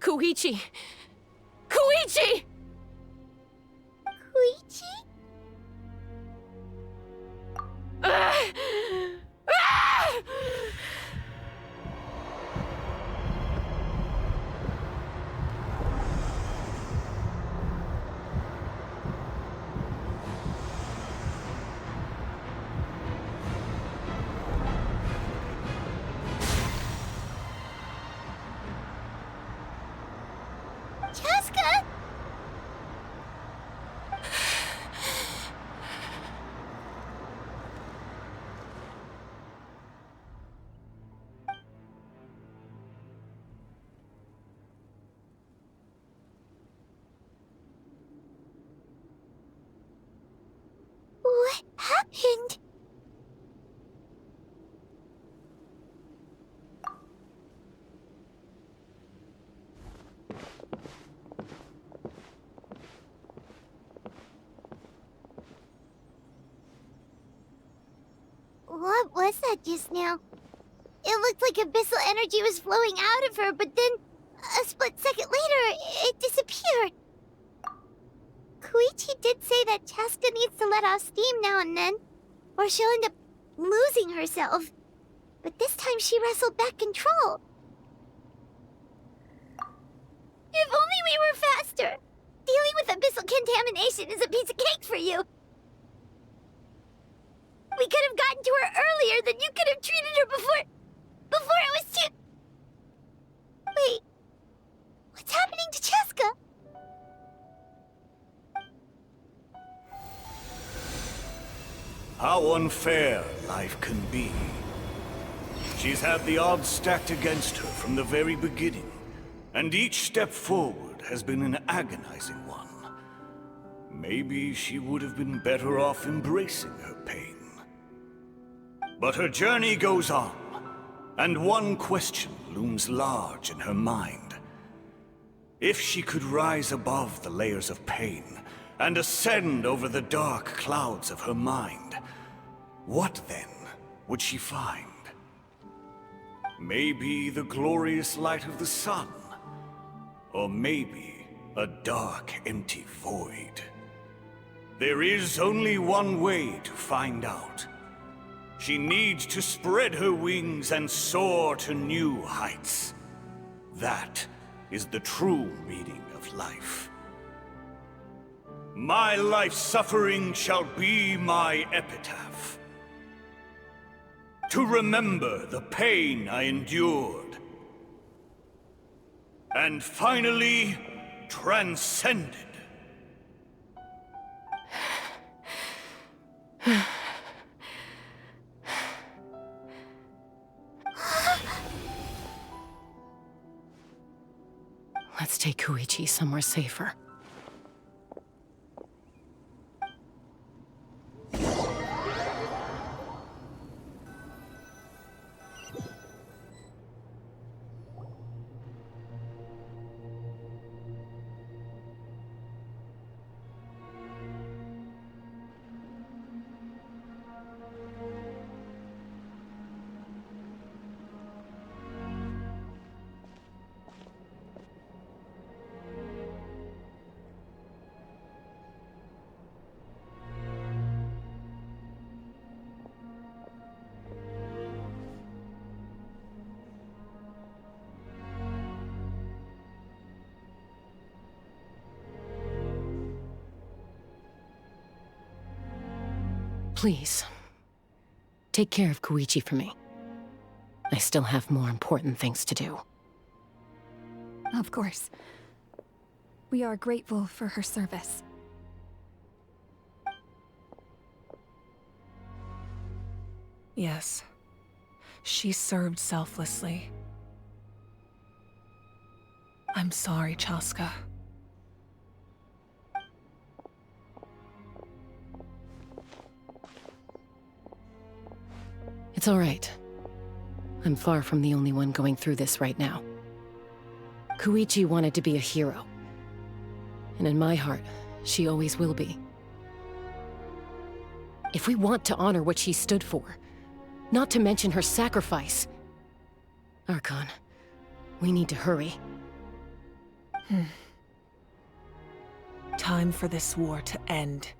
Koichi! Koichi! Koichi? Chaska! What happened? What was that just now? It looked like abyssal energy was flowing out of her, but then, a split second later, it disappeared. Koichi did say that Chaska needs to let off steam now and then, or she'll end up losing herself. But this time she wrestled back control. If only we were faster! Dealing with abyssal contamination is a piece of cake for you! We could have gotten to her earlier, then you could have treated her before it was too... Wait, what's happening to Chaska? How unfair life can be. She's had the odds stacked against her from the very beginning, and each step forward has been an agonizing one. maybe she would have been better off embracing her pain. But her journey goes on, and one question looms large in her mind. If she could rise above the layers of pain and ascend over the dark clouds of her mind, what then would she find? Maybe the glorious light of the sun, or maybe a dark, empty void. There is only one way to find out. She needs to spread her wings and soar to new heights. That is the true meaning of life. My life's suffering shall be my epitaph. To remember the pain I endured. And finally, transcended. Let's take Koichi somewhere safer. Please, take care of Koichi for me. I still have more important things to do. Of course. We are grateful for her service. Yes. She served selflessly. I'm sorry, Chaska. It's all right. I'm far from the only one going through this right now. Koichi wanted to be a hero. And in my heart, she always will be. If we want to honor what she stood for, not to mention her sacrifice, Archon, we need to hurry. Time for this war to end.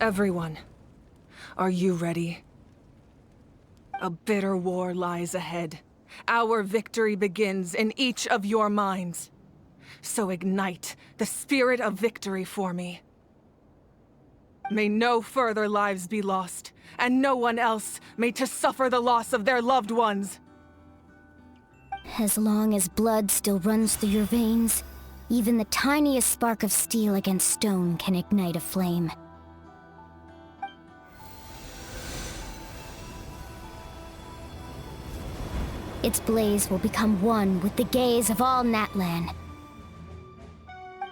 Everyone, are you ready? A bitter war lies ahead. Our victory begins in each of your minds. So ignite the spirit of victory for me. May no further lives be lost, and no one else may to suffer the loss of their loved ones. As long as blood still runs through your veins, even the tiniest spark of steel against stone can ignite a flame. Its blaze will become one with the gaze of all Natlan.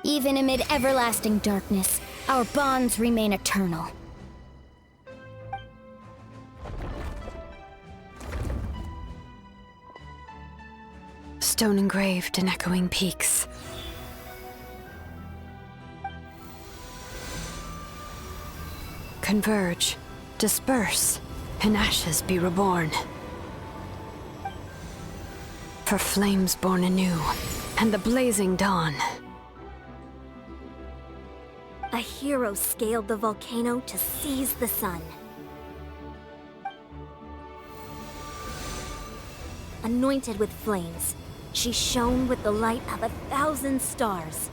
Even amid everlasting darkness, our bonds remain eternal. Stone engraved in echoing peaks. Converge, disperse, in ashes be reborn. For flames born anew, and the blazing dawn. A hero scaled the volcano to seize the sun. Anointed with flames, she shone with the light of 1,000 stars.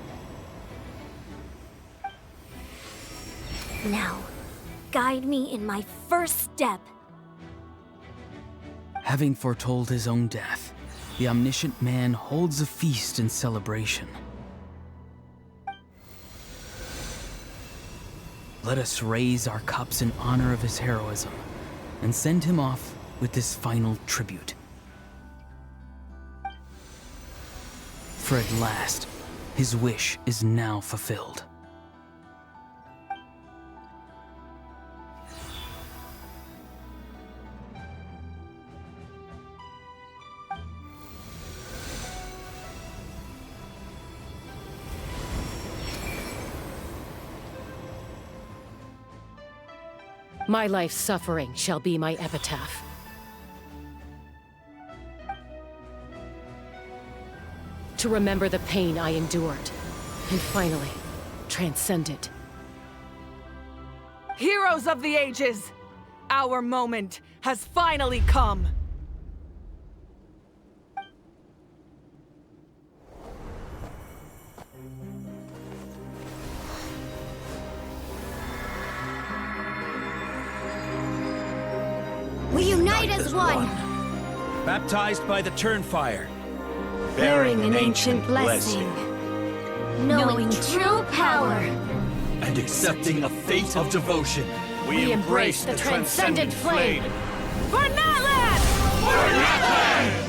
Now, guide me in my first step. Having foretold his own death, the omniscient man holds a feast in celebration. Let us raise our cups in honor of his heroism, and send him off with this final tribute. For at last, his wish is now fulfilled. My life's suffering shall be my epitaph. To remember the pain I endured, and finally, transcend it. Heroes of the ages! Our moment has finally come! We unite as one! Baptized by the Turnfire. Bearing an ancient blessing. Knowing true power. And accepting a fate of devotion. We embrace the transcendent flame. For natlan! For natlan!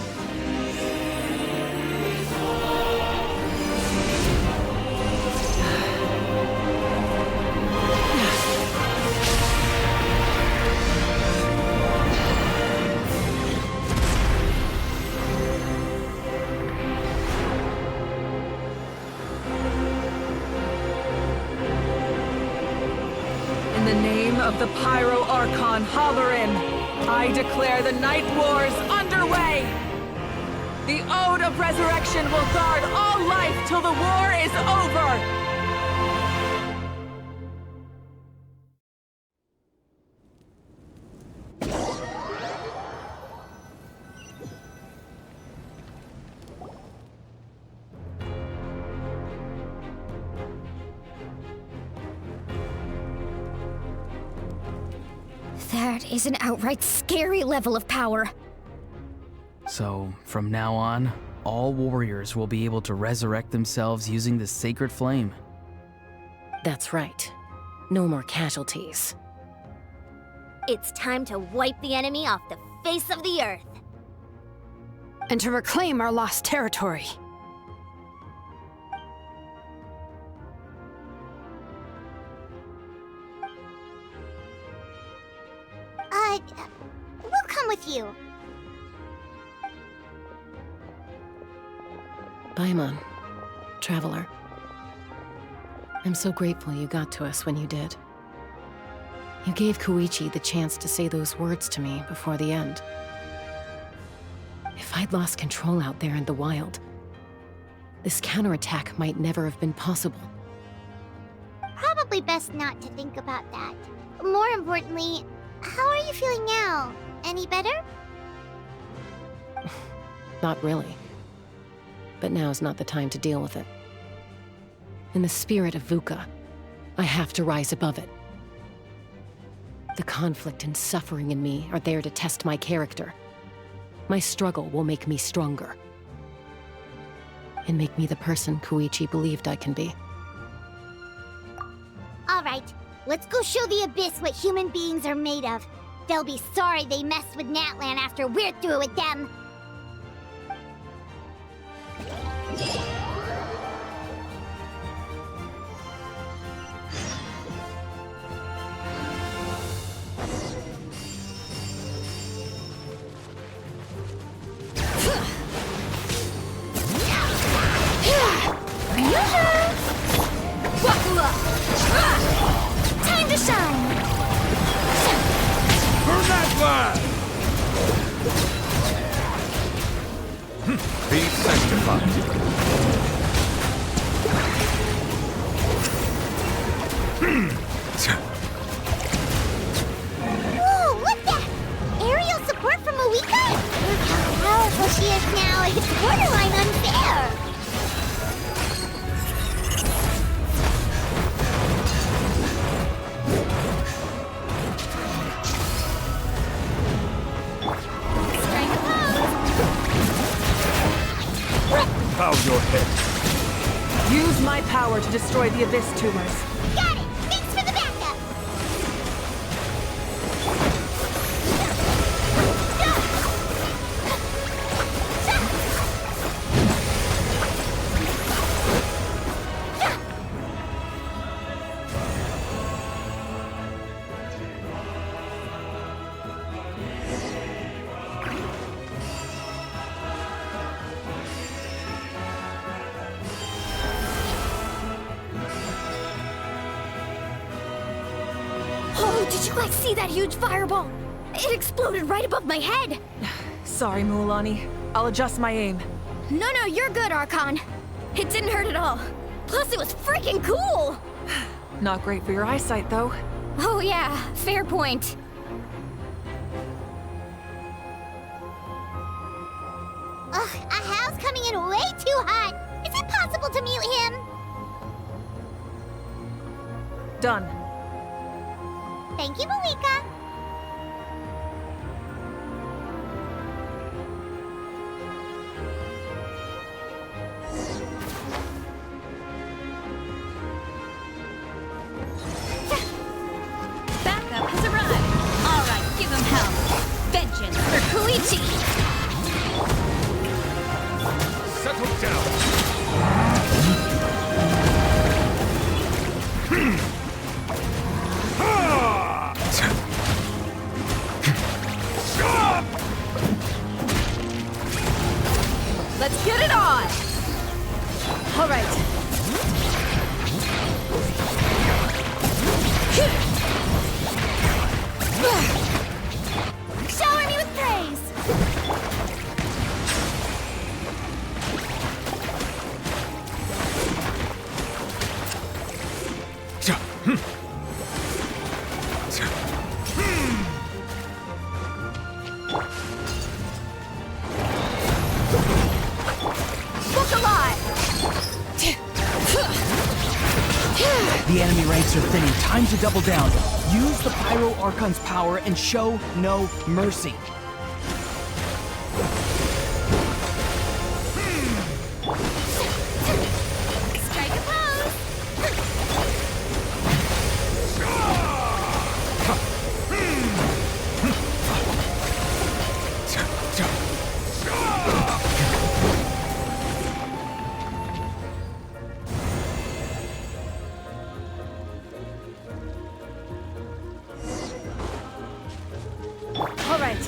In the name of the Pyro Archon Halloran, I declare the Night Wars underway! The Ode of Resurrection will guard all life till the war is over! That is an outright scary level of power. So, from now on, all warriors will be able to resurrect themselves using this sacred flame. That's right. No more casualties. It's time to wipe the enemy off the face of the earth. And to reclaim our lost territory. We'll come with you. Paimon, traveler. I'm so grateful you got to us when you did. You gave Koichi the chance to say those words to me before the end. If I'd lost control out there in the wild, this counterattack might never have been possible. Probably best not to think about that. More importantly, how are you feeling now? Any better? Not really. But now's not the time to deal with it. In the spirit of VUCA, I have to rise above it. The conflict and suffering in me are there to test my character. My struggle will make me stronger. And make me the person Koichi believed I can be. All right, let's go show the Abyss what human beings are made of. They'll be sorry they messed with Natlan after we're through with them. Time to shine! For natlan! Whoa, what's that? Aerial support from Moika? Look how powerful she is now. It's borderline unfair. Bow your head. Use my power to destroy the abyss tumors. Got it! Thanks for the backup! Oh, did you guys see that huge fireball? It exploded right above my head. Sorry, Mualani. I'll adjust my aim. No, you're good, Archon. It didn't hurt at all. Plus, it was freaking cool! Not great for your eyesight, though. Oh yeah, fair point. Ugh, Ahal's coming in way too hot. Is it possible to mute him? Done. Thank you, Malika. Backup has arrived. All right, give him hell. Vengeance for Koichi. Settle down. Let's get it on! All right. Shower me with praise! The enemy ranks are thinning. Time to double down. Use the Pyro Archon's power and show no mercy. Strike a pose! All right.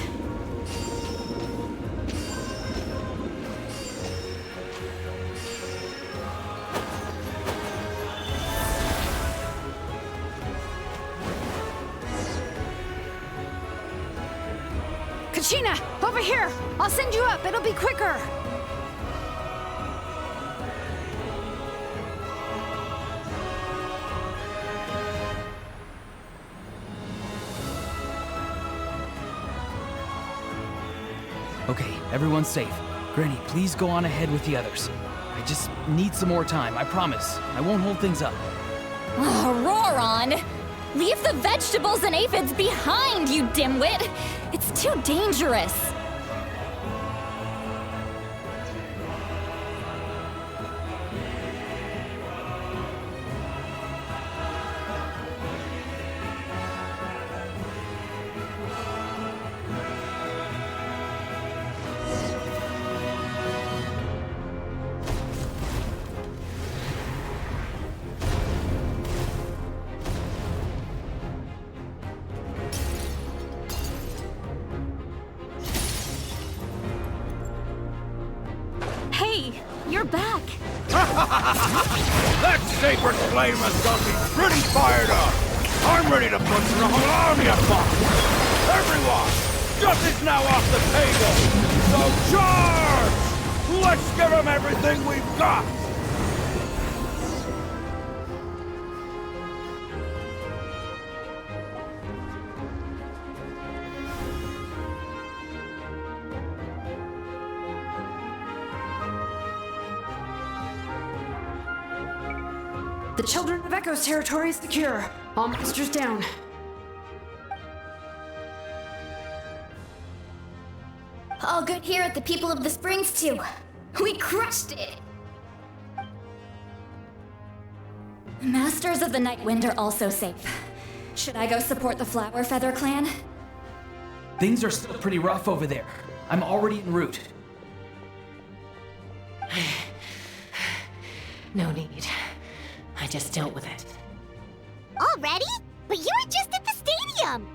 Kachina, over here! I'll send you up, it'll be quicker! Okay, everyone's safe. Granny, please go on ahead with the others. I just need some more time, I promise. I won't hold things up. Oh, Roron! Leave the vegetables and aphids behind, you dimwit! It's too dangerous! You're back! That sacred flame has got me pretty fired up! I'm ready to put the whole army apart! Everyone! Justice now off the table! So charge! Let's give them everything we've got! The Children of Echo's territory is secure. All monsters down. All good here at the People of the Springs, too. We crushed it! Masters of the Night Wind are also safe. Should I go support the Flower Feather clan? Things are still pretty rough over there. I'm already en route. No need. I just dealt with it. Already? But you were just at the stadium!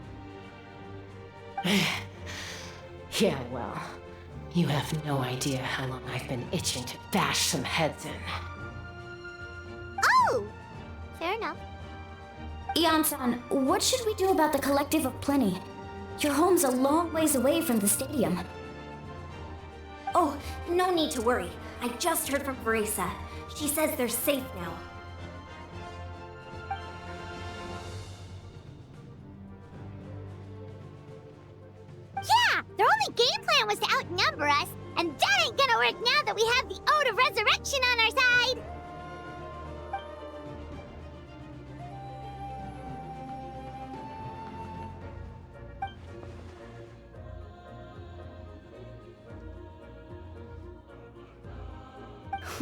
Yeah, well, you have no idea how long I've been itching to bash some heads in. Oh! Fair enough. Ian-san, what should we do about the Collective of Plenty? Your home's a long ways away from the stadium. Oh, no need to worry. I just heard from Parece. She says they're safe now. Yeah! Their only game plan was to outnumber us, and that ain't gonna work now that we have the Ode of Resurrection on our side!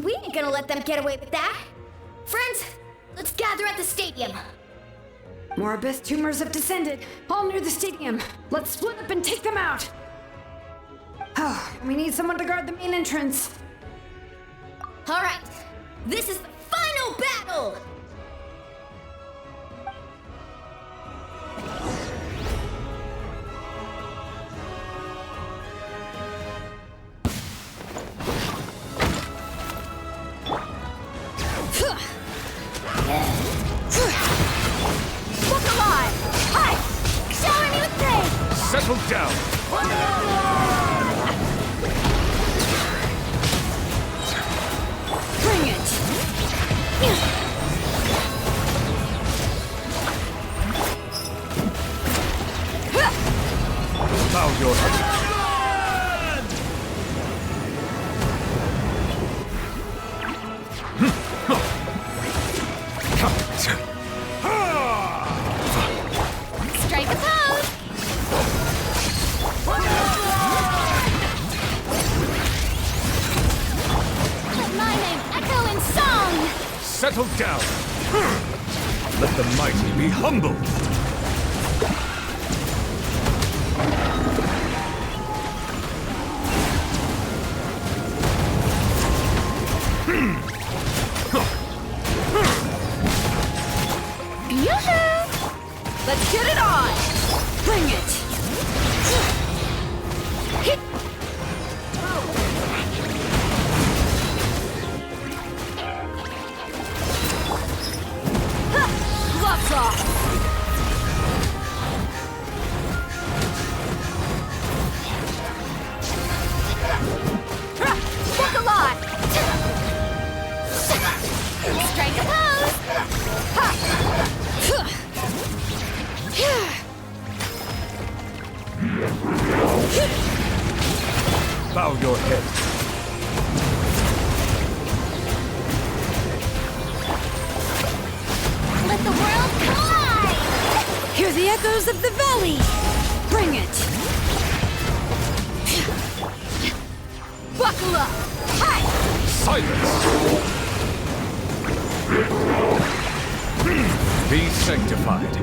We ain't gonna let them get away with that! Friends, let's gather at the stadium! More abyss tumors have descended, all near the stadium. Let's split up and take them out. Oh, we need someone to guard the main entrance. Alright, this is the final battle! Look alive! Hi! Shower me with praise! Settle down! Bring it! Bow your head. Strike a pose! Let my name echo in song! Settle down! Let the mighty be humble! Yoo-hoo! Let's get it on! Bring it! Hit! Gloves off! Look alive! Strike a pose! Bow your head. Let the world collide! Hear the echoes of the valley! Bring it! Buckle up! Hi! Silence! Be sanctified.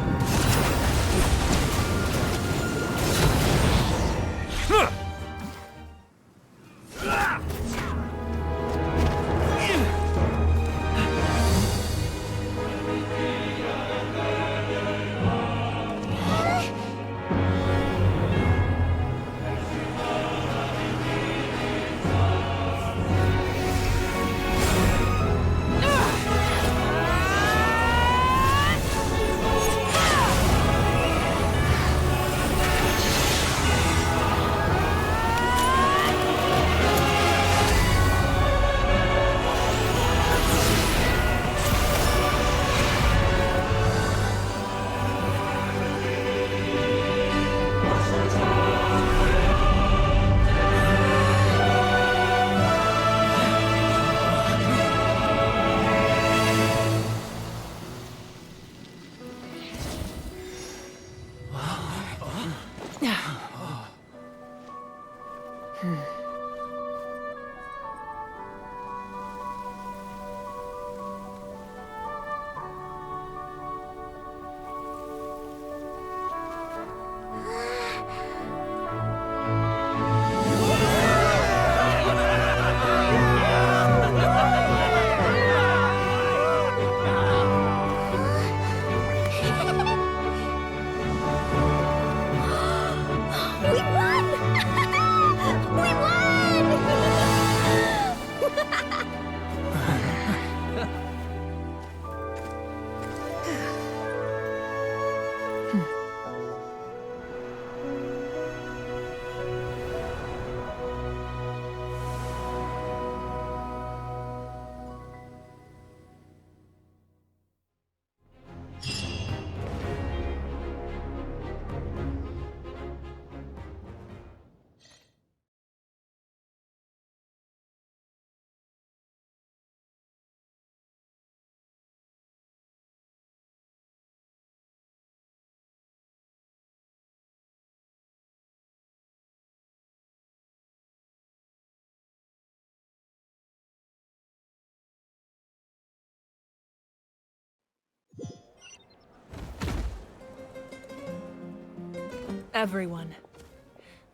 Everyone,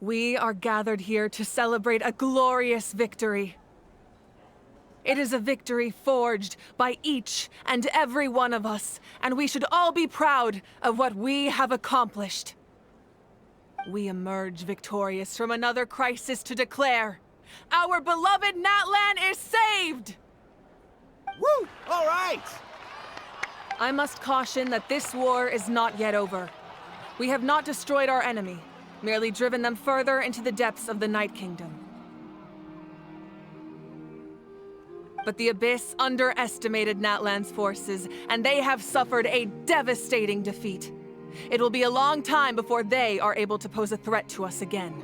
we are gathered here to celebrate a glorious victory. It is a victory forged by each and every one of us, and we should all be proud of what we have accomplished. We emerge victorious from another crisis to declare, our beloved Natlan is saved! Woo! All right! I must caution that this war is not yet over. We have not destroyed our enemy, merely driven them further into the depths of the Night Kingdom. But the Abyss underestimated Natlan's forces, and they have suffered a devastating defeat. It will be a long time before they are able to pose a threat to us again.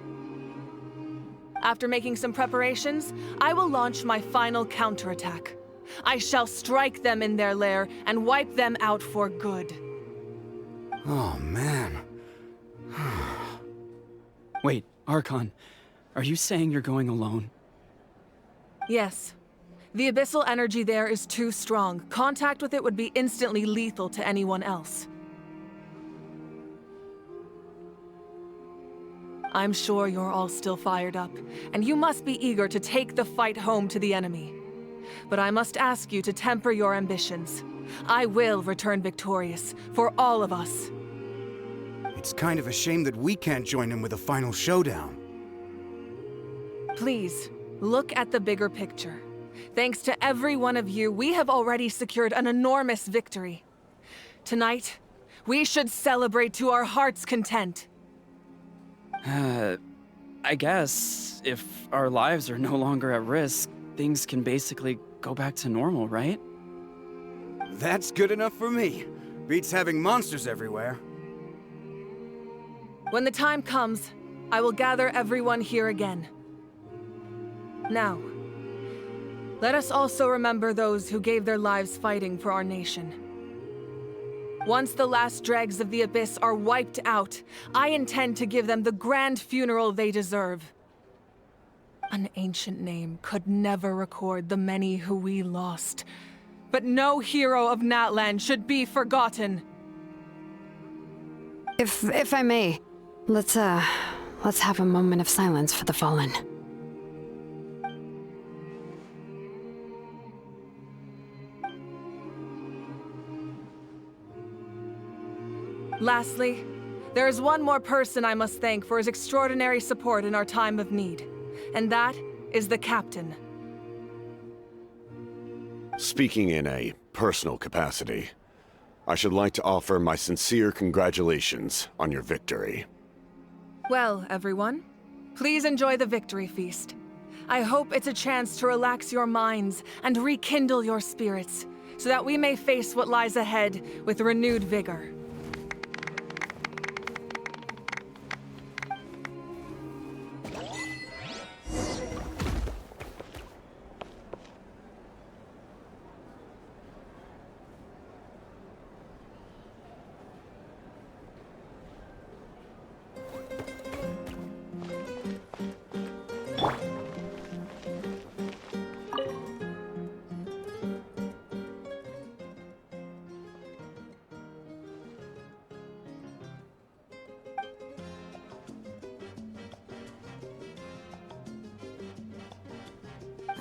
After making some preparations, I will launch my final counterattack. I shall strike them in their lair and wipe them out for good. Oh, man. Wait, Archon, are you saying you're going alone? Yes. The abyssal energy there is too strong. Contact with it would be instantly lethal to anyone else. I'm sure you're all still fired up, and you must be eager to take the fight home to the enemy. But I must ask you to temper your ambitions. I will return victorious, for all of us. It's kind of a shame that we can't join him with a final showdown. Please, look at the bigger picture. Thanks to every one of you, we have already secured an enormous victory. Tonight, we should celebrate to our heart's content. I guess if our lives are no longer at risk, things can basically go back to normal, right? That's good enough for me. Beats having monsters everywhere. When the time comes, I will gather everyone here again. Now, let us also remember those who gave their lives fighting for our nation. Once the last dregs of the Abyss are wiped out, I intend to give them the grand funeral they deserve. An ancient name could never record the many who we lost, but no hero of Natlan should be forgotten. If I may, let's have a moment of silence for the fallen. Lastly, there is one more person I must thank for his extraordinary support in our time of need, and that is the Captain. Speaking in a personal capacity, I should like to offer my sincere congratulations on your victory. Well, everyone, please enjoy the victory feast. I hope it's a chance to relax your minds and rekindle your spirits, so that we may face what lies ahead with renewed vigor.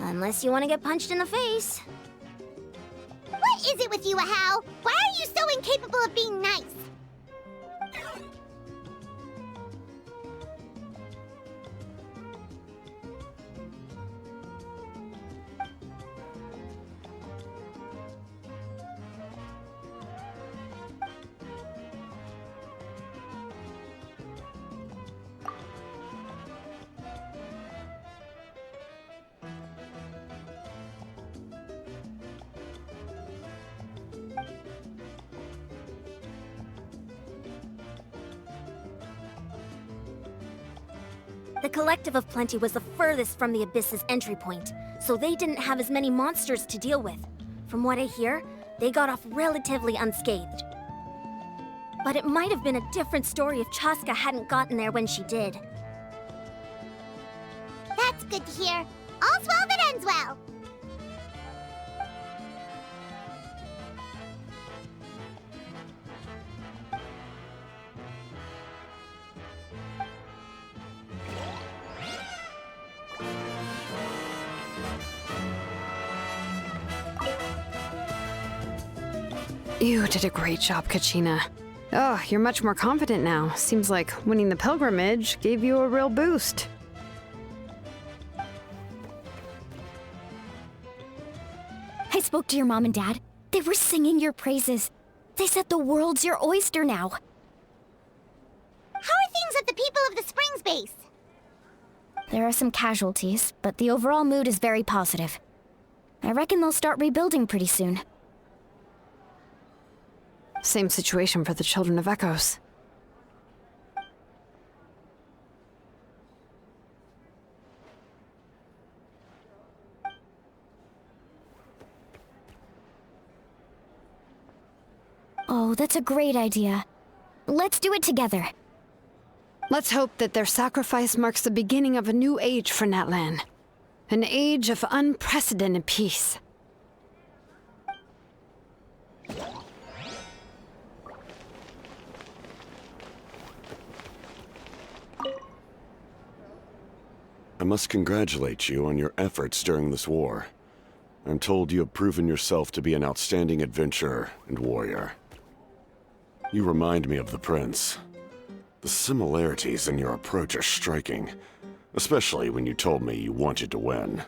Unless you want to get punched in the face. What is it with you, Ahau? Why are you so incapable of being nice? The Collective of Plenty was the furthest from the Abyss's entry point, so they didn't have as many monsters to deal with. From what I hear, they got off relatively unscathed. But it might have been a different story if Chaska hadn't gotten there when she did. That's good to hear. All's well that ends well. You did a great job, Kachina. Oh, you're much more confident now. Seems like winning the pilgrimage gave you a real boost. I spoke to your mom and dad. They were singing your praises. They said the world's your oyster now. How are things at the People of the Springs base? There are some casualties, but the overall mood is very positive. I reckon they'll start rebuilding pretty soon. Same situation for the Children of Echoes. Oh, that's a great idea. Let's do it together. Let's hope that their sacrifice marks the beginning of a new age for Natlan. An age of unprecedented peace. I must congratulate you on your efforts during this war. I'm told you have proven yourself to be an outstanding adventurer and warrior. You remind me of the Prince. The similarities in your approach are striking, especially when you told me you wanted to win.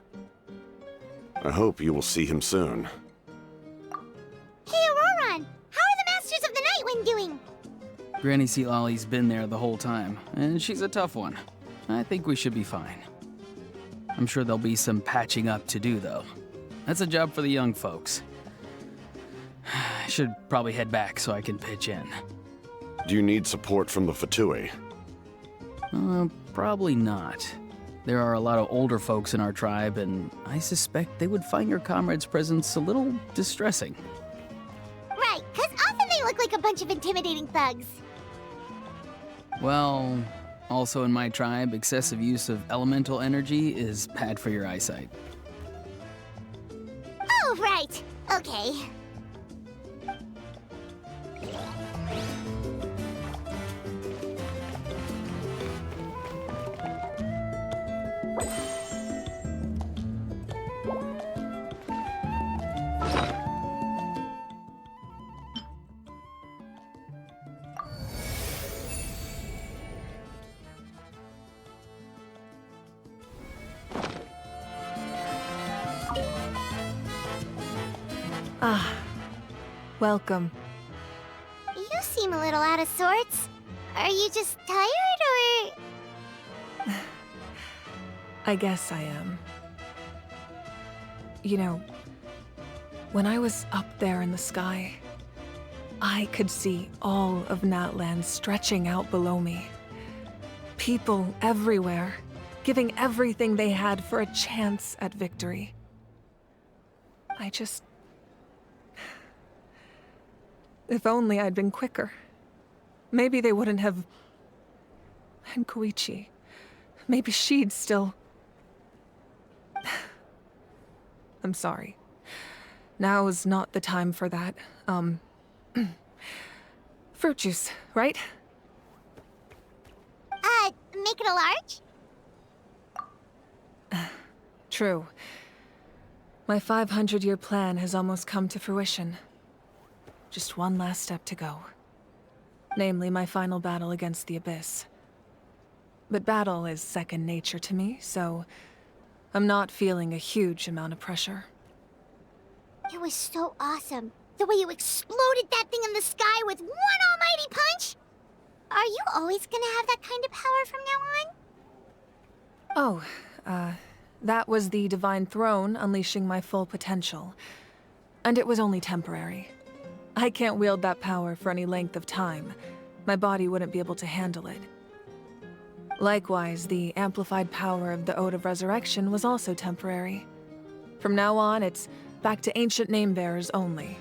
I hope you will see him soon. Hey, Auroran! How are the Masters of the Night Wind doing? Granny Sealali's been there the whole time, and she's a tough one. I think we should be fine. I'm sure there'll be some patching up to do, though. That's a job for the young folks. I should probably head back so I can pitch in. Do you need support from the Fatui? Probably not. There are a lot of older folks in our tribe, and I suspect they would find your comrade's presence a little distressing. Right, 'cause often they look like a bunch of intimidating thugs. Well, also in my tribe, excessive use of elemental energy is bad for your eyesight. Oh, right. Okay. Ah, welcome. You seem a little out of sorts. Are you just tired, or...? I guess I am. You know, when I was up there in the sky, I could see all of Natlan stretching out below me. People everywhere, giving everything they had for a chance at victory. If only I'd been quicker. Maybe they wouldn't have... And Koichi. Maybe she'd still... I'm sorry. Now's not the time for that. Fruit juice, right? Make it a large? True. My 500-year plan has almost come to fruition. Just one last step to go. Namely, my final battle against the Abyss. But battle is second nature to me, so I'm not feeling a huge amount of pressure. It was so awesome. The way you exploded that thing in the sky with one almighty punch! Are you always gonna have that kind of power from now on? Oh, that was the Divine Throne unleashing my full potential. And it was only temporary. I can't wield that power for any length of time. My body wouldn't be able to handle it. Likewise, the amplified power of the Ode of Resurrection was also temporary. From now on, it's back to ancient name-bearers only.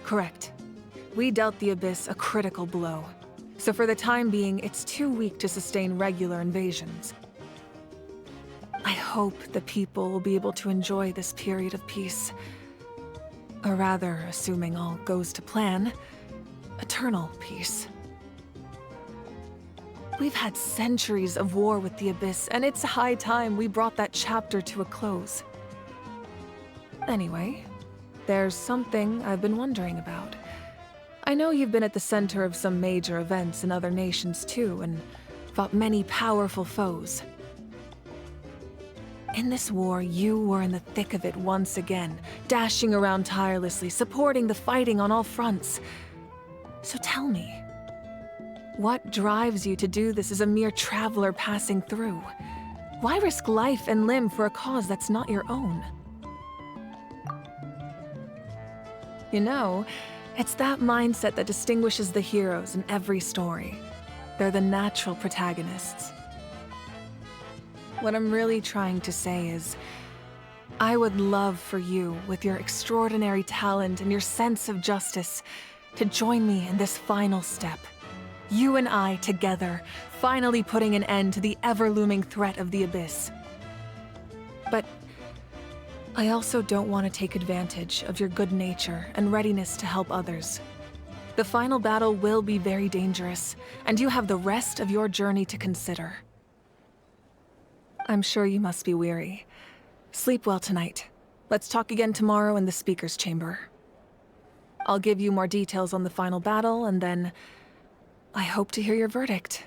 Correct. We dealt the Abyss a critical blow. So for the time being, it's too weak to sustain regular invasions. I hope the people will be able to enjoy this period of peace. Or rather, assuming all goes to plan, eternal peace. We've had centuries of war with the Abyss, and it's high time we brought that chapter to a close. Anyway, There's something I've been wondering about. I know you've been at the center of some major events in other nations too, and fought many powerful foes. In this war, you were in the thick of it once again, dashing around tirelessly, supporting the fighting on all fronts. So tell me, what drives you to do this as a mere traveler passing through? Why risk life and limb for a cause that's not your own? You know, it's that mindset that distinguishes the heroes in every story. They're the natural protagonists. What I'm really trying to say is, I would love for you, with your extraordinary talent and your sense of justice, to join me in this final step. You and I together, finally putting an end to the ever-looming threat of the Abyss. But I also don't want to take advantage of your good nature and readiness to help others. The final battle will be very dangerous, and you have the rest of your journey to consider. I'm sure you must be weary. Sleep well tonight. Let's talk again tomorrow in the speaker's chamber. I'll give you more details on the final battle, and then I hope to hear your verdict.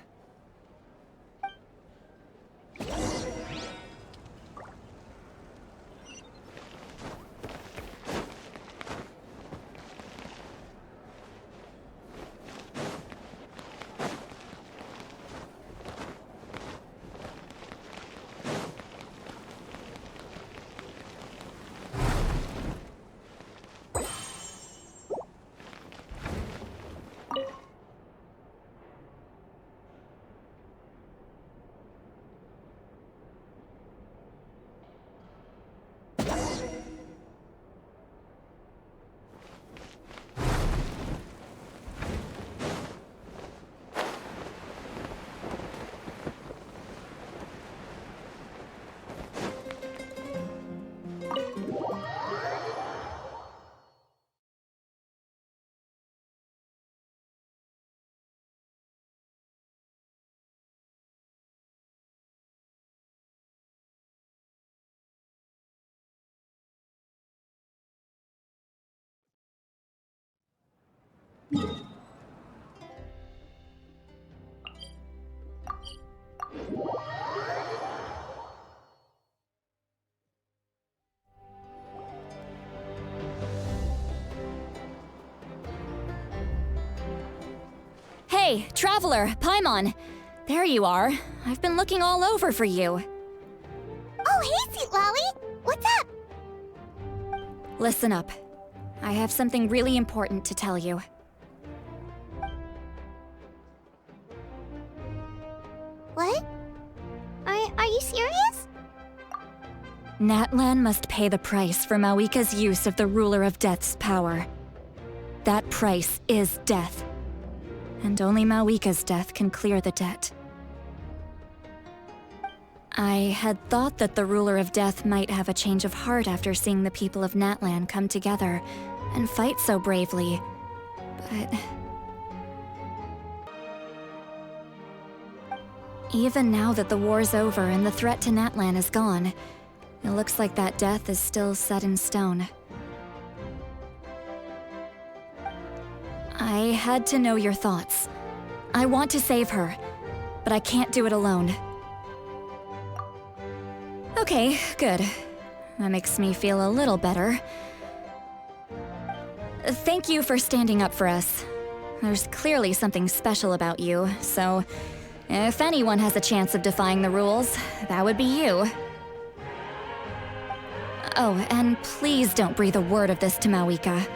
Hey, Traveler, Paimon! There you are. I've been looking all over for you. Oh, hey, Sweet Lolly! What's up? Listen up. I have something really important to tell you. What? Are you serious? Natlan must pay the price for Mawika's use of the Ruler of Death's power. That price is death. And only Mawika's death can clear the debt. I had thought that the Ruler of Death might have a change of heart after seeing the people of Natlan come together and fight so bravely, but... Even now that the war's over and the threat to Natlan is gone, it looks like that death is still set in stone. I had to know your thoughts. I want to save her, but I can't do it alone. Okay, good. That makes me feel a little better. Thank you for standing up for us. There's clearly something special about you, so if anyone has a chance of defying the rules, that would be you. Oh, and please don't breathe a word of this to Mawika.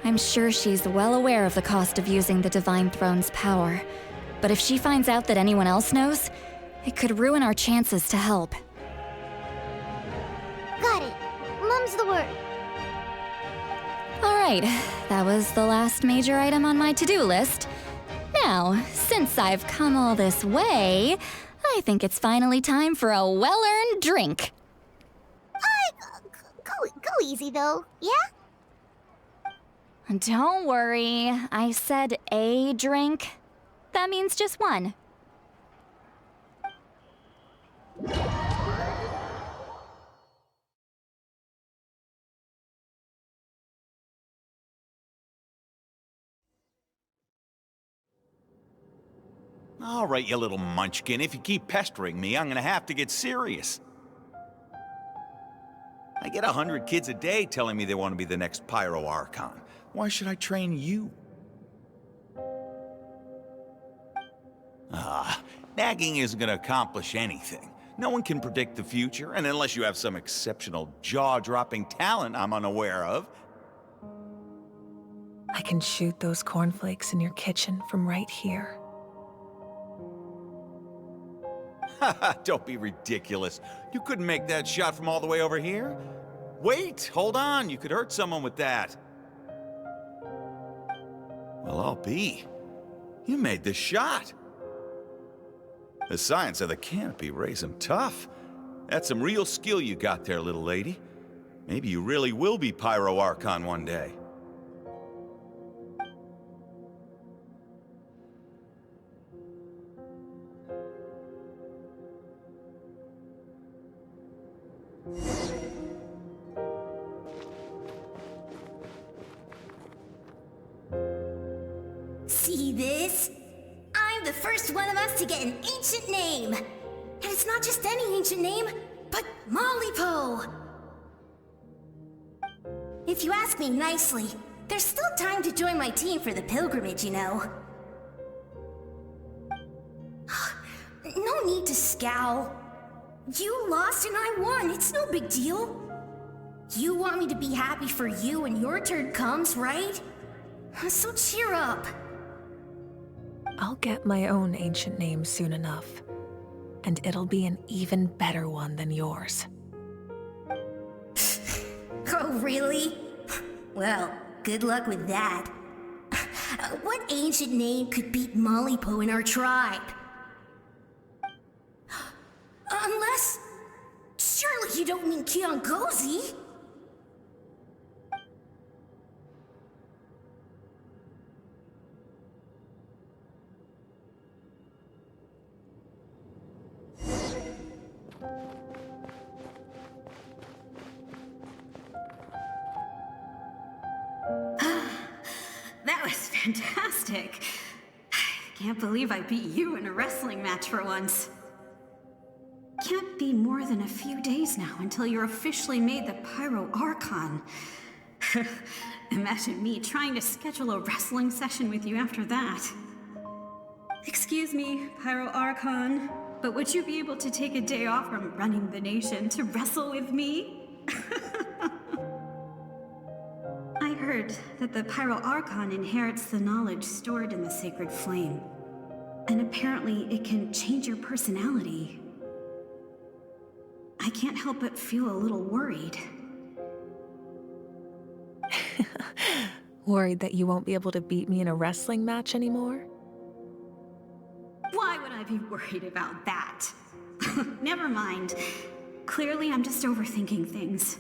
I'm sure she's well aware of the cost of using the Divine Throne's power, but if she finds out that anyone else knows, it could ruin our chances to help. Got it. Mum's the word. Alright, that was the last major item on my to-do list. Now, since I've come all this way, I think it's finally time for a well-earned drink. Go easy though, yeah? Don't worry, I said a drink. That means just one. All right, you little munchkin. If you keep pestering me, I'm gonna have to get serious. I get 100 kids a day telling me they want to be the next Pyro Archon. Why should I train you? Nagging isn't gonna accomplish anything. No one can predict the future, and unless you have some exceptional jaw-dropping talent I'm unaware of. I can shoot those cornflakes in your kitchen from right here. Don't be ridiculous. You couldn't make that shot from all the way over here? Wait, hold on. You could hurt someone with that. Well, I'll be. You made this shot. The science of the canopy raised him tough. That's some real skill you got there, little lady. Maybe you really will be Pyro Archon one day. See this? I'm the first one of us to get an ancient name. And it's not just any ancient name, but Malipo. If you ask me nicely, there's still time to join my team for the pilgrimage, you know. No need to scowl. You lost and I won, it's no big deal. You want me to be happy for you when your turn comes, right? So cheer up. I'll get my own ancient name soon enough. And it'll be an even better one than yours. Oh, really? Well, good luck with that. What ancient name could beat Malipo in our tribe? Unless... surely you don't mean Kiangozi? That was fantastic. Can't believe I beat you in a wrestling match for once. Can't be more than a few days now until you're officially made the Pyro Archon. Imagine me trying to schedule a wrestling session with you after that. Excuse me, Pyro Archon, but would you be able to take a day off from running the nation to wrestle with me? I heard that the Pyro Archon inherits the knowledge stored in the sacred flame. And apparently it can change your personality. I can't help but feel a little worried. Worried that you won't be able to beat me in a wrestling match anymore? Why would I be worried about that? Never mind. Clearly I'm just overthinking things.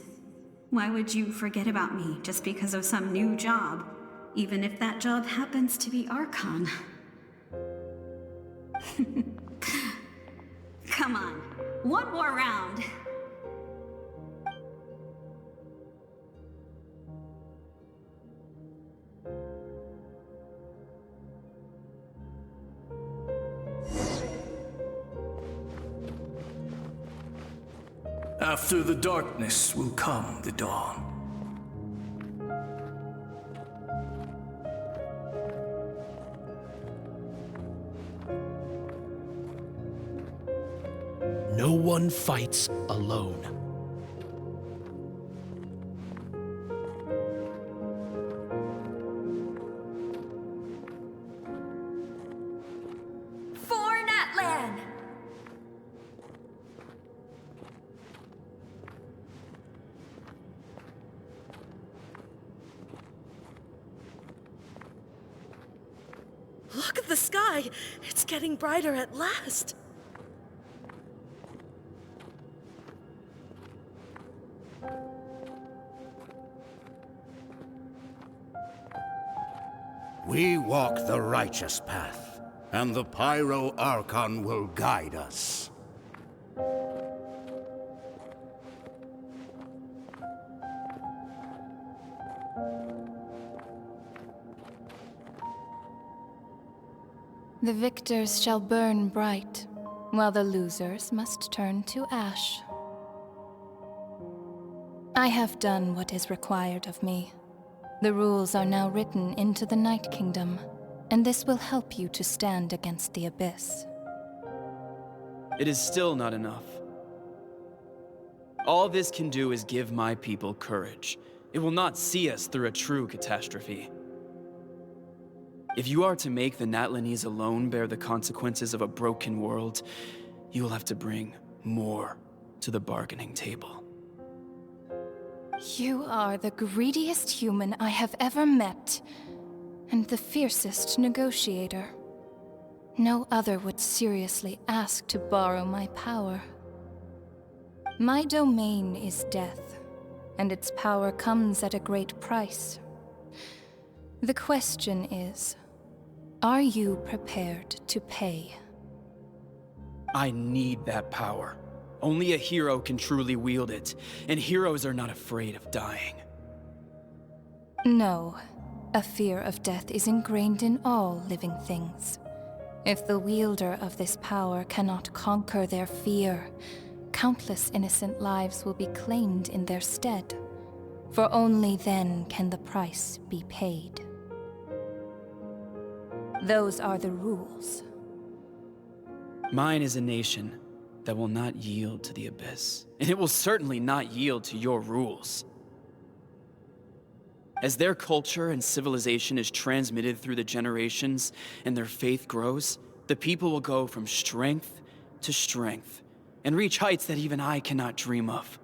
Why would you forget about me just because of some new job, even if that job happens to be Archon? Come on, one more round. After the darkness will come the dawn. No one fights alone. For Natlan! Look at the sky! It's getting brighter at last! We walk the righteous path, and the Pyro Archon will guide us. The victors shall burn bright, while the losers must turn to ash. I have done what is required of me. The rules are now written into the Night Kingdom, and this will help you to stand against the Abyss. It is still not enough. All this can do is give my people courage. It will not see us through a true catastrophe. If you are to make the Natlanese alone bear the consequences of a broken world, you will have to bring more to the bargaining table. You are the greediest human I have ever met, and the fiercest negotiator. No other would seriously ask to borrow my power. My domain is death, and its power comes at a great price. The question is, are you prepared to pay? I need that power. Only a hero can truly wield it, and heroes are not afraid of dying. No, a fear of death is ingrained in all living things. If the wielder of this power cannot conquer their fear, countless innocent lives will be claimed in their stead, for only then can the price be paid. Those are the rules. Mine is a nation that will not yield to the Abyss, and it will certainly not yield to your rules. As their culture and civilization is transmitted through the generations and their faith grows, the people will go from strength to strength and reach heights that even I cannot dream of.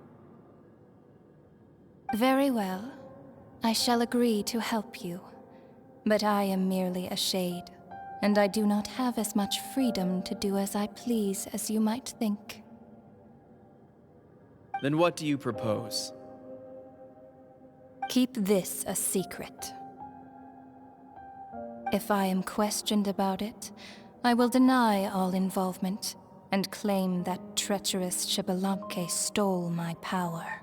Very well. I shall agree to help you. But I am merely a shade, and I do not have as much freedom to do as I please as you might think. Then what do you propose? Keep this a secret. If I am questioned about it, I will deny all involvement and claim that treacherous Xbalanque stole my power.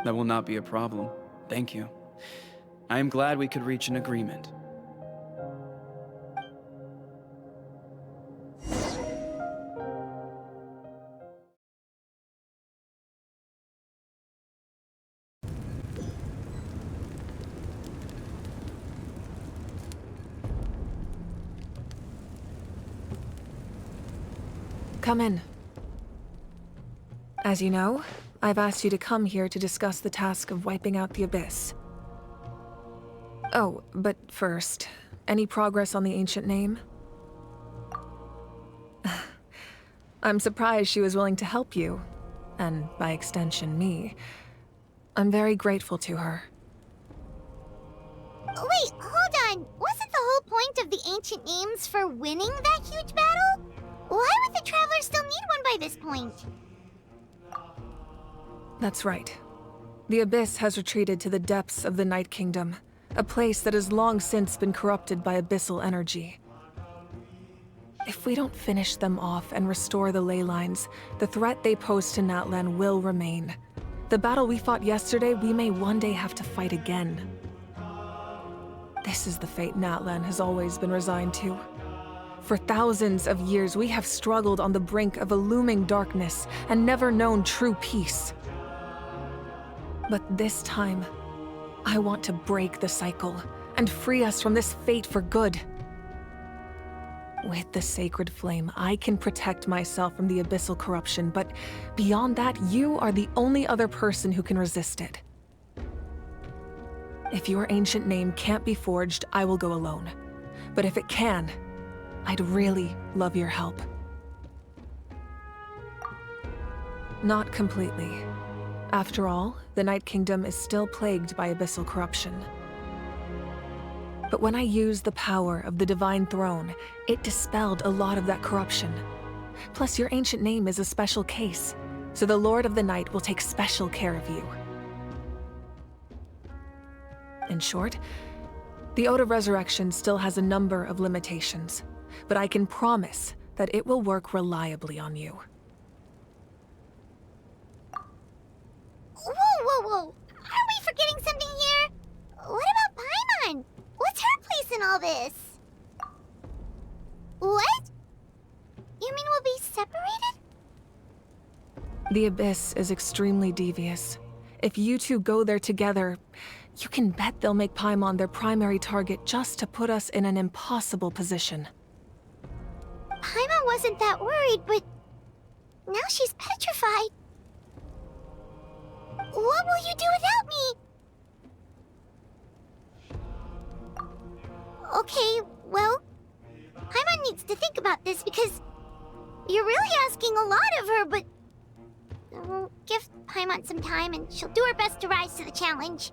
That will not be a problem. Thank you. I am glad we could reach an agreement. Come in. As you know, I've asked you to come here to discuss the task of wiping out the Abyss. Oh, but first, any progress on the ancient name? I'm surprised she was willing to help you, and by extension, me. I'm very grateful to her. Wait, hold on. Wasn't the whole point of the ancient names for winning that huge battle? Why would the Travelers still need one by this point? That's right. The Abyss has retreated to the depths of the Night Kingdom, a place that has long since been corrupted by abyssal energy. If we don't finish them off and restore the ley lines, the threat they pose to Natlan will remain. The battle we fought yesterday, we may one day have to fight again. This is the fate Natlan has always been resigned to. For thousands of years, we have struggled on the brink of a looming darkness and never known true peace. But this time, I want to break the cycle and free us from this fate for good. With the sacred flame, I can protect myself from the abyssal corruption, but beyond that, you are the only other person who can resist it. If your ancient name can't be forged, I will go alone. But if it can, I'd really love your help. Not completely. After all, the Night Kingdom is still plagued by abyssal corruption. But when I used the power of the Divine Throne, it dispelled a lot of that corruption. Plus, your ancient name is a special case, so the Lord of the Night will take special care of you. In short, the Ode of Resurrection still has a number of limitations, but I can promise that it will work reliably on you. Whoa! Are we forgetting something here? What about Paimon? What's her place in all all this? What? You mean we'll be separated? The Abyss is extremely devious. If you two go there together, you can bet they'll make Paimon their primary target just to put us in an impossible position. Paimon wasn't that worried, but now she's petrified. What will you do without me? Okay, well, Paimon needs to think about this because you're really asking a lot of her, but we'll give Paimon some time and she'll do her best to rise to the challenge.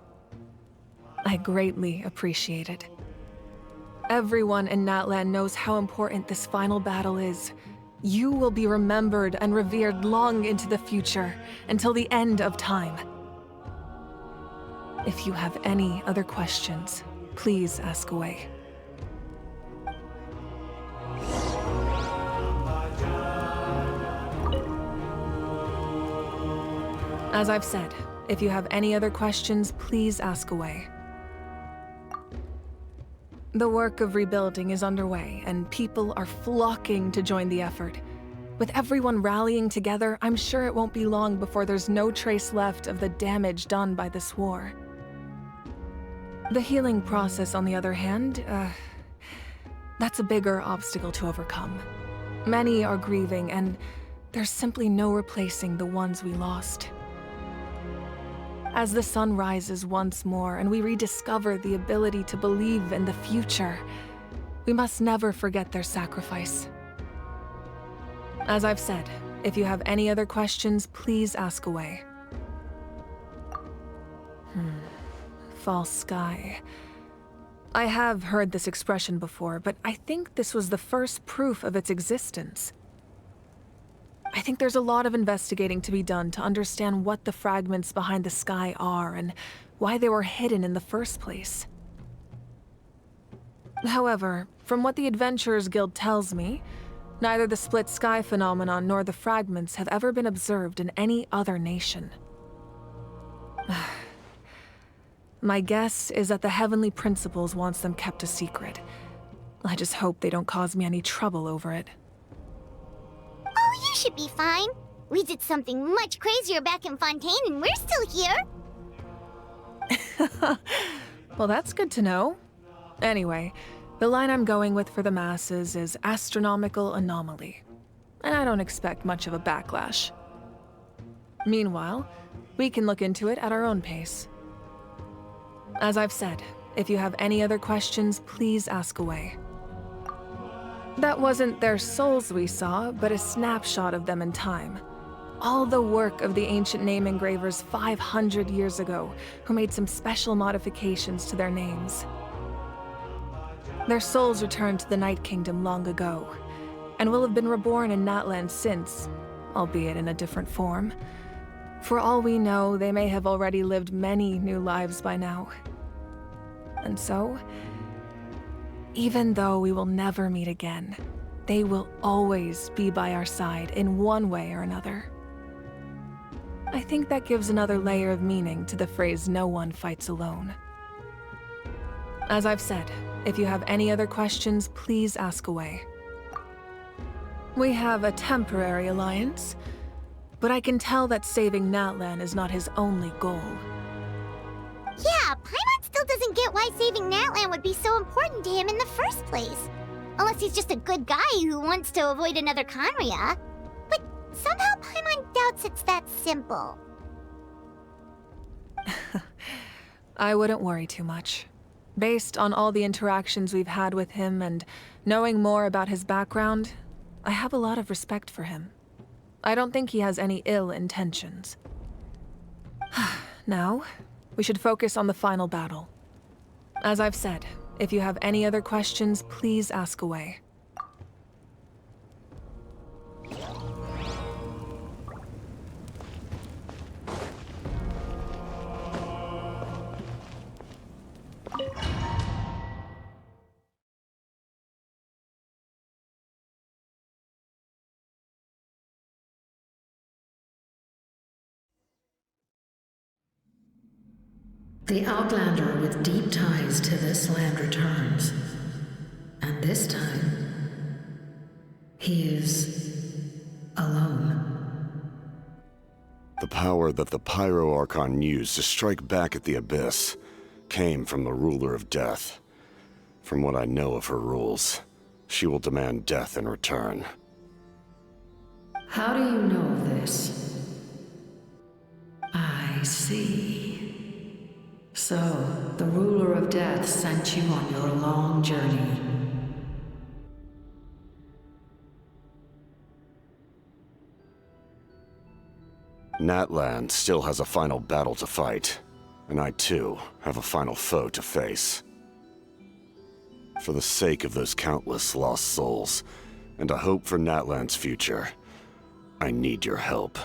I greatly appreciate it. Everyone in Natlan knows how important this final battle is. You will be remembered and revered long into the future, until the end of time. If you have any other questions, please ask away. As I've said, if you have any other questions, please ask away. The work of rebuilding is underway, and people are flocking to join the effort. With everyone rallying together, I'm sure it won't be long before there's no trace left of the damage done by this war. The healing process, on the other hand, that's a bigger obstacle to overcome. Many are grieving, and there's simply no replacing the ones we lost. As the sun rises once more and we rediscover the ability to believe in the future, we must never forget their sacrifice. As I've said, if you have any other questions, please ask away. False sky. I have heard this expression before, but I think this was the first proof of its existence. I think there's a lot of investigating to be done to understand what the fragments behind the sky are and why they were hidden in the first place. However, from what the Adventurers Guild tells me, neither the split sky phenomenon nor the fragments have ever been observed in any other nation. My guess is that the Heavenly Principles wants them kept a secret. I just hope they don't cause me any trouble over it. Oh, you should be fine. We did something much crazier back in Fontaine and we're still here. Well, that's good to know. Anyway, the line I'm going with for the masses is astronomical anomaly. And I don't expect much of a backlash. Meanwhile, we can look into it at our own pace. As I've said, if you have any other questions, please ask away. That wasn't their souls we saw, but a snapshot of them in time. All the work of the ancient name engravers 500 years ago, who made some special modifications to their names. Their souls returned to the Night Kingdom long ago, and will have been reborn in Natlan since, albeit in a different form. For all we know, they may have already lived many new lives by now. And so, even though we will never meet again, they will always be by our side in one way or another. I think that gives another layer of meaning to the phrase, "No one fights alone." As I've said, if you have any other questions, please ask away. We have a temporary alliance, but I can tell that saving Natlan is not his only goal. Yeah, Paimon still doesn't get why saving Natlan would be so important to him in the first place. Unless he's just a good guy who wants to avoid another Conria. But somehow Paimon doubts it's that simple. I wouldn't worry too much. Based on all the interactions we've had with him and knowing more about his background, I have a lot of respect for him. I don't think he has any ill intentions. Now, we should focus on the final battle. As I've said, if you have any other questions, please ask away. The Outlander with deep ties to this land returns. this time, he is alone. The power that the Pyro Archon used to strike back at the Abyss came from the Ruler of Death. From what I know of her rules, she will demand death in return. How do you know of this? I see. So, the Ruler of Death sent you on your long journey. Natlan still has a final battle to fight, and I too have a final foe to face. For the sake of those countless lost souls, and a hope for Natlan's future, I need your help.